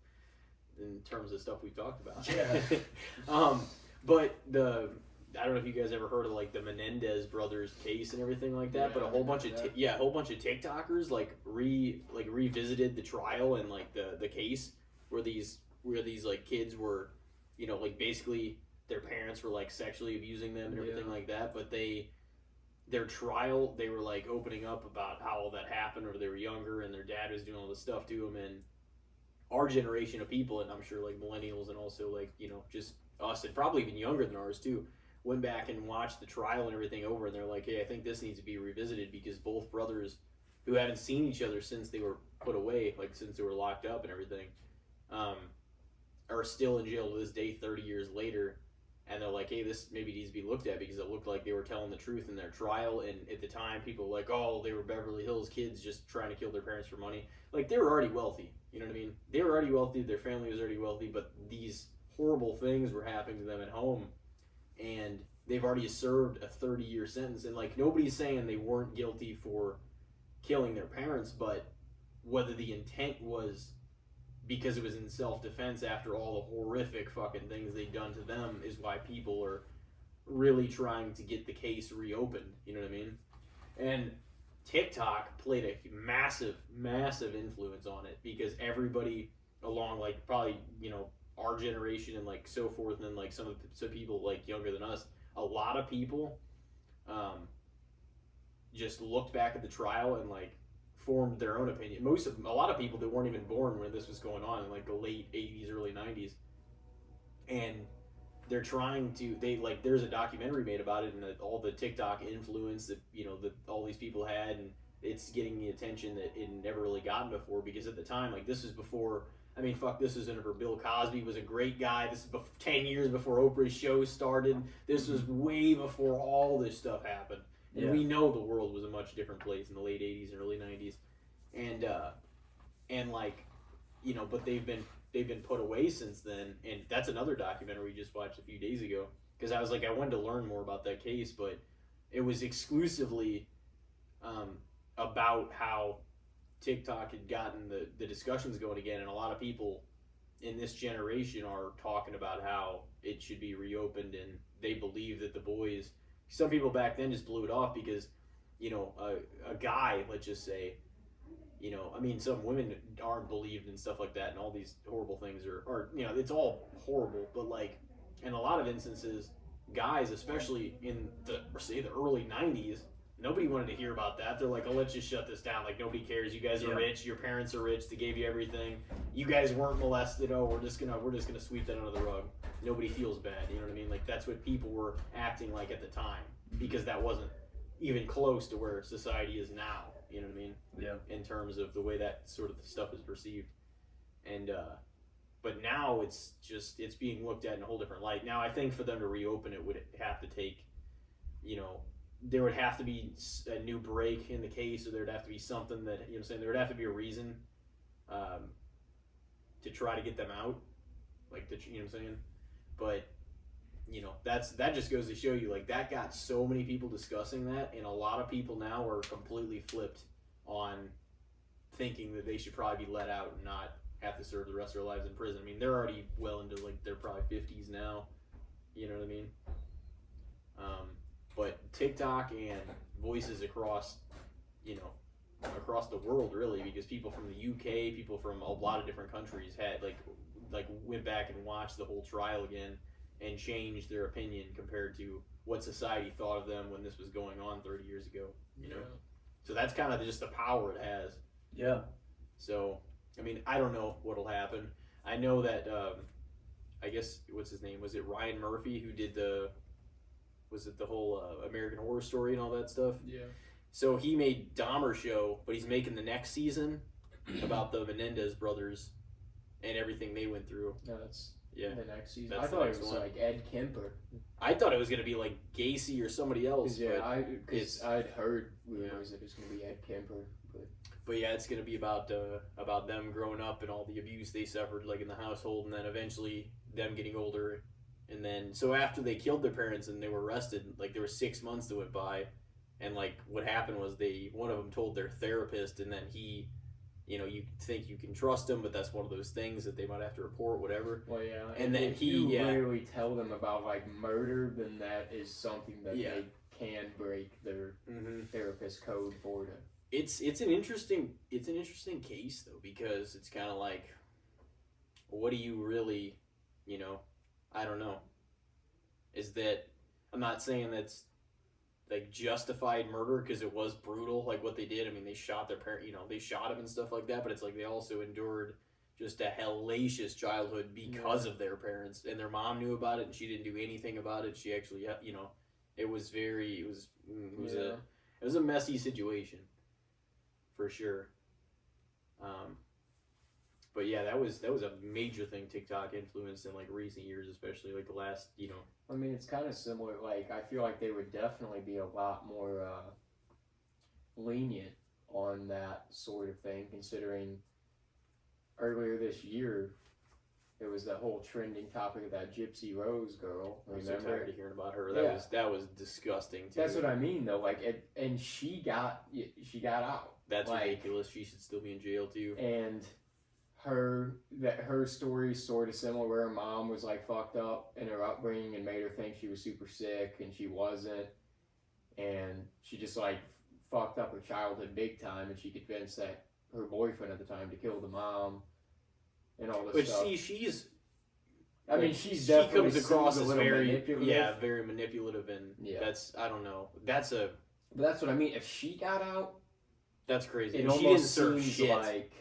in terms of stuff we've talked about. Yeah. But I don't know if you guys ever heard of like the Menendez brothers case and everything like that, but a whole bunch of TikTokers like revisited the trial and like the case where these like kids were, you know, like basically their parents were like sexually abusing them and everything like that, but their trial, they were like opening up about how all that happened, or they were younger and their dad was doing all this stuff to them. And our generation of people, and I'm sure like millennials and also like, you know, just us and probably even younger than ours too, went back and watched the trial and everything over, and they're like, hey, I think this needs to be revisited, because both brothers who haven't seen each other since they were put away, like since they were locked up and everything, are still in jail to this day 30 years later. And they're like, hey, this maybe needs to be looked at, because it looked like they were telling the truth in their trial. And at the time, people were like, oh, they were Beverly Hills kids just trying to kill their parents for money. Like, they were already wealthy. You know what I mean? They were already wealthy. Their family was already wealthy. But these horrible things were happening to them at home. And they've already served a 30-year sentence. And, like, nobody's saying they weren't guilty for killing their parents. But whether the intent was because it was in self-defense after all the horrific fucking things they'd done to them is why people are really trying to get the case reopened. You know what I mean? And TikTok played a massive influence on it, because everybody along, like, probably, you know, our generation and like so forth, and then like some people like younger than us, a lot of people just looked back at the trial and like formed their own opinion. A lot of people that weren't even born when this was going on in like the late 80s, early 90s, and they're trying to, there's a documentary made about it, and all the TikTok influence that, you know, that all these people had, and it's getting the attention that it never really gotten before, because at the time, like, this is before, I mean, fuck, this was whenever Bill Cosby was a great guy. This is 10 years before Oprah's show started. This was way before all this stuff happened. And we know the world was a much different place in the late 80s and early 90s. And like, you know, but they've been put away since then. And that's another documentary we just watched a few days ago, because I was like, I wanted to learn more about that case, but it was exclusively about how TikTok had gotten the discussions going again. And a lot of people in this generation are talking about how it should be reopened, and they believe that the boys, some people back then just blew it off because, you know, a guy, let's just say, you know, I mean, some women aren't believed and stuff like that, and all these horrible things are, you know, it's all horrible, but like, in a lot of instances, guys, especially in the early 90s, nobody wanted to hear about that. They're like, oh, let's just shut this down. Like, nobody cares. You guys are rich. Your parents are rich. They gave you everything. You guys weren't molested. Oh, we're just gonna sweep that under the rug. Nobody feels bad. You know what I mean? Like, that's what people were acting like at the time, because that wasn't even close to where society is now. You know what I mean? Yeah. In terms of the way that sort of stuff is perceived. And but now it's being looked at in a whole different light. Now I think for them to reopen it would have to take, you know, there would have to be a new break in the case, or there'd have to be something that, you know what I'm saying, there would have to be a reason to try to get them out, like, you know what I'm saying? But, you know, that just goes to show you, like, that got so many people discussing that, and a lot of people now are completely flipped on thinking that they should probably be let out and not have to serve the rest of their lives in prison. I mean, they're already well into, like, they're probably 50s now, you know what I mean? But TikTok and voices across, you know, across the world, really, because people from the UK, people from a lot of different countries had like went back and watched the whole trial again and changed their opinion compared to what society thought of them when this was going on 30 years ago, you know? So that's kind of just the power it has. Yeah. So, I mean, I don't know what'll happen. I know that, I guess, what's his name? Was it Ryan Murphy who did the whole American Horror Story and all that stuff? Yeah. So he made Dahmer Show, but he's making the next season about the Menendez brothers and everything they went through. No, that's the next season. That's I thought it was like Ed Kemper. I thought it was gonna be like Gacy or somebody else. Yeah, because I'd heard rumors that it was gonna be Ed Kemper, but yeah, it's gonna be about them growing up and all the abuse they suffered like in the household, and then eventually them getting older, and then so after they killed their parents and they were arrested, like there were 6 months that went by, and like what happened was one of them told their therapist, and then he, you know, you think you can trust him, but that's one of those things that they might have to report, whatever. Well, yeah, and then if you really tell them about like murder, then that is something that they can break their therapist code for them. It's an interesting case though, because it's kind of like, what do you really, you know, I don't know. Is that, I'm not saying that's like justified murder, because it was brutal like what they did. I mean, they shot their parent, you know, they shot him and stuff like that, but it's like they also endured just a hellacious childhood because of their parents, and their mom knew about it and she didn't do anything about it. She actually, you know, it was a messy situation. For sure. But yeah, that was a major thing TikTok influenced in like recent years, especially like the last, you know. I mean, it's kind of similar. Like, I feel like they would definitely be a lot more lenient on that sort of thing, considering earlier this year there was that whole trending topic of that Gypsy Rose girl. Remember? I'm so tired of hearing about her. That was disgusting too. That's what I mean though. Like, and she got out. That's like, ridiculous. She should still be in jail too. And her story sort of similar, where her mom was like fucked up in her upbringing and made her think she was super sick, and she wasn't, and she just like fucked up her childhood big time, and she convinced that her boyfriend at the time to kill the mom and all this stuff. But see, she's definitely comes across as very manipulative. very manipulative, and that's, I don't know. But that's what I mean. If she got out, that's crazy. It almost seems like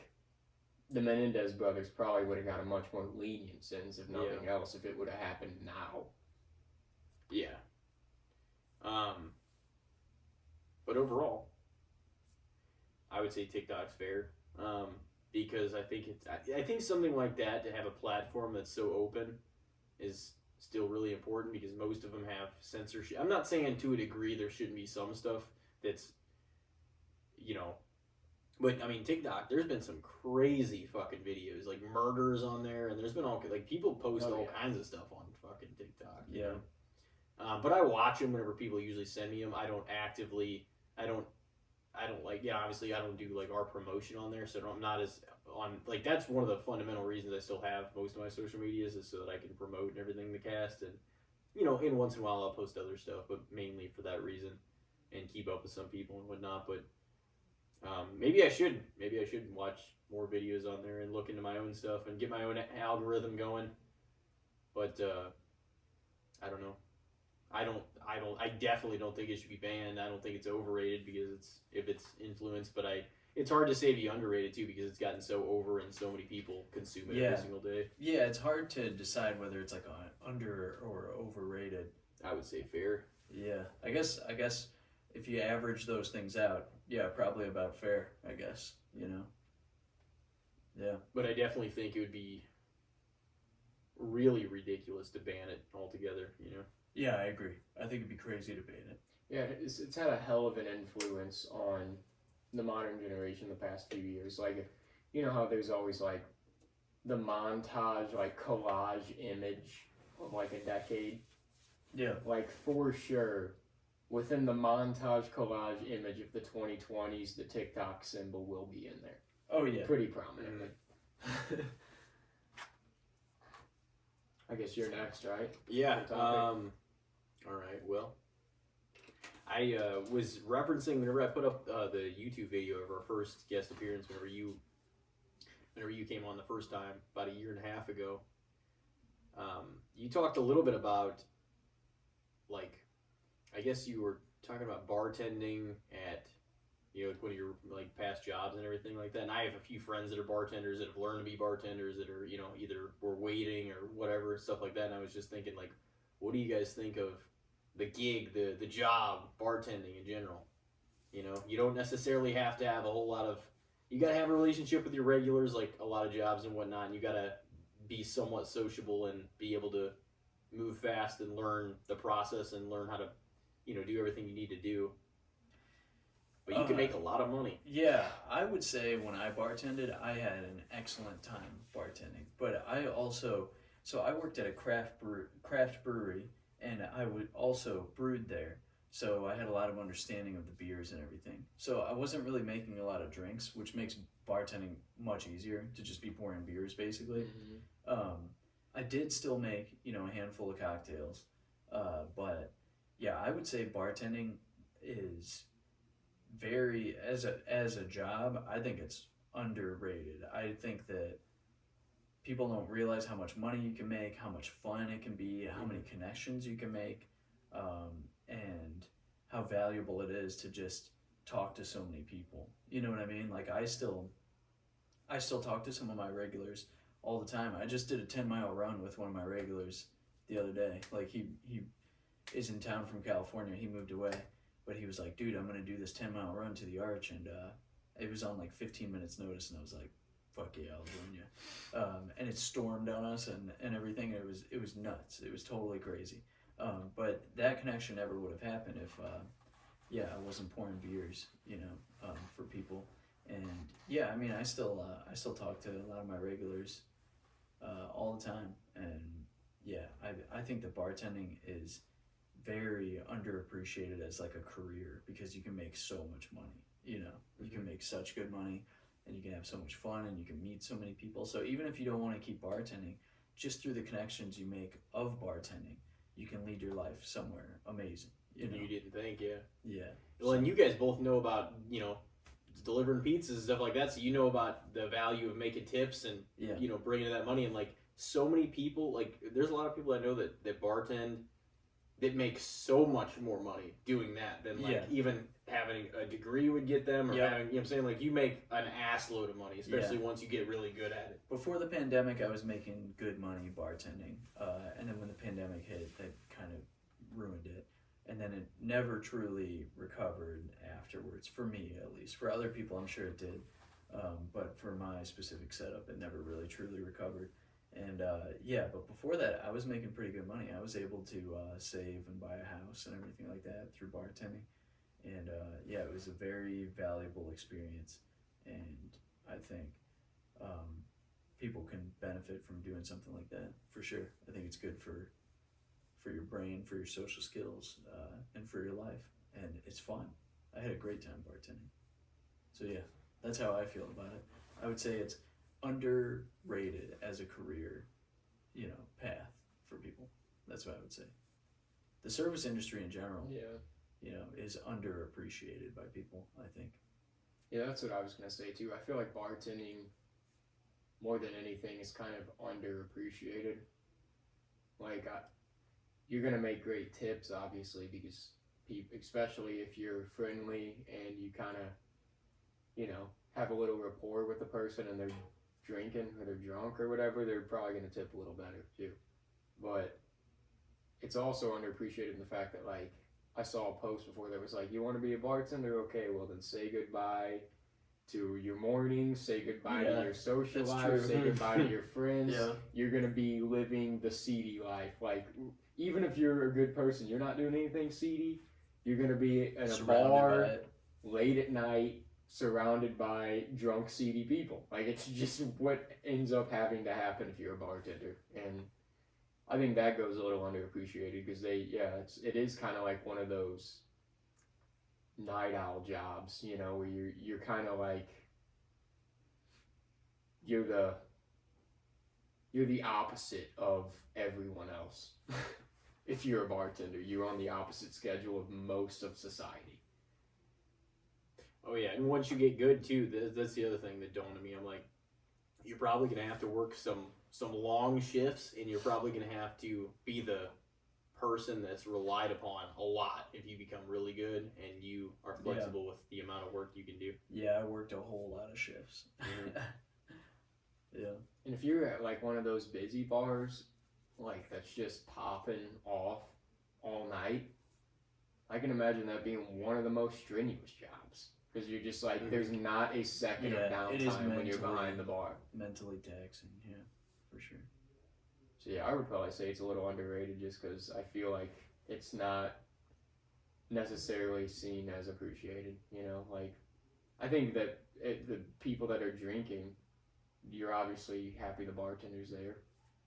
the Menendez brothers probably would have got a much more lenient sentence, if nothing else, if it would have happened now. Yeah. But overall, I would say TikTok's fair. Because I think something like that, to have a platform that's so open, is still really important, because most of them have censorship. I'm not saying to a degree there shouldn't be some stuff that's, you know, but I mean, TikTok, there's been some crazy fucking videos, like murders on there, and there's been all, like, people post all kinds of stuff on fucking TikTok. You know? But I watch them whenever people usually send me them. I don't like, obviously I don't do like our promotion on there, so I'm not as on, like, that's one of the fundamental reasons I still have most of my social medias, is so that I can promote and everything the cast, and, you know, in once in a while I'll post other stuff, but mainly for that reason, and keep up with some people and whatnot. But maybe I should watch more videos on there and look into my own stuff and get my own algorithm going. But I don't know. I definitely don't think it should be banned. I don't think it's overrated, because if it's influenced, but it's hard to say if you underrate it too, because it's gotten so over and so many people consume it every single day. Yeah, it's hard to decide whether it's like under or overrated. I would say fair. Yeah, I guess if you average those things out, probably about fair, I guess, you know. Yeah. But I definitely think it would be really ridiculous to ban it altogether, you know. Yeah, I agree. I think it'd be crazy to ban it. Yeah, it's had a hell of an influence on the modern generation the past few years. Like, you know how there's always like the montage, like collage image of like a decade? Yeah. Like, for sure, within the montage collage image of the 2020s, the TikTok symbol will be in there. Oh, yeah. Pretty prominently. I guess you're next, right? Yeah. All right. Well, I was referencing whenever I put up the YouTube video of our first guest appearance, whenever you came on the first time about a year and a half ago. You talked a little bit about, like, I guess you were talking about bartending at, you know, like one of your like past jobs and everything like that. And I have a few friends that are bartenders that have learned to be bartenders, that are, you know, either were waiting or whatever, stuff like that. And I was just thinking, like, what do you guys think of the gig, the job, bartending in general? You know, you don't necessarily have to have a whole lot of, you got to have a relationship with your regulars, like a lot of jobs and whatnot. And you got to be somewhat sociable and be able to move fast and learn the process and learn how to, do everything you need to do. But you can make a lot of money. Yeah, I would say when I bartended, I had an excellent time bartending. But I also, so I worked at a craft brewery, and I would also brewed there. So I had a lot of understanding of the beers and everything. So I wasn't really making a lot of drinks, which makes bartending much easier to just be pouring beers, basically. I did still make, a handful of cocktails. But yeah, I would say bartending is very, as a job, I think it's underrated. I think that people don't realize how much money you can make, how much fun it can be, how many connections you can make, and how valuable it is to just talk to so many people. You know what I mean? Like I still talk to some of my regulars all the time. I just did a 10-mile run with one of my regulars the other day. Like he is in town from California. He moved away, but he was like, dude, I'm going to do this 10-mile run to the Arch. And it was on like 15 minutes notice. And I was like, fuck yeah, I'll join you. And it stormed on us and everything. It was nuts. It was totally crazy. But that connection never would have happened if, I wasn't pouring beers, for people. And yeah, I mean, I still talk to a lot of my regulars all the time. And yeah, I think that bartending is very underappreciated as like a career because you can make so much money. You can make such good money. And you can have so much fun and you can meet so many people. So even if you don't want to keep bartending, just through the connections you make of bartending, you can lead your life somewhere amazing. You didn't think, yeah. Yeah. Well, and you guys both know about, delivering pizzas and stuff like that. So you know about the value of making tips and, bringing in that money. And like so many people, like there's a lot of people I know that bartend that make so much more money doing that than like even having a degree would get them or having, you know what I'm saying? Like you make an ass load of money, especially once you get really good at it. Before the pandemic, I was making good money bartending. And then when the pandemic hit, that kind of ruined it. And then it never truly recovered afterwards, for me at least. For other people, I'm sure it did. But for my specific setup, it never really truly recovered. And but before that, I was making pretty good money. I was able to save and buy a house and everything like that through bartending. And it was a very valuable experience. And I think people can benefit from doing something like that, for sure. I think it's good for your brain, for your social skills, and for your life. And it's fun. I had a great time bartending. So yeah, that's how I feel about it. I would say it's underrated as a career, path for people. That's what I would say. The service industry in general, is underappreciated by people, I think. Yeah, that's what I was going to say too. I feel like bartending, more than anything, is kind of underappreciated. Like, you're going to make great tips, obviously, because people, especially if you're friendly and you kind of, have a little rapport with the person and they're drinking or they're drunk or whatever, they're probably going to tip a little better too. But it's also underappreciated in the fact that, like, I saw a post before that was like, you want to be a bartender? Okay, well then say goodbye to your mornings, say goodbye to your social life, say goodbye to your friends. You're going to be living the seedy life. Like, even if you're a good person, you're not doing anything seedy, you're going to be in a bar late at night, surrounded by drunk, seedy people. Like, it's just what ends up having to happen if you're a bartender. And I think that goes a little underappreciated because it is kind of like one of those night owl jobs, where you're kind of like, you're the opposite of everyone else. If you're a bartender, you're on the opposite schedule of most of society. Oh yeah, and once you get good too, that's the other thing that dawned on me. I'm like, you're probably gonna have to work some long shifts, and you're probably gonna have to be the person that's relied upon a lot if you become really good and you are flexible with the amount of work you can do. Yeah, I worked a whole lot of shifts. Yeah. And if you're at like one of those busy bars, like that's just popping off all night, I can imagine that being one of the most strenuous jobs. Because you're just like, there's not a second of downtime when you're behind the bar. Mentally taxing, yeah, for sure. So yeah, I would probably say it's a little underrated just because I feel like it's not necessarily seen as appreciated. You know, like I think that the people that are drinking, you're obviously happy the bartender's there.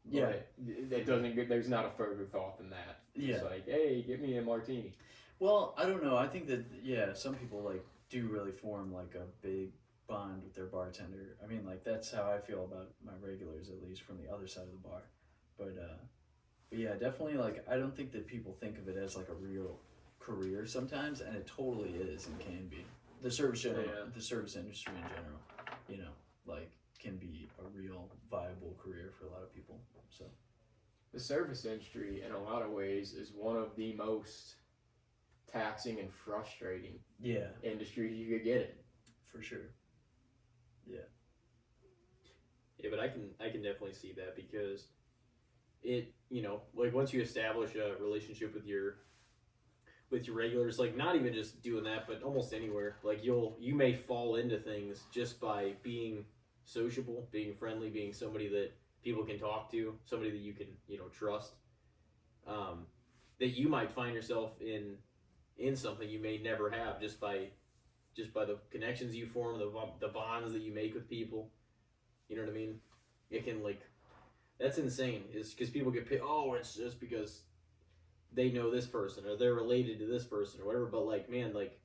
Yeah. But that doesn't. There's not a further thought than that. Yeah. It's like, hey, give me a martini. Well, I don't know. I think that some people like do really form like a big bond with their bartender. I mean, like that's how I feel about my regulars, at least from the other side of the bar. But yeah, definitely. Like I don't think that people think of it as like a real career sometimes, and it totally is and can be. The service the service industry in general, you know, like can be a real viable career for a lot of people. So the service industry, in a lot of ways, is one of the most taxing and frustrating industries you could get in. For sure. Yeah. Yeah, but I can definitely see that because it, you know, like once you establish a relationship with your regulars, like not even just doing that, but almost anywhere, like you may fall into things just by being sociable, being friendly, being somebody that people can talk to, somebody that you can, you know, trust, that you might find yourself in something you may never have just by the connections you form, the bonds that you make with people. You know what I mean? It can, like, that's insane. It's because people get picked. Oh, it's just because they know this person or they're related to this person or whatever. But like, man, like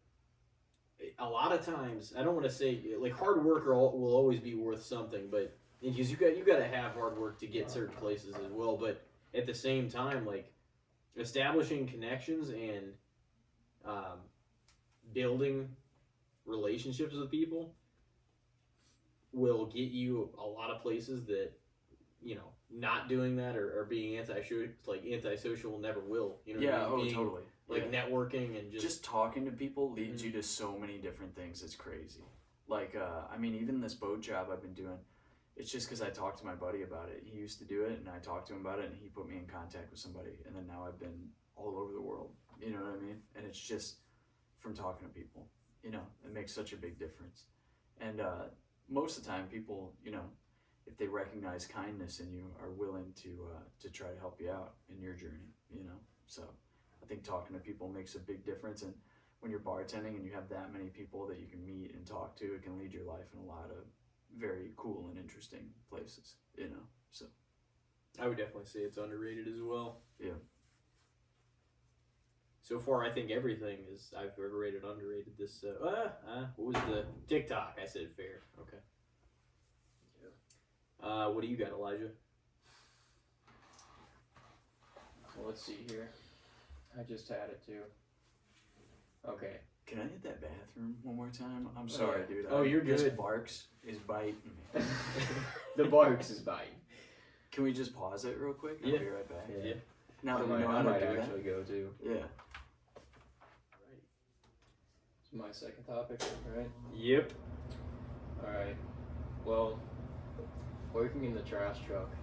a lot of times, I don't want to say like hard work will always be worth something, but because you got to have hard work to get certain places as well. But at the same time, like establishing connections and building relationships with people will get you a lot of places that, you know, not doing that or being antisocial never will. You know what I mean? Being, totally. Like networking and just talking to people leads you to so many different things. It's crazy. Like, I mean, even this boat job I've been doing, it's just because I talked to my buddy about it. He used to do it, and I talked to him about it, and he put me in contact with somebody, and then now I've been all over the world. You know what I mean? And it's just from talking to people. You know, it makes such a big difference. And most of the time, people, you know, if they recognize kindness in you, are willing to try to help you out in your journey. You know, so I think talking to people makes a big difference. And when you're bartending and you have that many people that you can meet and talk to, it can lead your life in a lot of very cool and interesting places, you know, so. I would definitely say it's underrated as well. Yeah. So far, I think everything is, I've overrated, underrated this, what was the TikTok? I said fair. Okay. Yeah. What do you got, Elijah? Well, let's see here. I just had it too. Okay. Can I hit that bathroom one more time? I'm sorry, dude. Oh, you're good. This barks is biting me. The barks is biting. Can we just pause it real quick? Yeah. I'll be right back. Yeah. Now that we know how to do that. Actually go too. Yeah. Right. It's my second topic, right? Yep. Alright. Well, working in the trash truck,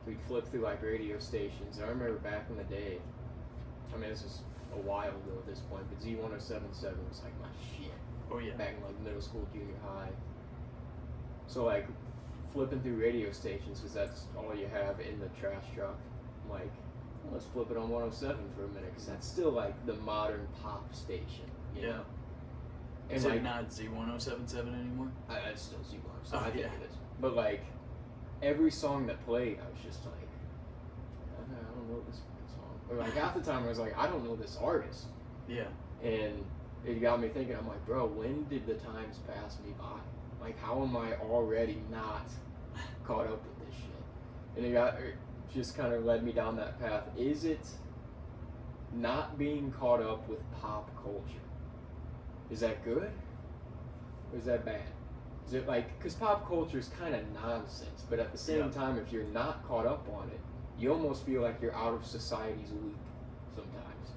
we'd flip through like radio stations. I remember back in the day, I mean, this is a while ago at this point, but Z1077 was like my shit. Oh yeah. Back in like middle school, junior high. So like flipping through radio stations, because that's all you have in the trash truck. I'm like, well, let's flip it on 107 for a minute, because that's still like the modern pop station, you know? And Is like, it not Z1077 anymore? It's still Z1077. Oh, I think yeah. it is. But like every song that played, I was just like, I don't know this song. Or like half the time I was like, I don't know this artist. Yeah. And it got me thinking, I'm like, bro, when did the times pass me by? Like, how am I already not caught up with this shit? And it just kind of led me down that path. Is it not being caught up with pop culture? Is that good? Or is that bad? Is it like, because pop culture is kind of nonsense, but at the same time, if you're not caught up on it, you almost feel like you're out of society's loop sometimes.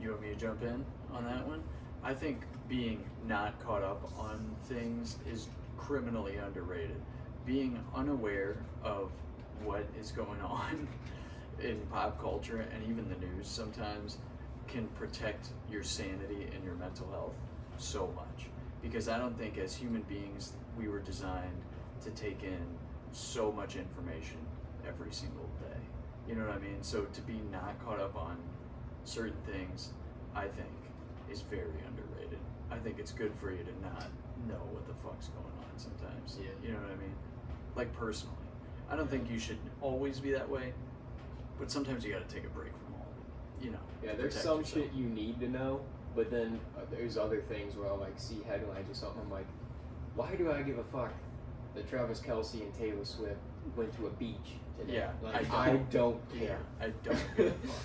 You want me to jump in on that one? I think being not caught up on things is criminally underrated. Being unaware of what is going on in pop culture and even the news sometimes can protect your sanity and your mental health so much. Because I don't think as human beings we were designed to take in so much information every single day. You know what I mean? So to be not caught up on certain things, I think, is very underrated. I think it's good for you to not know what the fuck's going on sometimes. Yeah. You know what I mean? Like personally. I don't think you should always be that way, but sometimes you gotta take a break from all of it, you know. Yeah, there's some shit you need to know, but then there's other things where I'll like see headlines or something, I'm like, why do I give a fuck that Travis Kelce and Taylor Swift went to a beach today? Yeah, like, I don't care. Yeah, I don't give a fuck.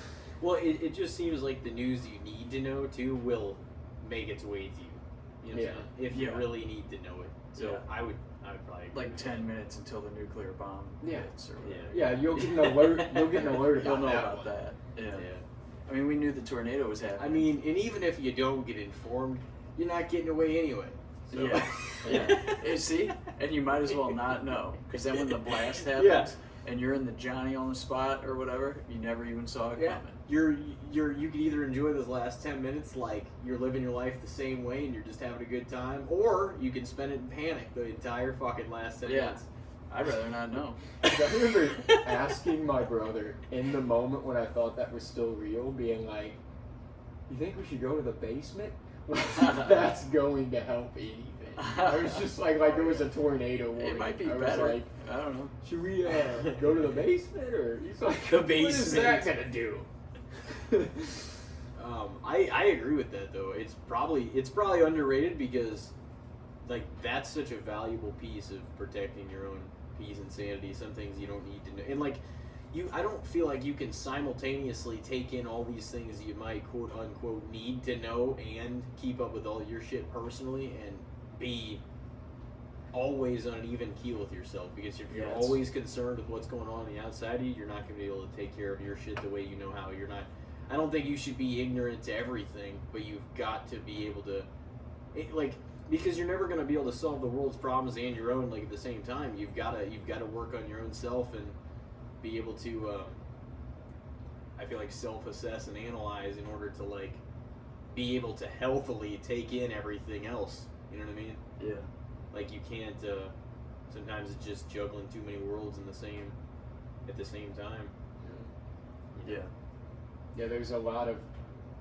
Well, it just seems like the news you need to know too will make its way to you. You know what I'm saying? If you really need to know it. So I would probably agree like 10 minutes until the nuclear bomb hits or whatever. Yeah, you'll get an alert. You'll get an alert. You'll know about that. Yeah. I mean, we knew the tornado was happening. I mean, and even if you don't get informed, you're not getting away anyway. So. Yeah. See, and you might as well not know, because then when the blast happens and you're in the Johnny on the spot or whatever, you never even saw it coming. You can either enjoy those last 10 minutes like you're living your life the same way and you're just having a good time, or you can spend it in panic the entire fucking last 10 minutes. I'd rather not know. I remember asking my brother in the moment when I thought that was still real, being like, "You think we should go to the basement? That's going to help anything." I was just like there was a tornado warning. It might be I better. Was like, I don't know. Should we go to the basement, or he's like, the basement? What is that gonna do? I agree with that though. It's probably underrated because like that's such a valuable piece of protecting your own peace and sanity. Some things you don't need to know, and like I don't feel like you can simultaneously take in all these things you might quote unquote need to know and keep up with all your shit personally and be always on an even keel with yourself, because if you're always concerned with what's going on the outside of you, you're not going to be able to take care of your shit the way you know how. I don't think you should be ignorant to everything, but you've got to be able to, because you're never going to be able to solve the world's problems and your own at the same time. You've got to work on your own self and be able to I feel like self-assess and analyze in order to be able to healthily take in everything else. You know what I mean? Yeah. Like you can't. Sometimes it's just juggling too many worlds at the same time. Yeah. Yeah, there's a lot of,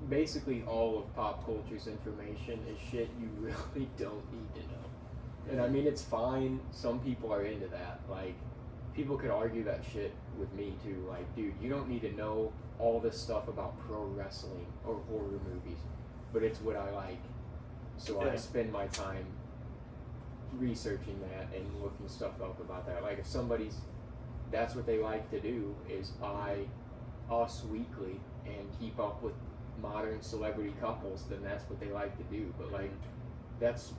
basically all of pop culture's information is shit you really don't need to know. And I mean, it's fine. Some people are into that. Like, people could argue that shit with me too. Like, dude, you don't need to know all this stuff about pro wrestling or horror movies, but it's what I like. So I spend my time researching that and looking stuff up about that. Like, if that's what they like to do is buy Us Weekly and keep up with modern celebrity couples, then that's what they like to do. But that's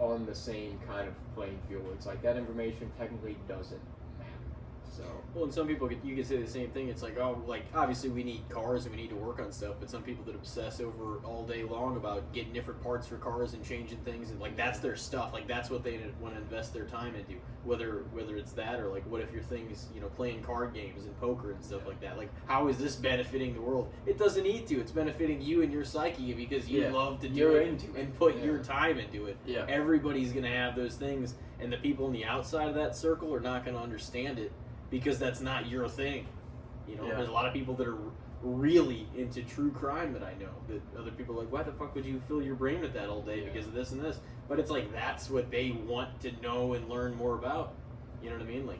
on the same kind of playing field where it's that information technically doesn't matter. So well, and some people you could say the same thing. It's obviously we need cars and we need to work on stuff, but some people that obsess over all day long about getting different parts for cars and changing things, and that's their stuff. That's what they want to invest their time into. Whether it's that or what if your thing's playing card games and poker and stuff like that. How is this benefiting the world? It doesn't need to. It's benefiting you and your psyche because you love to do it and put your time into it. Yeah. Everybody's gonna have those things, and the people on the outside of that circle are not gonna understand it because that's not your thing. There's a lot of people that are really into true crime that I know that other people are like, why the fuck would you fill your brain with that all day because of this and this? But it's that's what they want to know and learn more about. You know what I mean?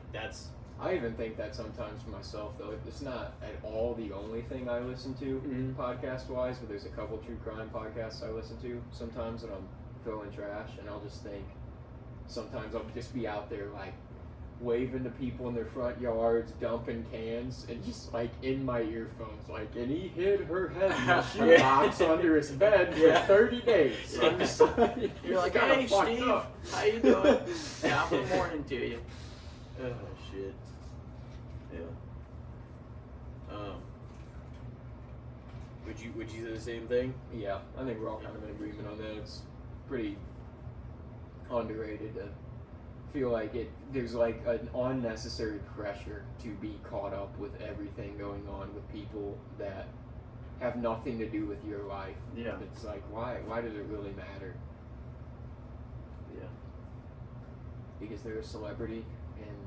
I even think that sometimes for myself, though. It's not at all the only thing I listen to podcast-wise, but there's a couple true crime podcasts I listen to sometimes when I'm throwing trash, and I'll just think, sometimes I'll just be out there waving to people in their front yards, dumping cans, and just in my earphones, and he hid her head in the shoebox under his bed for 30 days. I'm just you're hey Steve, how you doing? Top of the morning to you. Oh shit. Yeah. Would you do the same thing? Yeah, I think we're all kind of in agreement on that. It's pretty underrated to feel there's an unnecessary pressure to be caught up with everything going on with people that have nothing to do with your life. Yeah. It's why does it really matter? Yeah. Because they're a celebrity and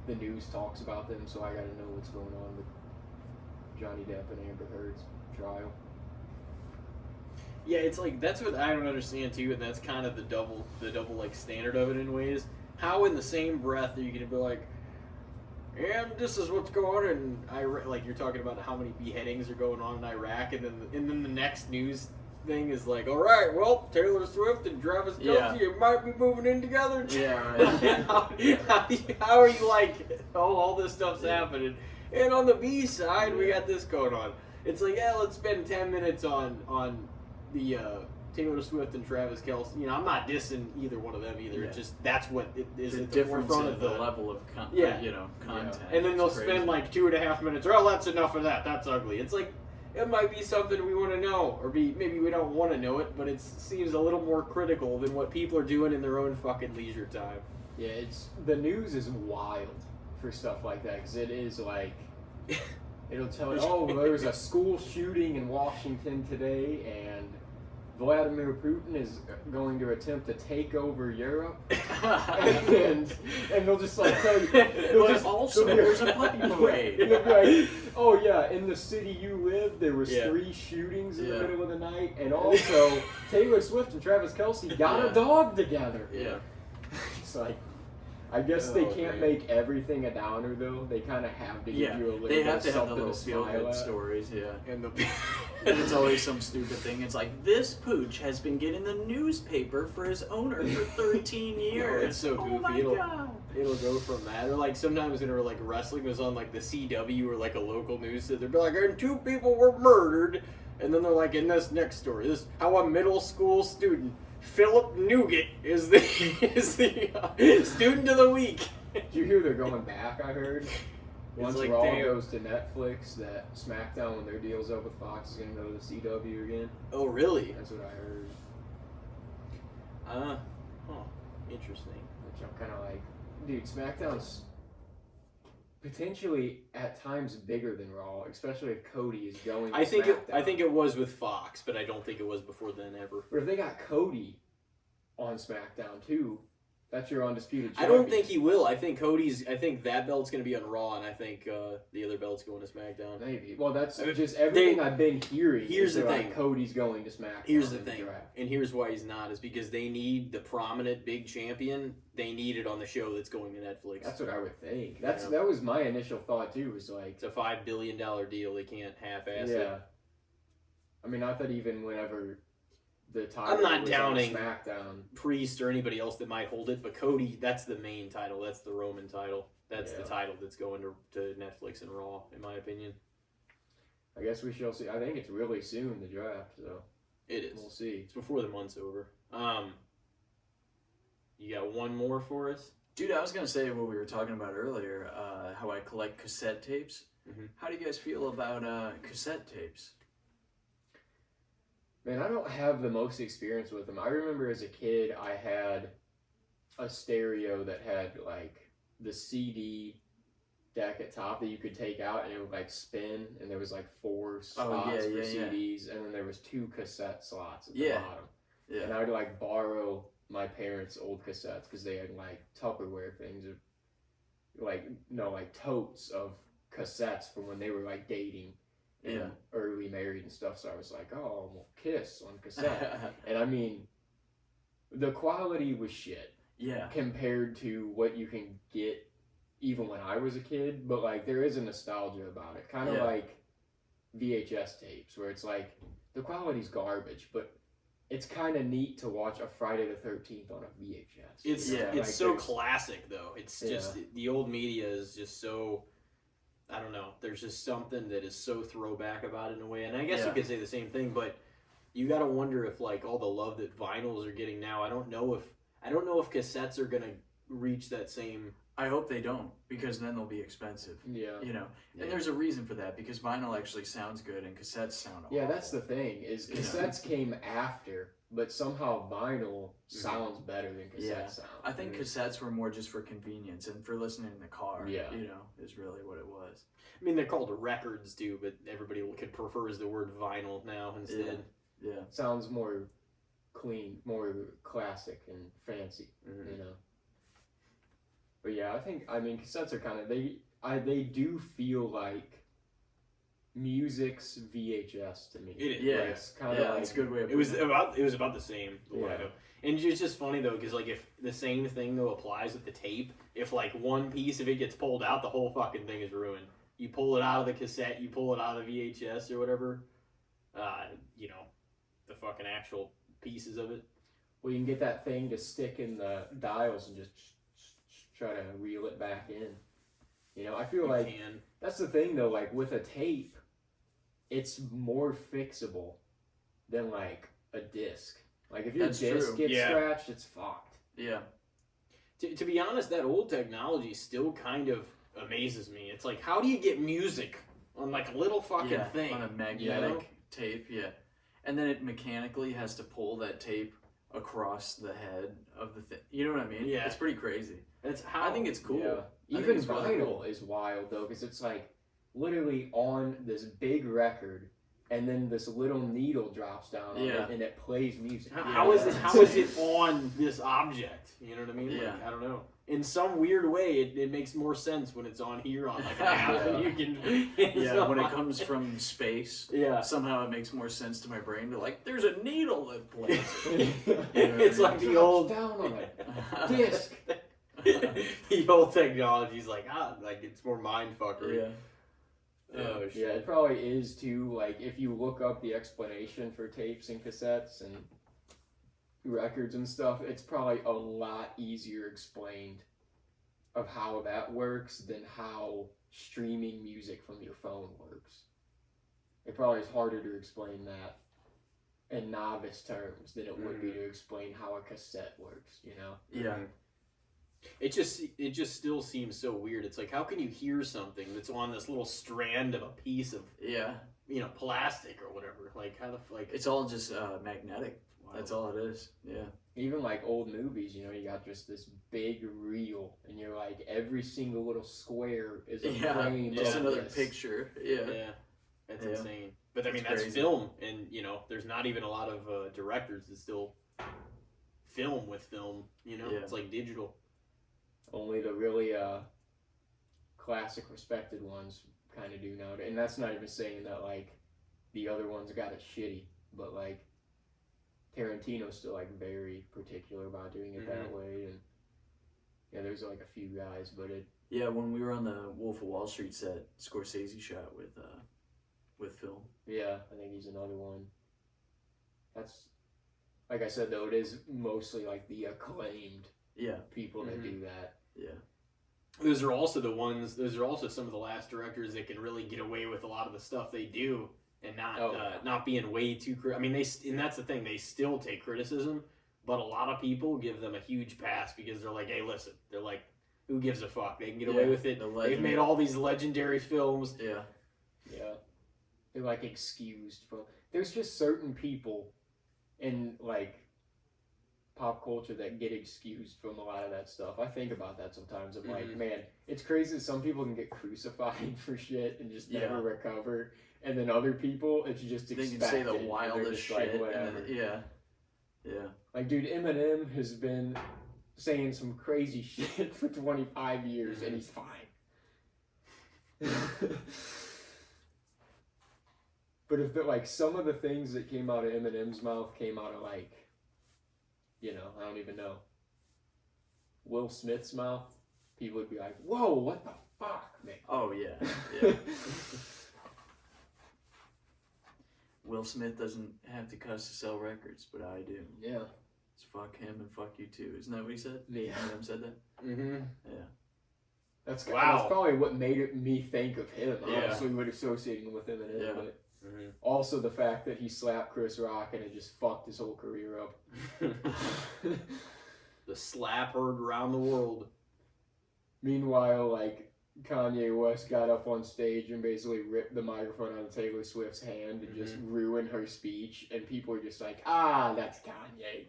the news talks about them, so I gotta know what's going on with Johnny Depp and Amber Heard's trial. Yeah, it's like that's what I don't understand too, and that's kind of the double like standard of it in ways. How in the same breath are you gonna be like, and this is what's going on in Iraq? Like you're talking about how many beheadings are going on in Iraq, and then the next news thing is like, all right, well, Taylor Swift and Travis Kelce might be moving in together. Yeah, right. how are you like, oh, all this stuff's happening, and on the B side we got this going on. It's like, yeah, let's spend 10 minutes on the Taylor Swift and Travis Kelce. You know, I'm not dissing either one of them either. It's just that's what it is the at the difference forefront in of the level of content. And then they'll It's crazy. spend like 2.5 minutes. Oh, that's enough of that. That's ugly. It's like it might be something we want to know, or maybe we don't want to know it, but it seems a little more critical than what people are doing in their own fucking leisure time. Yeah, the news is wild for stuff like that because it is like. It'll tell you, oh, there was a school shooting in Washington today, and Vladimir Putin is going to attempt to take over Europe. and they'll just like tell you. But also, there's a puppy parade. They'll be like, oh yeah, in the city you live, there was 3 shootings in the middle of the night, and also Taylor Swift and Travis Kelce got a dog together. Yeah. It's like. I guess they can't make everything a downer though. They kind of have to give you a little they bit have of to have the something little to feel smile good at. stories, And and it's always some stupid thing. It's like, this pooch has been getting the newspaper for his owner for 13 years. It's so goofy. Oh my God. It'll go from that, or like sometimes when like wrestling was on like the CW or like a local news, they'd be like, and 2 people were murdered, and then they're like, in this next story, this how a middle school student, Philip Nougat, is the student of the week. Did you hear they're going back? I heard. Once like, Raw damn. goes to Netflix, that SmackDown, when their deal's up with Fox, is going to go to the CW again. Oh, really? That's what I heard. Interesting. Which I'm kind of like, dude, SmackDown's potentially at times bigger than Raw, especially if Cody is going to SmackDown. I think it was with Fox, but I don't think it was before then ever. But if they got Cody on SmackDown too, that's your undisputed I champion. don't think he will. I think that belt's going to be on Raw, and I think the other belt's going to SmackDown. Maybe. Well, that's just everything I've been hearing. Here's the thing. Like Cody's going to SmackDown. Here's the thing, and here's why he's not, is because they need the prominent big champion. They need it on the show that's going to Netflix. That's what I would think. That was my initial thought too. Was like it's a $5 billion deal. They can't half-ass it. Yeah. I mean, not that even whenever the title I'm not was downing on SmackDown. Priest or anybody else that might hold it, but Cody, that's the main title. That's the Roman title. That's the title that's going to Netflix and Raw, in my opinion. I guess we shall see. I think it's really soon, the draft, so it is. We'll see. It's before the month's over. You got one more for us? Dude, I was going to say what we were talking about earlier, how I collect cassette tapes. Mm-hmm. How do you guys feel about cassette tapes? Man, I don't have the most experience with them. I remember as a kid, I had a stereo that had like the CD deck at top that you could take out and it would like spin, and there was like 4 spots for CDs, and then there was 2 cassette slots at the bottom. Yeah. And I would like borrow my parents' old cassettes because they had like Tupperware things, or like totes of cassettes from when they were like dating. And early married and stuff, so I was like, oh, well, Kiss on cassette. And I mean, the quality was shit. Yeah. Compared to what you can get even when I was a kid, but like there is a nostalgia about it. Kind of like VHS tapes, where it's like the quality's garbage, but it's kind of neat to watch a Friday the 13th on a VHS. It's so classic though. It's just the old media is just so. I don't know. There's just something that is so throwback about it in a way, and I guess you could say the same thing. But you got to wonder if like all the love that vinyls are getting now. I don't know if cassettes are gonna reach that same. I hope they don't, because then they'll be expensive. Yeah. You know, and there's a reason for that, because vinyl actually sounds good and cassettes sound awful. Yeah, that's the thing. Is cassettes came after, but somehow vinyl sounds better than cassette sound. I think cassettes were more just for convenience and for listening in the car. Yeah. You know, is really what it was. I mean, they're called records too, but everybody prefers the word vinyl now instead. Yeah. Sounds more clean, more classic and fancy, you know. But yeah, I mean, cassettes are kind of they do feel like music's VHS to me. It is. Yeah, Like, it's kind of that's a good way of It was putting about the same. Yeah. And it's just funny though, because like if the same thing though applies with the tape, if like one piece of it gets pulled out, the whole fucking thing is ruined. You pull it out of the cassette, you pull it out of the VHS or whatever, you know, the fucking actual pieces of it. Well, you can get that thing to stick in the dials and just try to reel it back in. You know, I feel You like can. that's the thing though. Like with a tape, it's more fixable than like a disc. Like if your That's disc true. gets Yeah. scratched, it's fucked. Yeah. To be honest, that old technology still kind of amazes me. It's like, how do you get music on like a little fucking thing? On a magnetic tape, yeah. And then it mechanically has to pull that tape across the head of the thing. You know what I mean? Yeah. It's pretty crazy. That's how I think it's cool. Yeah. I think Even it's really vinyl cool. is wild though, because it's like literally on this big record, and then this little needle drops down on Yeah. it, and it plays music. How is it on this object? You know what I mean? Yeah. Like, I don't know. In some weird way, it makes more sense when it's on here on like an app and you can. Yeah, when it comes from space, Yeah. somehow it makes more sense to my brain to like, there's a needle that plays. It's like the old down on a disc. the old technology's like it's more mind fuckery. Yeah. Oh shit. Yeah, it probably is too. Like if you look up the explanation for tapes and cassettes and records and stuff, it's probably a lot easier explained of how that works than how streaming music from your phone works. It probably is harder to explain that in novice terms than it would be to explain how a cassette works, you know? Yeah. It just still seems so weird. It's like, how can you hear something that's on this little strand of a piece of, Yeah. you know, plastic or whatever? Like, how the like? It's all just magnetic. Wow. That's all it is. Yeah. Even like old movies, you know, you got just this big reel, and you're like, every single little square is a frame. Just of another this. picture. Yeah. Yeah, that's Yeah. insane. But I mean, It's that's crazy. film, and you know, there's not even a lot of directors that still film with film. You know, Yeah. it's like digital. Only the really classic, respected ones kind of do nowadays. And that's not even saying that like the other ones got it shitty, but like Tarantino's still like very particular about doing it that way. And yeah, there's like a few guys, but it. Yeah, when we were on the Wolf of Wall Street set, Scorsese shot with film. Yeah, I think he's another one. That's like I said though, it is mostly like the acclaimed Yeah. people that do that. Yeah. Those are also the ones. Those are also some of the last directors that can really get away with a lot of the stuff they do, and not being way too. I mean, and that's the thing. They still take criticism, but a lot of people give them a huge pass because they're like, "Hey, listen." They're like, "Who gives a fuck? They can get away with it. They've made all these legendary films." Yeah. Yeah. They're like excused from. There's just certain people in like pop culture that get excused from a lot of that stuff. I think about that sometimes. I'm like, man, it's crazy that some people can get crucified for shit and just never recover, and then other people, it's just expected. They can say the wildest shit. Like, whatever. Yeah. Like, dude, Eminem has been saying some crazy shit for 25 years, and he's fine. But if like some of the things that came out of Eminem's mouth came out of like, you know, I don't even know, Will Smith's mouth, people would be like, "Whoa, what the fuck, man?" Oh yeah. Yeah. Will Smith doesn't have to cuss to sell records, but I do. Yeah. It's fuck him and fuck you too. Isn't that what he said? Yeah. Eminem said that? Mm-hmm. Yeah. That's Wow. probably what made me think of him. Yeah. Honestly, would associate him with Eminem, Yeah. but also the fact that he slapped Chris Rock and it just fucked his whole career up. The slap heard around the world. Meanwhile, like Kanye West got up on stage and basically ripped the microphone out of Taylor Swift's hand and just ruined her speech, and people were just like, that's Kanye.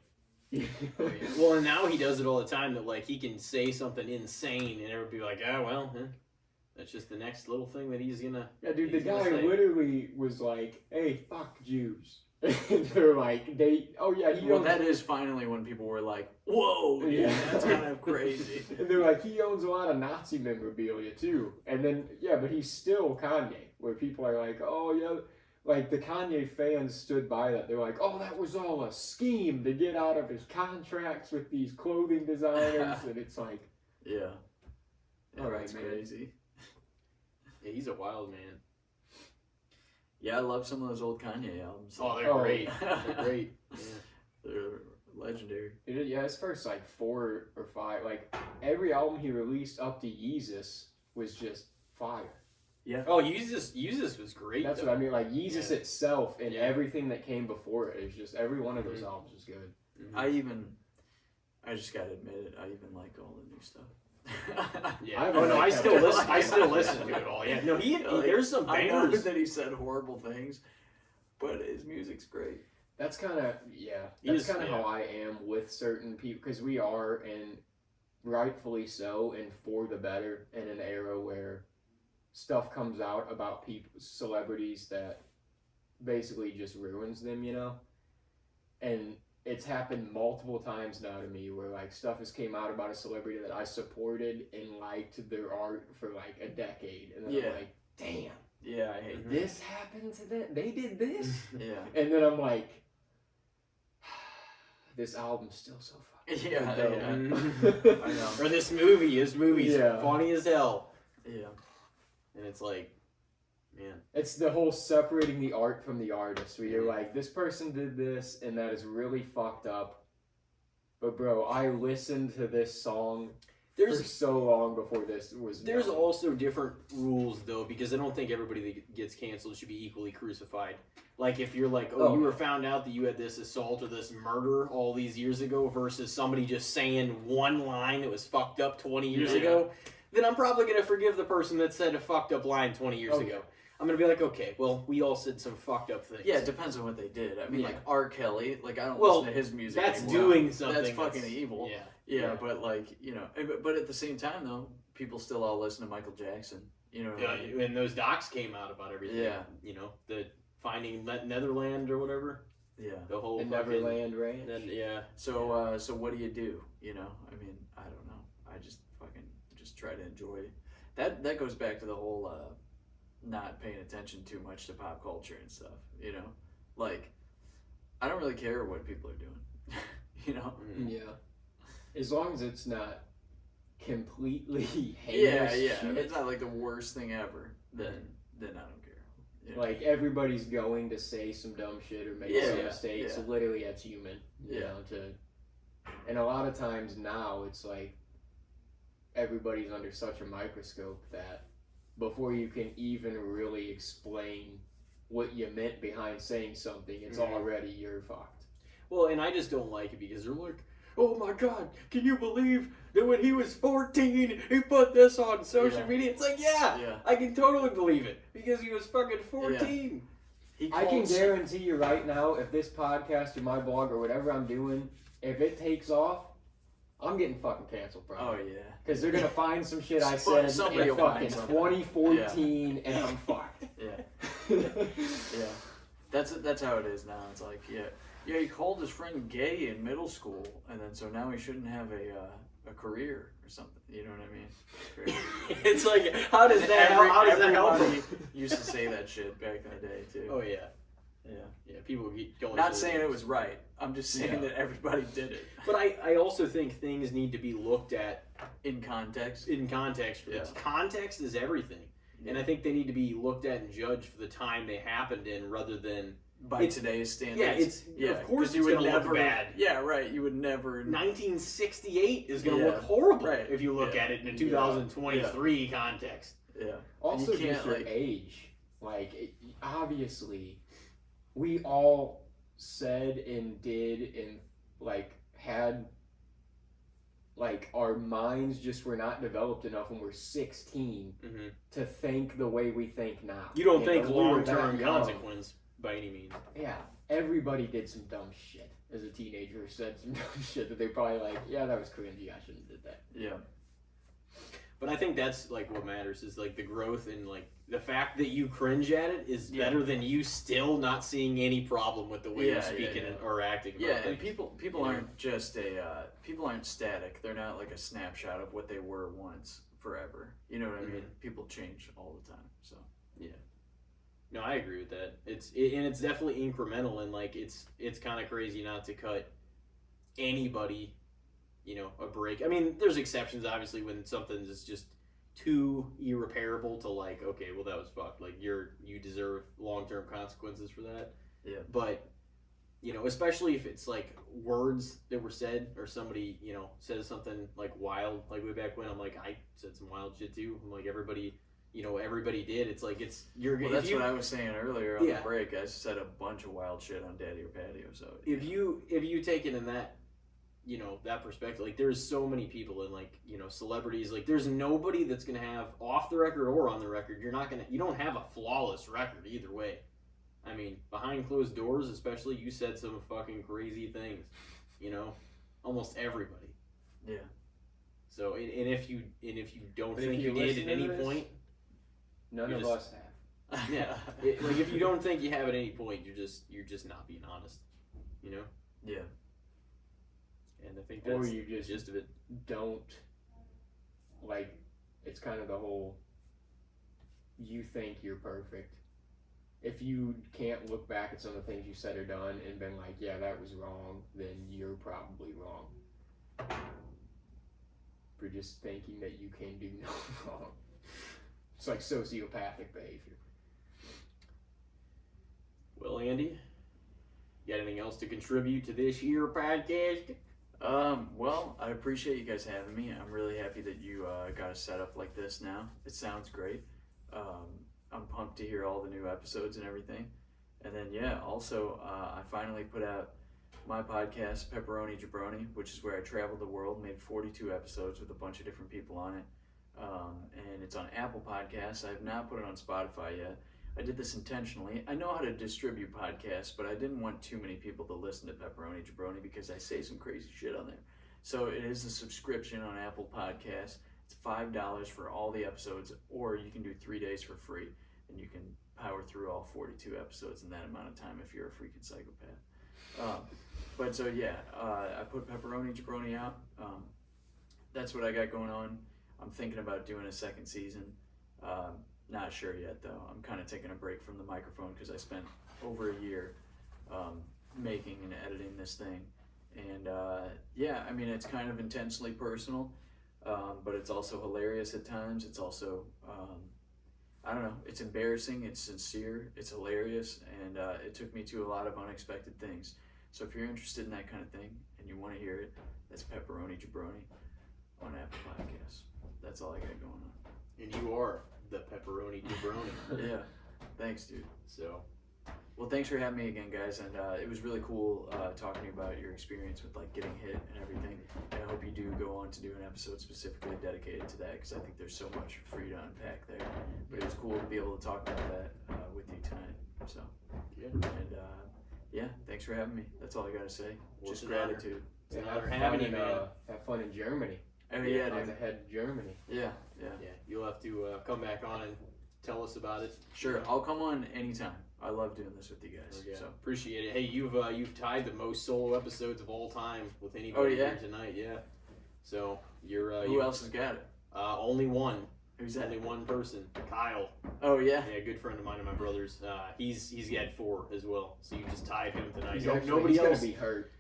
Well, and now he does it all the time. That like he can say something insane, and everybody be like, that's just the next little thing that he's gonna. Yeah, dude, the he's gonna guy say. literally was like, "Hey, fuck Jews." And they're like, he owns... that is finally when people were like, whoa, dude, that's kind of crazy. And they're like, he owns a lot of Nazi memorabilia too. And then, but he's still Kanye, where people are like, oh yeah, like the Kanye fans stood by that. They're like, oh, that was all a scheme to get out of his contracts with these clothing designers. And it's like, all right, man. Crazy. Yeah, he's a wild man. Yeah, I love some of those old Kanye albums. Oh, they're great. They're great. Yeah. They're legendary. His first like 4 or 5, like every album he released up to Yeezus was just fire. Yeah. Oh, Yeezus was great. That's what I mean. Like Yeezus itself and everything that came before it is just every one of those albums is good. Mm-hmm. I just gotta admit it. I even like all the new stuff. I still listen to it all. Yeah. No, there's some bangers. I know that he said horrible things, but his music's great. That's kind of how I am with certain people, because we are, and rightfully so, and for the better, in an era where stuff comes out about celebrities that basically just ruins them, and it's happened multiple times now to me where like stuff has came out about a celebrity that I supported and liked their art for like a decade, and then I'm like, damn, I hate this happened to them. They did this, and then I'm like, this album's still so fucking good. I know. Or this movie's funny as hell. Yeah, and it's like, man, it's the whole separating the art from the artist, where you're like, this person did this, and that is really fucked up. But bro, I listened to this song for so long before this was. There's also different rules though, because I don't think everybody that gets canceled should be equally crucified. Like if you're like, you were found out that you had this assault or this murder all these years ago, versus somebody just saying one line that was fucked up 20 years ago, then I'm probably gonna forgive the person that said a fucked up line 20 years ago. I'm going to be like, okay, well, we all said some fucked up things. Yeah, it depends on what they did. I mean, like R. Kelly, like I don't listen to his music that's anymore. Doing something. That's fucking evil. Yeah, but like, but at the same time though, people still all listen to Michael Jackson. And those docs came out about everything. Yeah. The Finding Netherland or whatever. Yeah. The Neverland Ranch. So what do you do? I mean, I don't know. I just try to enjoy it. That goes back to the whole not paying attention too much to pop culture and stuff, like I don't really care what people are doing. Yeah, as long as it's not completely heinous shit. It's not like the worst thing ever, then I don't care. Like everybody's going to say some dumb shit or make some mistakes. So literally that's human, and a lot of times now it's like everybody's under such a microscope that before you can even really explain what you meant behind saying something, it's already you're fucked. Well, and I just don't like it because they're like, oh my god, can you believe that when he was 14, he put this on social media? It's like, I can totally believe it because he was fucking 14. Yeah. I can guarantee you right now, if this podcast or my blog or whatever I'm doing, if it takes off, I'm getting fucking canceled, bro. Oh, yeah. Because they're going to find some shit I said in fucking 2014 and I'm fucked. Yeah. That's how it is now. It's like, he called his friend gay in middle school, and then so now he shouldn't have a career or something. You know what I mean? It's it's like, how does that help? Everybody used to say that shit back in the day, too. Oh, yeah. Yeah, people going. Not saying it was right. I'm just saying that everybody did it. But I also think things need to be looked at in context. Context is everything, and I think they need to be looked at and judged for the time they happened in, rather than by today's standards. Of course you would never look bad. Yeah, right. You would never. 1968 is going to look horrible if you look at it in a 2023 context. Yeah. Also, just your age. Like, obviously, we all said and did and like had like our minds just were not developed enough when we're 16 to think the way we think now. You don't think long-term consequence by any means. Yeah, everybody did some dumb shit as a teenager. Said some dumb shit that they probably like, yeah, that was cringy, I shouldn't have did that. Yeah. But I think that's like what matters is like the growth and like the fact that you cringe at it is better than you still not seeing any problem with the way you're speaking or acting. Yeah, and people aren't just people aren't static. They're not like a snapshot of what they were once forever. You know what I mean? People change all the time. So yeah. No, I agree with that. It's definitely incremental, and like it's kind of crazy not to cut anybody, a break. I mean, there's exceptions obviously when something is just too irreparable to like, okay, well that was fucked. Like you deserve long-term consequences for that. Yeah. But especially if it's like words that were said or somebody says something like wild, like way back when. I'm like, I said some wild shit too. I'm like everybody did. It's like Well, that's what I was saying earlier on the break. I said a bunch of wild shit on Daddio Patio. So if you take it in that that perspective, like there's so many people and like celebrities, like there's nobody that's gonna have off the record or on the record. You don't have a flawless record either way. I mean, behind closed doors, especially, you said some fucking crazy things. Almost everybody. Yeah. So and if you don't think you did at any point. None of us have. Yeah, like if you don't think you have at any point, you're just not being honest, Yeah. And I think that's or you just gist of it. Don't like. It's kind of the whole. You think you're perfect. If you can't look back at some of the things you said or done and been like, yeah, that was wrong, then you're probably wrong. For just thinking that you can do no wrong. It's like sociopathic behavior. Well, Andy, you got anything else to contribute to this year podcast? Well, I appreciate you guys having me. I'm really happy that you got a setup like this now. It sounds great. I'm pumped to hear all the new episodes and everything. And then, also, I finally put out my podcast, Pepperoni Jabroni, which is where I traveled the world, made 42 episodes with a bunch of different people on it. And it's on Apple Podcasts. I have not put it on Spotify yet. I did this intentionally. I know how to distribute podcasts, but I didn't want too many people to listen to Pepperoni Jabroni because I say some crazy shit on there. So it is a subscription on Apple Podcasts. It's $5 for all the episodes, or you can do 3 days for free, and you can power through all 42 episodes in that amount of time if you're a freaking psychopath. I put Pepperoni Jabroni out. That's what I got going on. I'm thinking about doing a second season. Not sure yet, though. I'm kind of taking a break from the microphone because I spent over a year making and editing this thing. And I mean, it's kind of intensely personal, but it's also hilarious at times. It's also, I don't know, it's embarrassing, it's sincere, it's hilarious, and it took me to a lot of unexpected things. So if you're interested in that kind of thing and you want to hear it, that's Pepperoni Jabroni on Apple Podcasts. That's all I got going on. And you are the Pepperoni Jabroni. Yeah. Thanks, dude. So, well, thanks for having me again, guys. And it was really cool talking to you about your experience with like getting hit and everything. And I hope you do go on to do an episode specifically dedicated to that because I think there's so much for you to unpack there. But it was cool to be able to talk about that with you tonight. So, and thanks for having me. That's all I got to say. Well, just gratitude. It's an honor having you, man. Have fun in Germany. Oh, yeah, On dude. the head of Germany. Yeah. You'll have to come back on and tell us about it. Sure, I'll come on anytime. I love doing this with you guys. Yeah. So appreciate it. Hey, you've tied the most solo episodes of all time with anybody here tonight. Yeah. So you're. Who else has got it? Only one. Who's that? Only one person. Kyle. Oh yeah. Yeah, a good friend of mine and my brother's. He's got 4 as well. So you just tied him tonight. Nobody else gonna be hurt.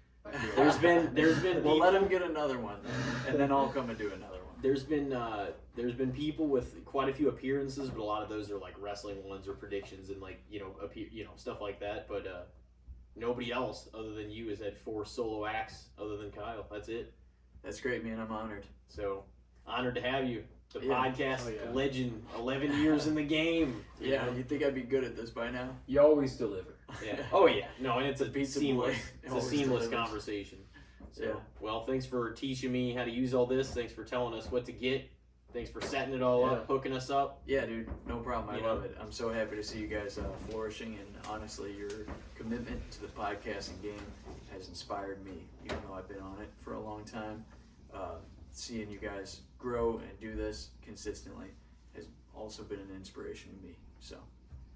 There's been We'll let him get another one, and then I'll come and do another one. There's been people with quite a few appearances, but a lot of those are like wrestling ones or predictions and like stuff like that. But nobody else other than you has had 4 solo acts other than Kyle. That's it. That's great, man. I'm honored. So honored to have you. The podcast legend, 11 years in the game. Yeah, you'd think I'd be good at this by now. You always deliver. Yeah. Oh yeah. No, and it's a Pizza seamless. boy. It's a seamless conversation. So, well, thanks for teaching me how to use all this. Thanks for telling us what to get. Thanks for setting it all up, hooking us up. Yeah, dude, no problem. I love it. I'm so happy to see you guys flourishing, and honestly, your commitment to the podcasting game has inspired me, even though I've been on it for a long time. seeing you guys grow and do this consistently has also been an inspiration to me. So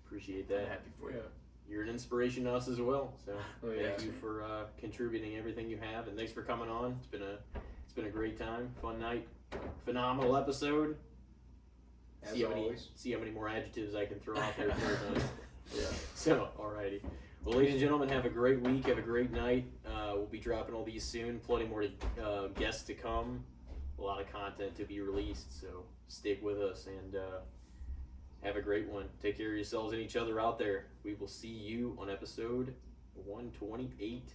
appreciate I'm that. happy for you. You're an inspiration to us as well. So yeah. thank you for contributing everything you have, and thanks for coming on. It's been a great time, fun night, phenomenal episode. As See how many more adjectives I can throw out there for us. Yeah. So, alrighty. Well, ladies and gentlemen, have a great week. Have a great night. We'll be dropping all these soon. Plenty more guests to come. A lot of content to be released. So stick with us and have a great one. Take care of yourselves and each other out there. We will see you on episode 128.